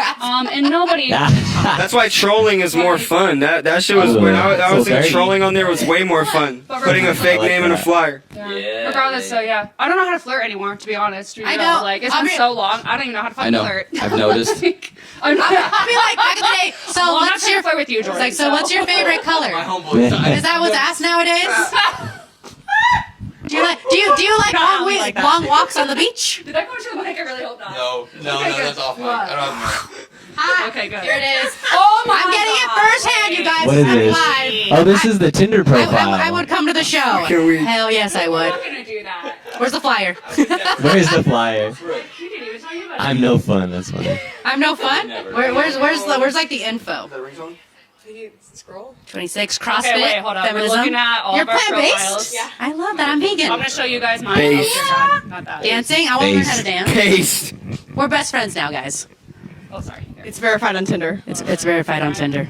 And nobody. That's why trolling is more fun. That shit was when I was thinking trolling on there was way more fun. Putting a fake I like name in a that. flyer. Regardless, so yeah, I don't know how to flirt anymore. To be honest, you I know. Like it's I been mean- so long. I don't even know how to I fucking know. flirt. I've noticed. I'm not. I'll be like back in the day. So Well, I'm not what's trying your to flirt with you, It's Jordan. like, so what's your favorite color? Is that what's asked nowadays? Do you like Not really like that. long walks on the beach? Did I go into the mic? I really hope not. No, that's off mic. I don't have Hi. Okay, good. Here it is. Oh my I'm getting it firsthand, you guys. What is I'm this? live. Oh, this is the Tinder profile. I would come to the show. Can we- Hell yes, I I'm would. not gonna do that. Where's the flyer? Where's the flyer? You didn't even tell me about it. I'm no fun. That's funny. I'm no fun. Where's like the info? Scroll. 26 CrossFit. Okay, wait, hold on. Feminism. We're looking at all You're of our plant-based? profiles. Yeah. I love that. I'm vegan. I'm gonna show you guys mine. Based. Oh, not that. Dancing. I want to learn how to Based. dance. Paste. We're best friends now, guys. Oh, sorry. It's verified on Tinder. It's verified on Tinder.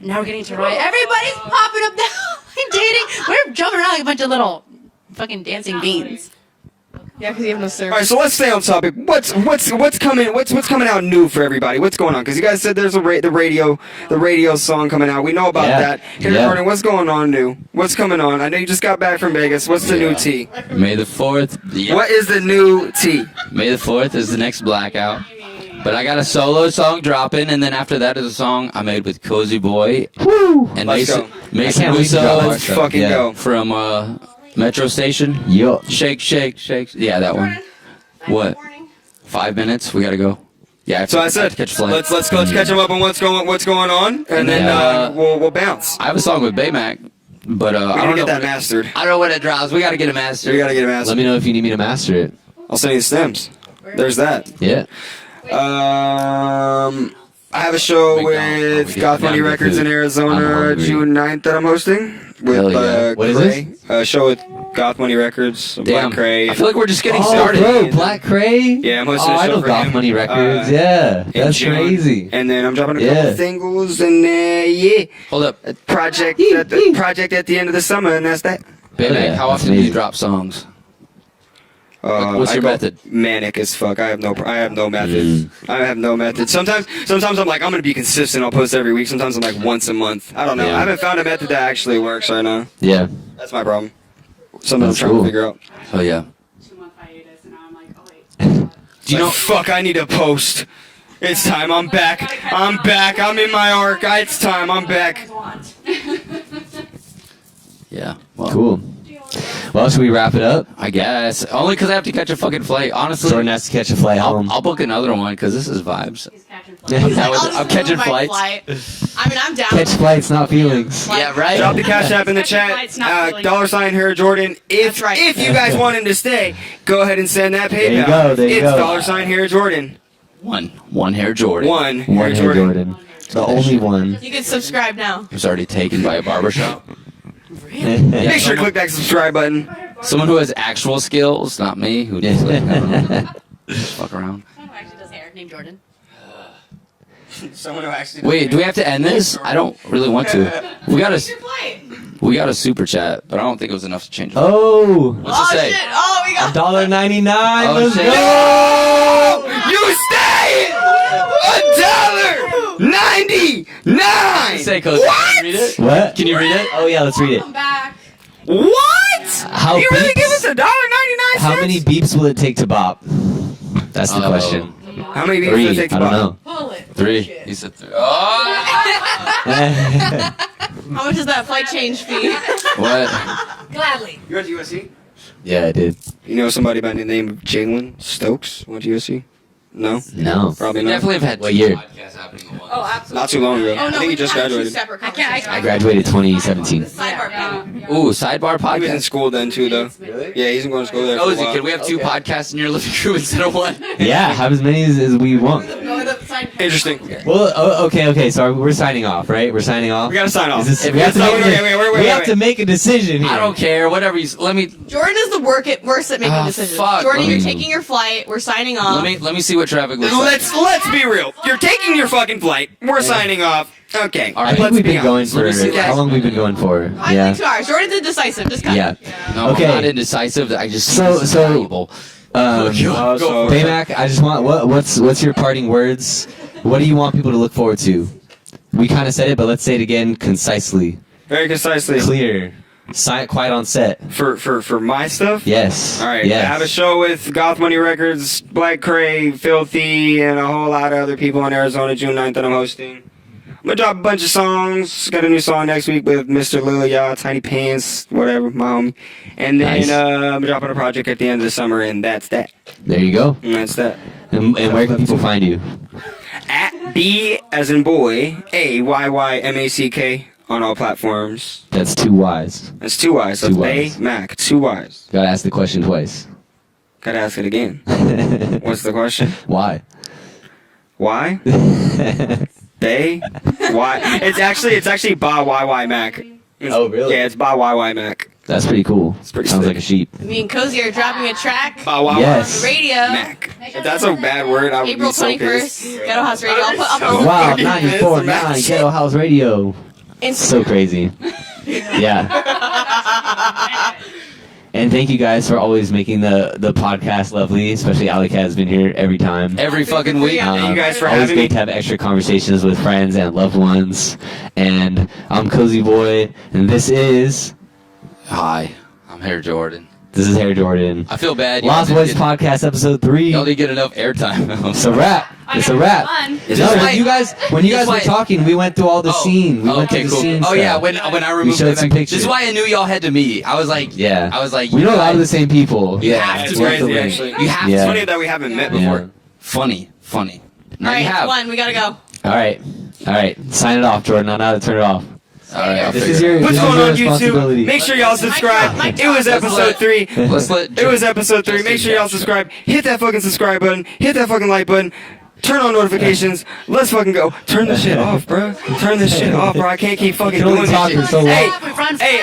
Now we're getting to Riot. Everybody's popping up now and dating. We're jumping around like a bunch of little fucking dancing beans. Yeah, because you have no All service. right, so let's stay on topic. What's coming out new for everybody? What's going on? Because you guys said there's the radio song coming out. We know about Yeah. that. Hey, Yeah. Jordan, what's going on new? What's coming on? I know you just got back from Vegas. What's the new tea? May the 4th. Yeah. What is the new tea? May the 4th is the next blackout. But I got a solo song dropping, and then after that is a song I made with CøzyBøy and Let's Mason go. Mason can't wait to drop Musso our Let's stuff. fucking Yeah. go. from Metro Station. Yo. Shake, shake, shake. Yeah, that one. What? 5 minutes? We gotta go. Yeah. So I said, catch a flight. let's go catch them up on what's going on, and then we'll bounce. I have a song with Bayymack, but We I gotta don't get know. that mastered. I don't know when it drops. We gotta get it mastered. We gotta get it Let mastered. me know if you need me to master it. I'll send you the stems. There's that. Yeah. I have a show Big dog. Oh, with we get Goth Money down to Records food. in I'm Arizona, hungry. June 9th that I'm hosting with Hell yeah. What is Cray. A show with Goth Money Records, Damn. Black Cray. I feel like we're just getting Oh, started. bro, Black Cray? Yeah, I'm hosting Oh, a I show know for Goth him, Money Records. Yeah, in that's June. crazy. And then I'm dropping a Yeah. couple singles and yeah, Hold up. a project at the end of the summer, and that's that. Bayymack, Yeah, how that's often do you amazing. drop songs? What's I your go method? Manic as fuck. I have no method. Mm. I have no method. Sometimes I'm like, I'm gonna be consistent. I'll post every week. Sometimes I'm like once a month. I don't know. Yeah. I haven't found a method that actually works right now. Yeah. That's my problem. Something I'm That's trying cool. to figure out. Oh yeah. 2-month hiatus, and now I'm like, oh wait. Do you know? Fuck! I need to post. It's time. I'm back. I'm back. I'm in my arc. It's time. I'm back. Yeah. Well, Cool. Well, should we wrap it up? I guess only because I have to catch a fucking flight. Honestly, Jordan has to catch a flight home. I'll book another one because this is vibes. Yeah. I'm catching flights. I mean, I'm down. Catch flights, not feelings. Yeah, right. Drop the cash app in the Flights, not chat. feeling- $ here, Jordan. If That's right. if you guys want him to stay, go ahead and send that PayPal. There you go, there you it's go. $ here, Jordan. One hair Jordan. One One here, hair Jordan. The only one. You can subscribe now. Was already taken by a barbershop. Make sure to click that subscribe button. Someone who has actual skills, not me, who just like, I don't know, just fuck around. Someone who actually does hair named Jordan. Someone who actually. Wait, do we have to end this? I don't really want to. We got a super chat, but I don't think it was enough to change it. Oh, What's it say? Shit. Oh, we got. $1.99. Oh, Let's shit. go. You stay $1.99. Say, Coach, can you read it? What? Can you read it? Oh yeah, let's read it. Come back. What? How You really beeps- give us $1.99? How many beeps will it take to bop? That's the Oh. question. How many beats does 3. it take to I don't buy? know. Pull it. 3. He said 3. Oh! How much is that flight change fee? What? Gladly. You went to USC? Yeah, I did. You know somebody by the name of Jalen Stokes went to USC? No? No. Probably We not. definitely have had What two year? podcasts happening at once. Oh, absolutely. Not too long ago. Oh, no, I think he just graduated. Separate I can't. I graduated 2017. Sidebar panel. Ooh, sidebar He was in podcast. school then too, though. Really? Yeah, he's going to school there for a Cozy, while. can we have 2 podcasts in your living room instead of 1? Yeah, have as many as we want. Interesting. Well, okay. So we're signing off, right? We're signing off. We gotta sign off. Is this, If we have to it's- make, wait, we have to make a decision here. I don't care. Whatever you. Let me Jordan is the worst at making Ah, decisions. fuck. Jordan, you're Mm. taking your flight. We're signing off. let me see what traffic looks like. Let's be real. You're taking your fucking flight. We're signing off. Okay. All I right. think let's we've be been going honest. for Let me see that. how long we've been going for? I Yeah. think 2 hours. Jordan's indecisive. Just cut. Yeah. No, Okay. I'm not indecisive. I just So- this is so- valuable. Um, Oh, so- Bayymack, I just want what's your parting words? What do you want people to look forward to? We kind of said it, but let's say it again concisely, Very concisely. clear, quiet on set. For my stuff? Yes. All right. Yes. I have a show with Goth Money Records, Black Cray, Filthy, and a whole lot of other people in Arizona, June 9th that I'm hosting. I'm gonna drop a bunch of songs. Got a new song next week with Mr. Lil Ya, Tiny Pants, whatever, my homie. And then Nice. I'm dropping a project at the end of the summer, and that's that. There you go. And that's that. And where can people find you? At B as in boy, AYYMACK on all platforms. That's 2 Y's. That's 2 Y's. So Two it's Ys. Bayymack, 2 Y's. Gotta ask the question twice. Gotta ask it again. What's the question? Why? Why? Bay? Why? It's actually Ba YY Mac. Oh, really? Yeah, it's Ba YY Mac. That's pretty cool. pretty Sounds sick. like a sheep. Me and Cozy are dropping a track. Ba YY Yes. Radio. Mac. If that's a bad word, I would April be so 21st. pissed. Ghetto House Radio. I'll put Wow, fucking 94.9 pissed, Ghetto House Radio. Instagram. So crazy. Yeah. And thank you guys for always making the podcast lovely, especially Ali Cat has been here every time. Every fucking week. Thank you guys for always having great me. to have extra conversations with friends and loved ones. And I'm CøzyBøy, and this is Hi, I'm Hair Jordan. This is Hair Jordan. I feel bad. Lost Boys Podcast, episode 3. Y'all didn't get enough airtime. It's a wrap. It's a wrap. No, when you guys were talking, we went through all the scene. We went through the scene Oh yeah, stuff. when I removed showed some Bayymack. pictures. This is why I knew y'all had to meet. I was like, we know a lot of the same people. You Yeah, have it's to. crazy actually. You have Yeah. It's to. funny that we haven't met Yeah. before. Funny. All Now you right, have. one. We gotta go. All right. Sign it off, Jordan. I know how to turn it off. All right, I'll This figure is it your What's going on YouTube? responsibility. Make sure y'all subscribe. Mic It was drop. episode 3. out. Let's let. It was episode 3. Make sure y'all subscribe. Hit that fucking subscribe button. Hit that fucking like button. Turn on notifications. Let's fucking go. Turn this shit off, bro. Turn this shit off, bro. I can't keep fucking You can only doing this talk shit. for so long. Hey,